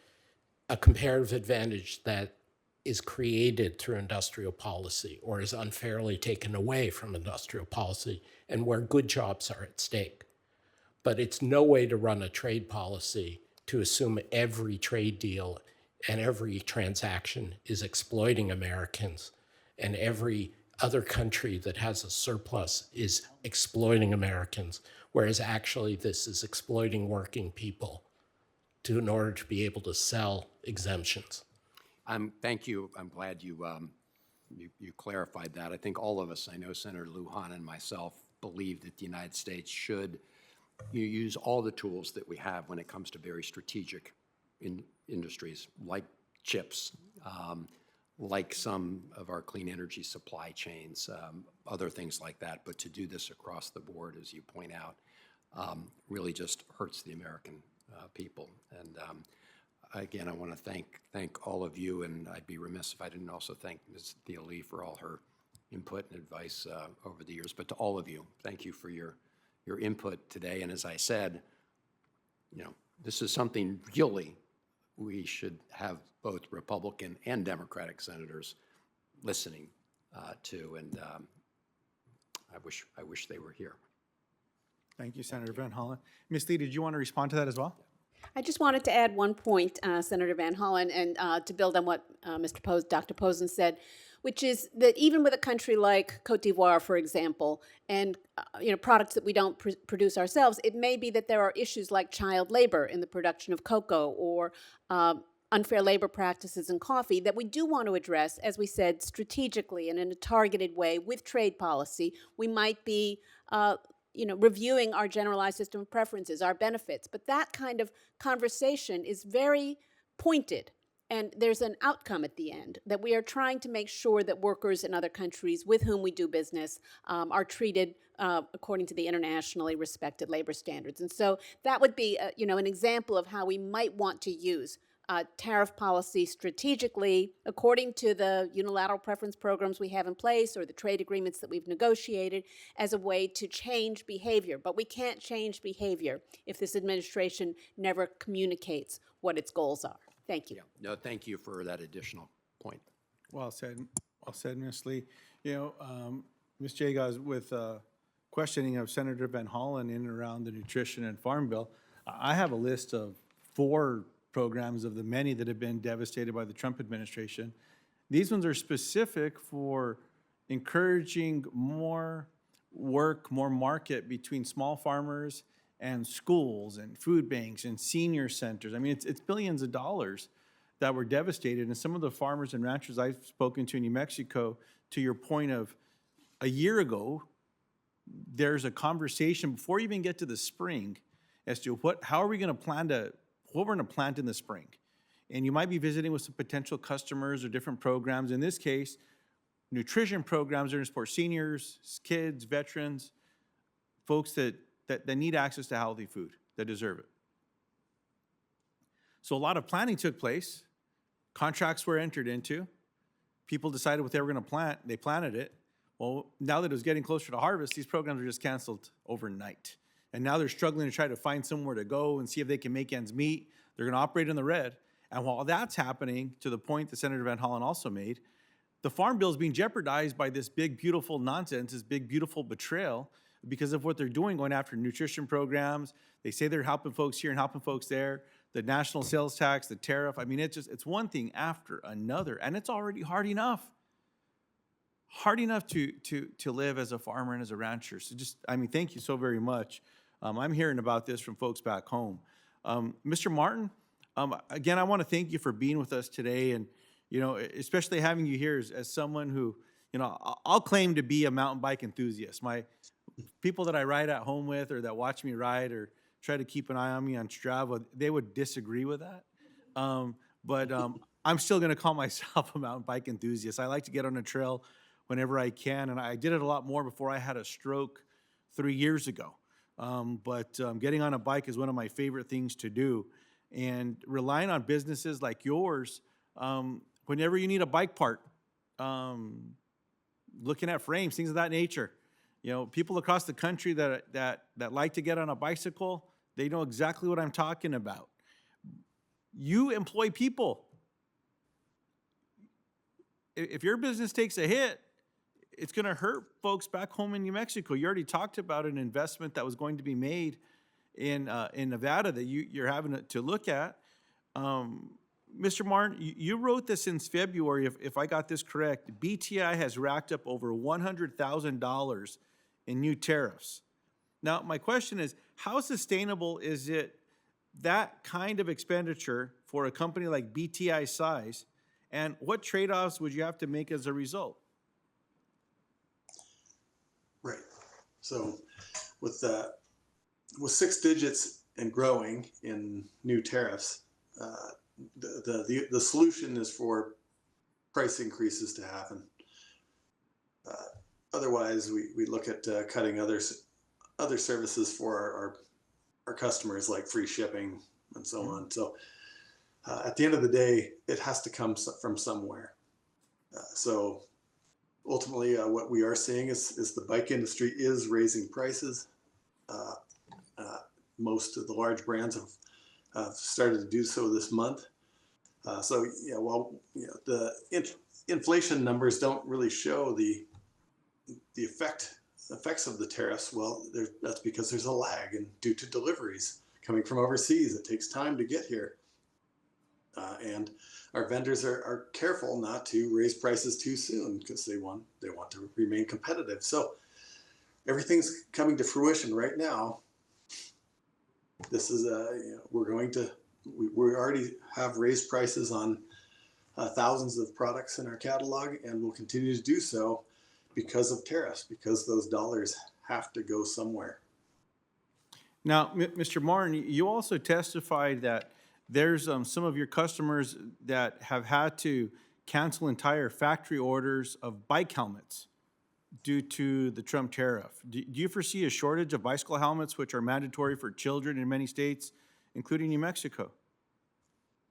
a comparative advantage that is created through industrial policy or is unfairly taken away from industrial policy, and where good jobs are at stake. But it's no way to run a trade policy to assume every trade deal and every transaction is exploiting Americans, and every other country that has a surplus is exploiting Americans, whereas actually this is exploiting working people in order to be able to sell exemptions. Thank you. I'm glad you clarified that. I think all of us, I know Senator Luján and myself, believe that the United States should use all the tools that we have when it comes to very strategic industries like chips, like some of our clean energy supply chains, other things like that. But to do this across the board, as you point out, really just hurts the American people. And again, I want to thank all of you, and I'd be remiss if I didn't also thank Ms. Thea Lee for all her input and advice over the years. But to all of you, thank you for your input today. And as I said, this is something really we should have both Republican and Democratic senators listening to, and I wish they were here. Thank you, Senator Van Hollen. Ms. Lee, did you want to respond to that as well? I just wanted to add one point, Senator Van Hollen, and to build on what Dr. Posen said, which is that even with a country like Cote d'Ivoire, for example, and products that we don't produce ourselves, it may be that there are issues like child labor in the production of cocoa or unfair labor practices in coffee that we do want to address, as we said, strategically and in a targeted way with trade policy. We might be reviewing our generalized system of preferences, our benefits. But that kind of conversation is very pointed, and there's an outcome at the end, that we are trying to make sure that workers in other countries with whom we do business are treated according to the internationally respected labor standards. And so that would be an example of how we might want to use tariff policy strategically according to the unilateral preference programs we have in place or the trade agreements that we've negotiated as a way to change behavior. But we can't change behavior if this administration never communicates what its goals are. Thank you. Yeah. No, thank you for that additional point. Well said, Ms. Lee. Ms. Jagas, with questioning of Senator Van Hollen in and around the Nutrition and Farm Bill, I have a list of 4 programs of the many that have been devastated by the Trump administration. These ones are specific for encouraging more work, more market between small farmers and schools and food banks and senior centers. I mean, it's billions of dollars that were devastated. And some of the farmers and ranchers I've spoken to in New Mexico, to your point of a year ago, there's a conversation before you even get to the spring as to how are we going to plan what we're going to plant in the spring. And you might be visiting with some potential customers or different programs. In this case, nutrition programs are to support seniors, kids, veterans, folks that need access to healthy food, that deserve it. So a lot of planning took place. Contracts were entered into. people decided what they were going to plant. They planted it. Well, now that it was getting closer to harvest, these programs were just canceled overnight. And now they're struggling to try to find somewhere to go and see if they can make ends meet. They're going to operate in the red. And while that's happening, to the point that Senator Van Hollen also made, the Farm Bill is being jeopardized by this big, beautiful nonsense, this big, beautiful betrayal because of what they're doing, going after nutrition programs. They say they're helping folks here and helping folks there. The national sales tax, the tariff. I mean, it's one thing after another, and it's already hard enough to live as a farmer and as a rancher. So thank you so very much. I'm hearing about this from folks back home. Mr. Martin, again, I want to thank you for being with us today, and especially having you here as someone who, I'll claim to be a mountain bike enthusiast. My people that I ride at home with, or that watch me ride, or try to keep an eye on me on Strava, they would disagree with that. But I'm still going to call myself a mountain bike enthusiast. I like to get on a trail whenever I can, and I did it a lot more before I had a stroke 3 years ago. But getting on a bike is one of my favorite things to do. And relying on businesses like yours, whenever you need a bike part, looking at frames, things of that nature. People across the country that like to get on a bicycle, they know exactly what I'm talking about. You employ people. If your business takes a hit, it's going to hurt folks back home in New Mexico. You already talked about an investment that was going to be made in Nevada that you're having to look at. Mr. Martin, you wrote this since February, if I got this correct. BTI has racked up over $100,000 in new tariffs. Now, my question is, how sustainable is it, that kind of expenditure for a company like BTI size, and what trade-offs would you have to make as a result? Right. So with 6 digits and growing in new tariffs, the solution is for price increases to happen. Otherwise, we look at cutting other services for our customers, like free shipping and so on. So at the end of the day, it has to come from somewhere. So ultimately, what we are seeing is the bike industry is raising prices. Most of the large brands have started to do so this month. While the inflation numbers don't really show the effects of the tariffs, well, that's because there's a lag, and due to deliveries coming from overseas, it takes time to get here. And our vendors are careful not to raise prices too soon because they want to remain competitive. So everything's coming to fruition right now. This is we already have raised prices on thousands of products in our catalog, and we'll continue to do so because of tariffs, because those dollars have to go somewhere. Now, Mr. Martin, you also testified that there's some of your customers that have had to cancel entire factory orders of bike helmets due to the Trump tariff. Do you foresee a shortage of bicycle helmets, which are mandatory for children in many states, including New Mexico?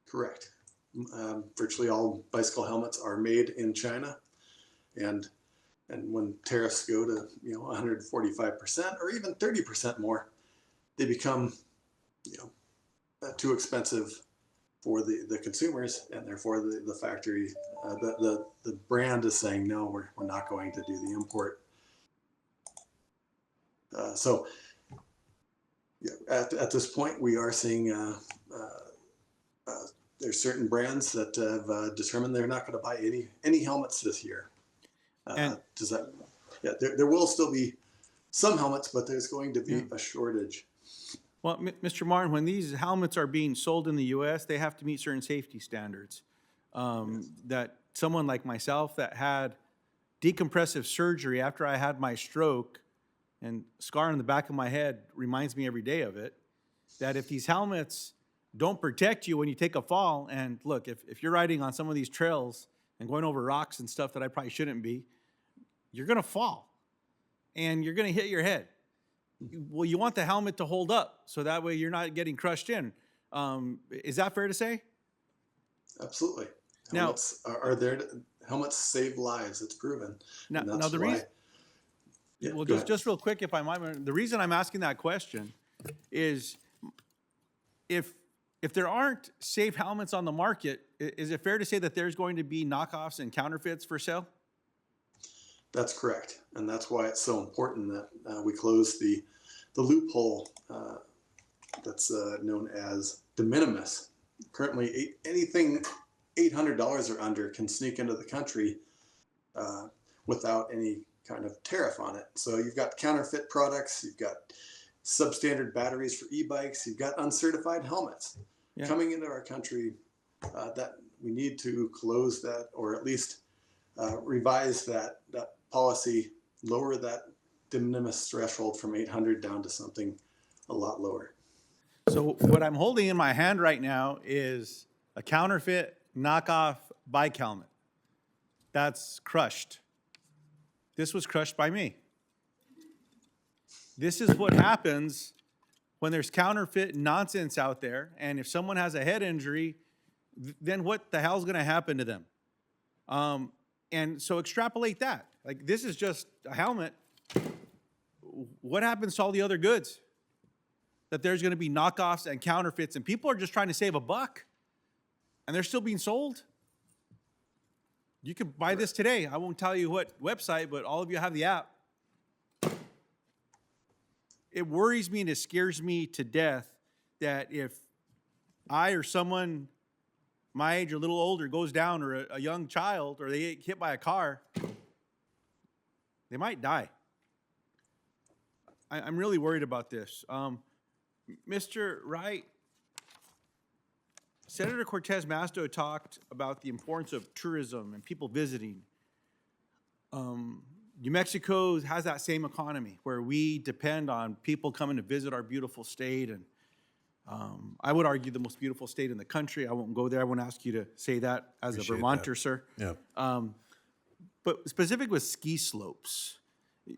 Correct. Virtually all bicycle helmets are made in China, and when tariffs go to 145% or even 30% more, they become too expensive for the consumers, and therefore the factory, the brand is saying, no, we're not going to do the import. So at this point, we are seeing there's certain brands that have determined they're not going to buy any helmets this year. There will still be some helmets, but there's going to be a shortage. Well, Mr. Martin, when these helmets are being sold in the U.S., they have to meet certain safety standards. That someone like myself that had decompressive surgery after I had my stroke, and scar on the back of my head reminds me every day of it, that if these helmets don't protect you when you take a fall, and look, if you're riding on some of these trails and going over rocks and stuff that I probably shouldn't be, you're going to fall, and you're going to hit your head. Well, you want the helmet to hold up, so that way you're not getting crushed in. Is that fair to say? Absolutely. Helmets are there helmets save lives. It's proven. And Now that's the why. reason, Yeah, well, go ahead. just real quick, if I might, the reason I'm asking that question is if there aren't safe helmets on the market, is it fair to say that there's going to be knockoffs and counterfeits for sale? That's correct, and that's why it's so important that we close the loophole that's known as de minimis. Currently, anything $800 or under can sneak into the country without any kind of tariff on it. So you've got counterfeit products, you've got substandard batteries for e-bikes, you've got uncertified helmets coming into our country. That we need to close that, or at least revise that policy, lower that de minimis threshold from 800 down to something a lot lower. So what I'm holding in my hand right now is a counterfeit knockoff bike helmet. That's crushed. This was crushed by me. This is what happens when there's counterfeit nonsense out there, and if someone has a head injury, then what the hell's gonna happen to them? And so extrapolate that. Like, this is just a helmet. What happens to all the other goods? That there's gonna be knockoffs and counterfeits, and people are just trying to save a buck, and they're still being sold. You can buy this today. I won't tell you what website, but all of you have the app. It worries me and it scares me to death that if I or someone my age or a little older goes down, or a young child, or they get hit by a car, they might die. I'm really worried about this. Mr. Wright, Senator Cortez Masto talked about the importance of tourism and people visiting. New Mexico has that same economy where we depend on people coming to visit our beautiful state, and I would argue the most beautiful state in the country. I won't go there. I won't ask you to say that as a Vermonter, sir. Yeah. But specific with ski slopes,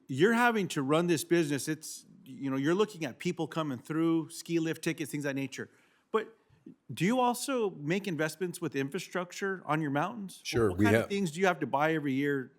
you're having to run this business. It's, you're looking at people coming through, ski lift tickets, things of that nature. But do you also make investments with infrastructure on your mountains? Sure, What we kind of have. things do you have to buy every year?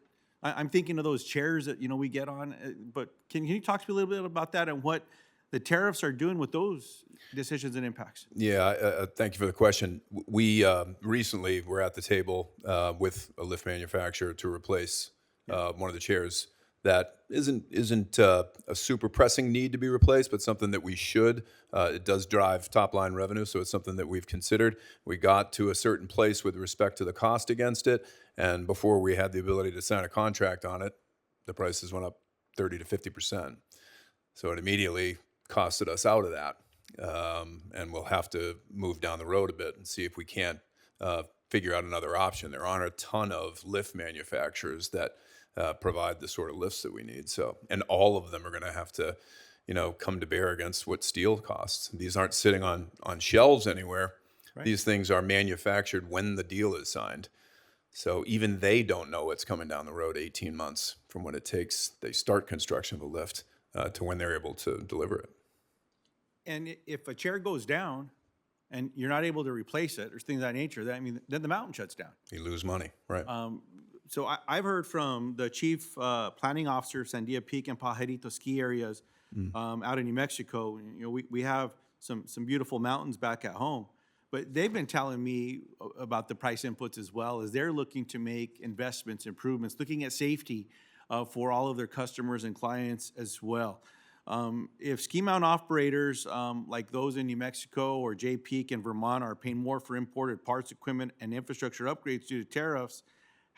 I'm thinking of those chairs that, we get on, but can you talk to me a little bit about that and what the tariffs are doing with those decisions and impacts? Yeah, thank you for the question. We recently were at the table with a lift manufacturer to replace one of the chairs that isn't a super pressing need to be replaced, but something that we should. It does drive top line revenue, so it's something that we've considered. We got to a certain place with respect to the cost against it, and before we had the ability to sign a contract on it, the prices went up 30 to 50%. So it immediately costed us out of that, and we'll have to move down the road a bit and see if we can't figure out another option. There aren't a ton of lift manufacturers that provide the sort of lifts that we need. So, and all of them are going to have to, come to bear against what steel costs. These aren't sitting on shelves anywhere. Right. These things are manufactured when the deal is signed. So even they don't know what's coming down the road 18 months from when it takes, they start construction of a lift to when they're able to deliver it. And if a chair goes down and you're not able to replace it or things of that nature, then the mountain shuts down. You lose money, right? So I've heard from the chief planning officer of Sandia Peak and Pajarito ski areas out in New Mexico. We have some beautiful mountains back at home, but they've been telling me about the price inputs as well, as they're looking to make investments, improvements, looking at safety for all of their customers and clients as well. If ski mount operators like those in New Mexico or Jay Peak in Vermont are paying more for imported parts, equipment, and infrastructure upgrades due to tariffs,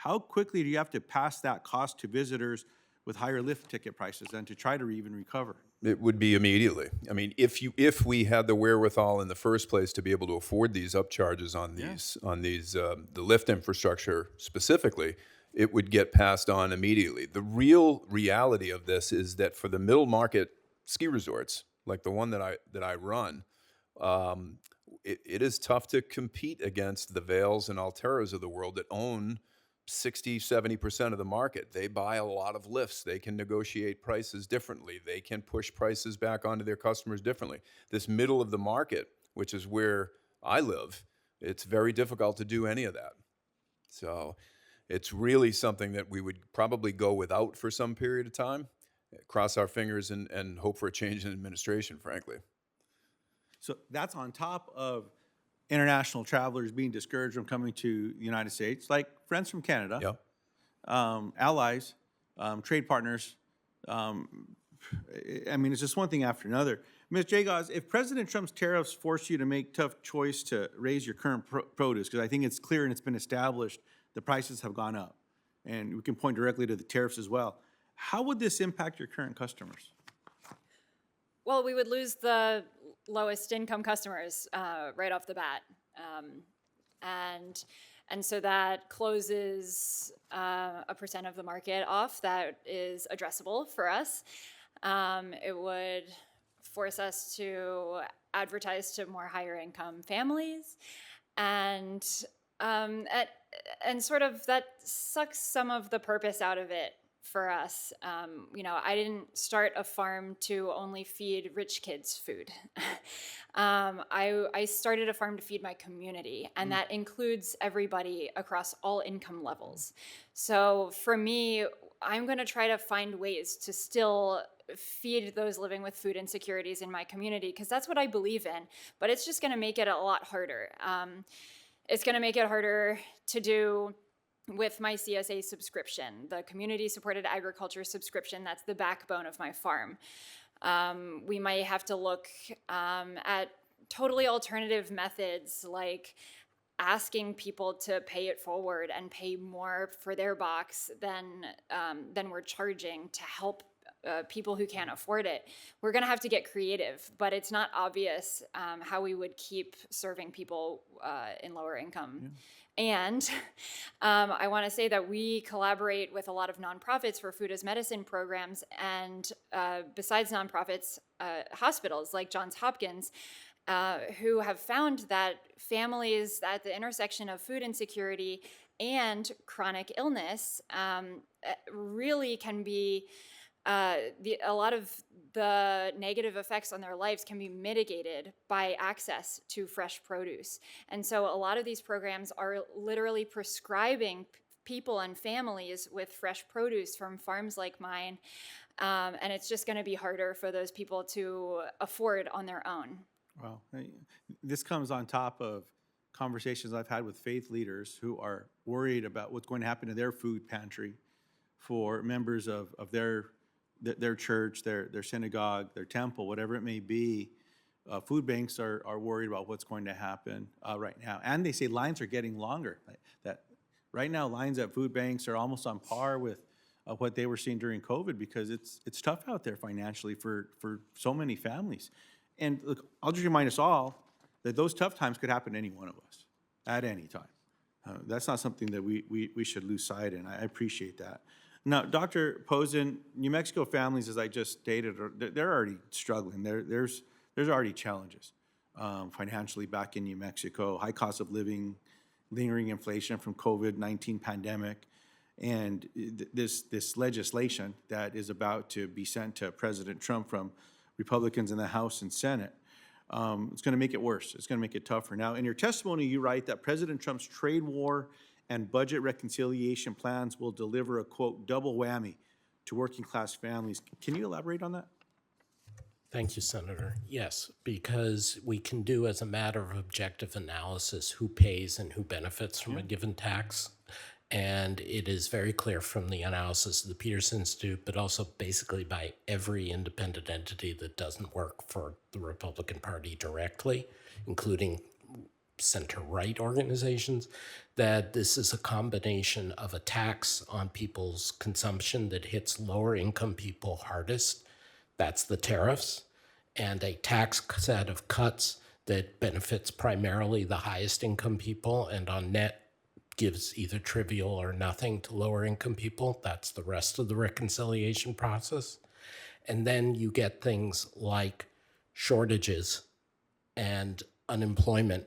how quickly do you have to pass that cost to visitors with higher lift ticket prices and to try to even recover? It would be immediately. I mean, if we had the wherewithal in the first place to be able to afford these upcharges on these the lift infrastructure specifically, it would get passed on immediately. The real reality of this is that for the middle market ski resorts, like the one that I run, it is tough to compete against the Vails and Alteras of the world that own 60, 70% of the market. They buy a lot of lifts. They can negotiate prices differently. They can push prices back onto their customers differently. This middle of the market, which is where I live, it's very difficult to do any of that. So it's really something that we would probably go without for some period of time, cross our fingers and hope for a change in administration, frankly. So that's on top of international travelers being discouraged from coming to the United States, like friends from Canada, allies, trade partners. I mean, it's just one thing after another. Ms. Jagosz, if President Trump's tariffs force you to make tough choice to raise your current produce, because I think it's clear and it's been established, the prices have gone up, and we can point directly to the tariffs as well. How would this impact your current customers? Well, we would lose the lowest income customers right off the bat. And so that closes a percent of the market off that is addressable for us. It would force us to advertise to more higher income families, and sort of that sucks some of the purpose out of it for us. I didn't start a farm to only feed rich kids food. I started a farm to feed my community, and that includes everybody across all income levels. So for me, I'm going to try to find ways to still feed those living with food insecurities in my community, because that's what I believe in, but it's just going to make it a lot harder. It's going to make it harder to do with my CSA subscription, the community supported agriculture subscription. That's the backbone of my farm. We might have to look at totally alternative methods, like asking people to pay it forward and pay more for their box than we're charging to help people who can't afford it. We're going to have to get creative, but it's not obvious how we would keep serving people in lower income. Yeah. And I want to say that we collaborate with a lot of nonprofits for food as medicine programs, and besides nonprofits, hospitals like Johns Hopkins, who have found that families at the intersection of food insecurity and chronic illness really can be a lot of the negative effects on their lives can be mitigated by access to fresh produce. And so a lot of these programs are literally prescribing people and families with fresh produce from farms like mine. And it's just going to be harder for those people to afford on their own. Well, this comes on top of conversations I've had with faith leaders who are worried about what's going to happen to their food pantry for members of their church, their synagogue, their temple, whatever it may be. Food banks are worried about what's going to happen right now. And they say lines are getting longer. That right now, lines at food banks are almost on par with what they were seeing during COVID, because it's tough out there financially for so many families. And look, I'll just remind us all that those tough times could happen to any one of us at any time. That's not something that we should lose sight in. I appreciate that. Now, Dr. Posen, New Mexico families, as I just stated, they're already struggling. There's already challenges financially back in New Mexico, high cost of living, lingering inflation from COVID-19 pandemic, and this legislation that is about to be sent to President Trump from Republicans in the House and Senate. It's going to make it worse. It's going to make it tougher. Now, in your testimony, you write that President Trump's trade war and budget reconciliation plans will deliver a, quote, double whammy to working class families. Can you elaborate on that? Thank you, Senator. Yes, because we can do, as a matter of objective analysis, who pays and who benefits from a given tax. And it is very clear from the analysis of the Peters Institute, but also basically by every independent entity that doesn't work for the Republican Party directly, including center-right organizations, that this is a combination of a tax on people's consumption that hits lower-income people hardest, that's the tariffs, and a tax set of cuts that benefits primarily the highest-income people and on net gives either trivial or nothing to lower-income people. That's the rest of the reconciliation process. And then you get things like shortages and unemployment,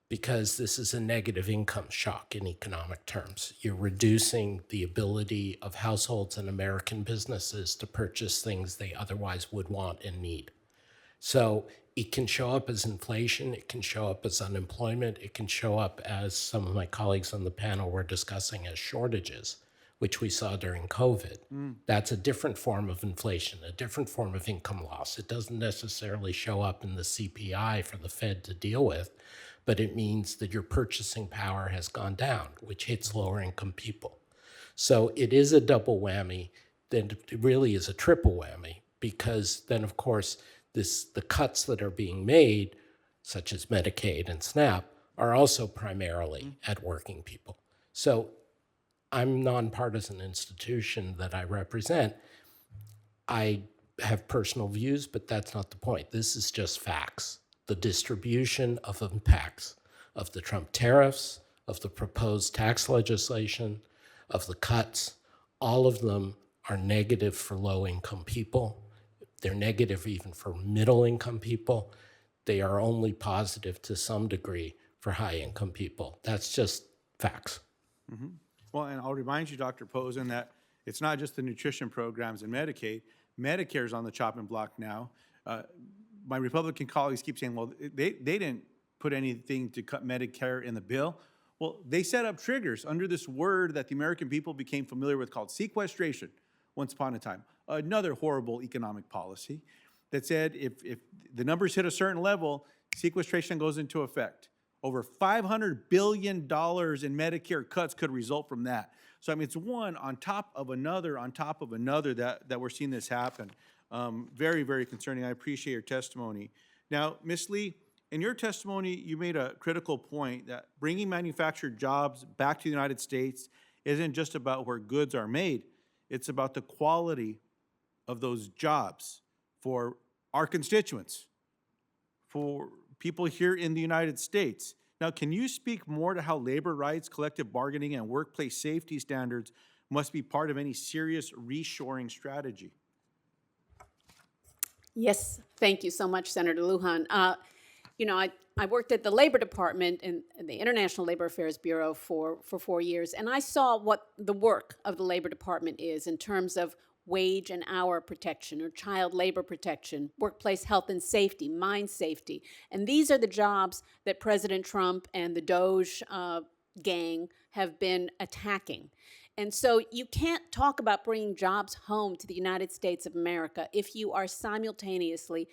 because this is a negative income shock in economic terms. You're reducing the ability of households and American businesses to purchase things they otherwise would want and need. So It can show up as inflation, it can show up as unemployment, it can show up, as some of my colleagues on the panel were discussing, as shortages, which we saw during COVID. That's a different form of inflation, a different form of income loss. It doesn't necessarily show up in the CPI for the Fed to deal with, but it means that your purchasing power has gone down, which hits lower income people. So it is a double whammy, then it really is a triple whammy, because then, of course, the cuts that are being made, such as Medicaid and SNAP, are also primarily at working people. So I'm a nonpartisan institution that I represent. I have personal views, but that's not the point. This is just facts. The distribution of impacts of the Trump tariffs, of the proposed tax legislation, of the cuts, all of them are negative for low-income people. They're negative even for middle-income people. They are only positive to some degree for high-income people. That's just facts. Well, and I'll remind you, Dr. Posen, that it's not just the nutrition programs and Medicaid. Medicare's on the chopping block now. My Republican colleagues keep saying, well, they didn't put anything to cut Medicare in the bill. Well, they set up triggers under this word that the American people became familiar with called sequestration once upon a time. Another horrible economic policy that said if the numbers hit a certain level, sequestration goes into effect. Over $500 billion in Medicare cuts could result from that. So, I mean, it's one on top of another that we're seeing this happen. Very, very concerning. I appreciate your testimony. Now, Ms. Lee, in your testimony, you made a critical point that bringing manufactured jobs back to the United States isn't just about where goods are made. It's about the quality of those jobs for our constituents, for people here in the United States. Now, can you speak more to how labor rights, collective bargaining, and workplace safety standards must be part of any serious reshoring strategy? Yes, thank you so much, Senator Luján. I worked at the Labor Department in the International Labor Affairs Bureau for 4 years, and I saw what the work of the Labor Department is in terms of wage and hour protection or child labor protection, workplace health and safety, mine safety. And these are the jobs that President Trump and the Doge gang have been attacking. And so you can't talk about bringing jobs home to the United States of America if you are simultaneously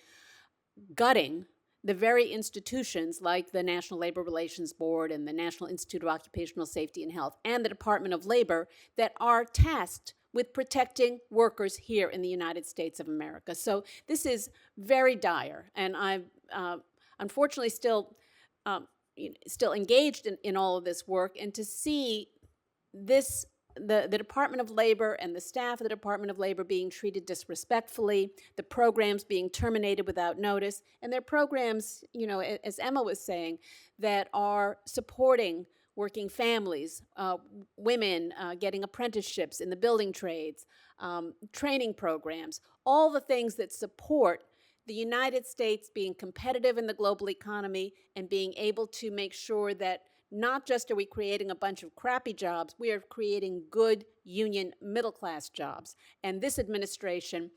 gutting the very institutions like the National Labor Relations Board and the National Institute of Occupational Safety and Health and the Department of Labor that are tasked with protecting workers here in the United States of America. So this is very dire, and I'm unfortunately still engaged in all of this work, and to see this the Department of Labor and the staff of the Department of Labor being treated disrespectfully, the programs being terminated without notice, and their programs, as Emma was saying, that are supporting working families, women getting apprenticeships in the building trades, training programs, all the things that support the United States being competitive in the global economy and being able to make sure that not just are we creating a bunch of crappy jobs, we are creating good union middle-class jobs. And this administration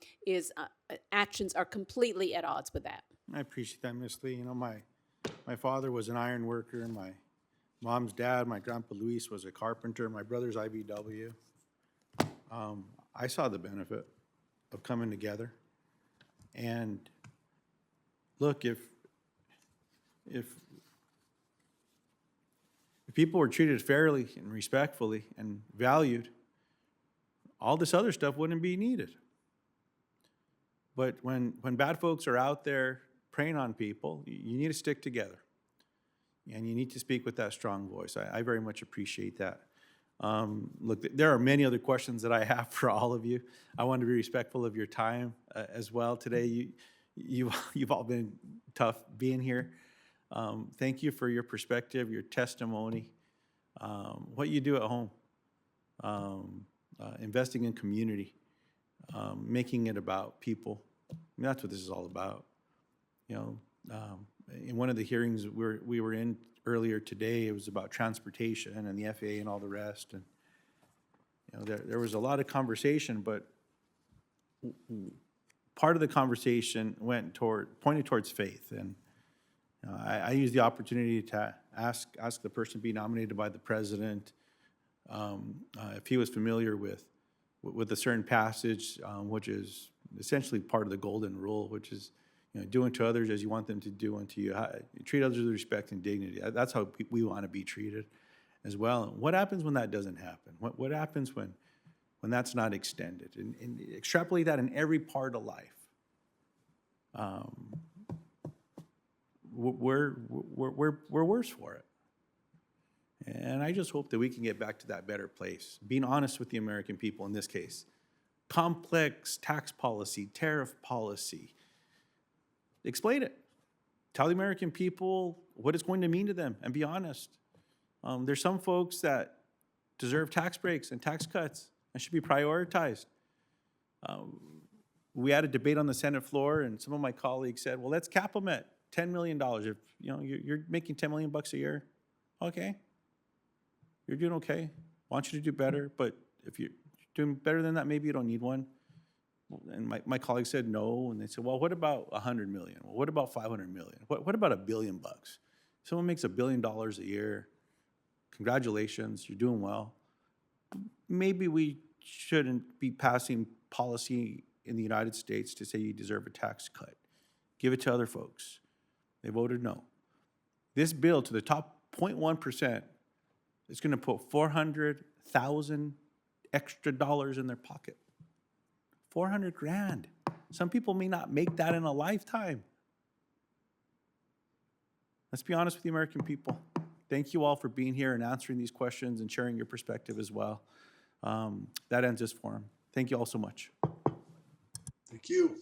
actions are completely at odds with that. I appreciate that, Ms. Lee. My father was an iron worker, and my mom's dad, my grandpa Luis, was a carpenter. My brother's IBW. I saw the benefit of coming together. And look, if people were treated fairly and respectfully and valued, all this other stuff wouldn't be needed. But when bad folks are out there preying on people, you need to stick together. And you need to speak with that strong voice. I very much appreciate that. Look, there are many other questions that I have for all of you. I want to be respectful of your time as well today. You've all been tough being here. Thank you for your perspective, your testimony, what you do at home, investing in community, making it about people. I mean, that's what this is all about. In one of the hearings we were in earlier today, it was about transportation and the FAA and all the rest. And there was a lot of conversation, but part of the conversation pointed towards faith. And I used the opportunity to ask the person to be nominated by the president if he was familiar with a certain passage, which is essentially part of the golden rule, which is, do unto others as you want them to do unto you. Treat others with respect and dignity. That's how we want to be treated as well. And what happens when that doesn't happen? What happens when that's not extended? And extrapolate that in every part of life. We're worse for it. And I just hope that we can get back to that better place, being honest with the American people in this case. Complex tax policy, tariff policy. Explain it. Tell the American people what it's going to mean to them and be honest. There's some folks that deserve tax breaks and tax cuts and should be prioritized. We had a debate on the Senate floor, and some of my colleagues said, well, let's cap them at $10 million. If you're making $10 million a year, okay. You're doing okay. I want you to do better, but if you're doing better than that, maybe you don't need one. And my colleagues said no, and they said, well, what about 100 million? Well, what about 500 million? What about $1 billion? Someone makes $1 billion a year. Congratulations, you're doing well. Maybe we shouldn't be passing policy in the United States to say you deserve a tax cut. Give it to other folks. They voted no. This bill to the top 0.1% is going to put 400,000 extra dollars in their pocket. 400 grand. Some people may not make that in a lifetime. Let's be honest with the American people. Thank you all for being here and answering these questions and sharing your perspective as well. That ends this forum. Thank you all so much. Thank you.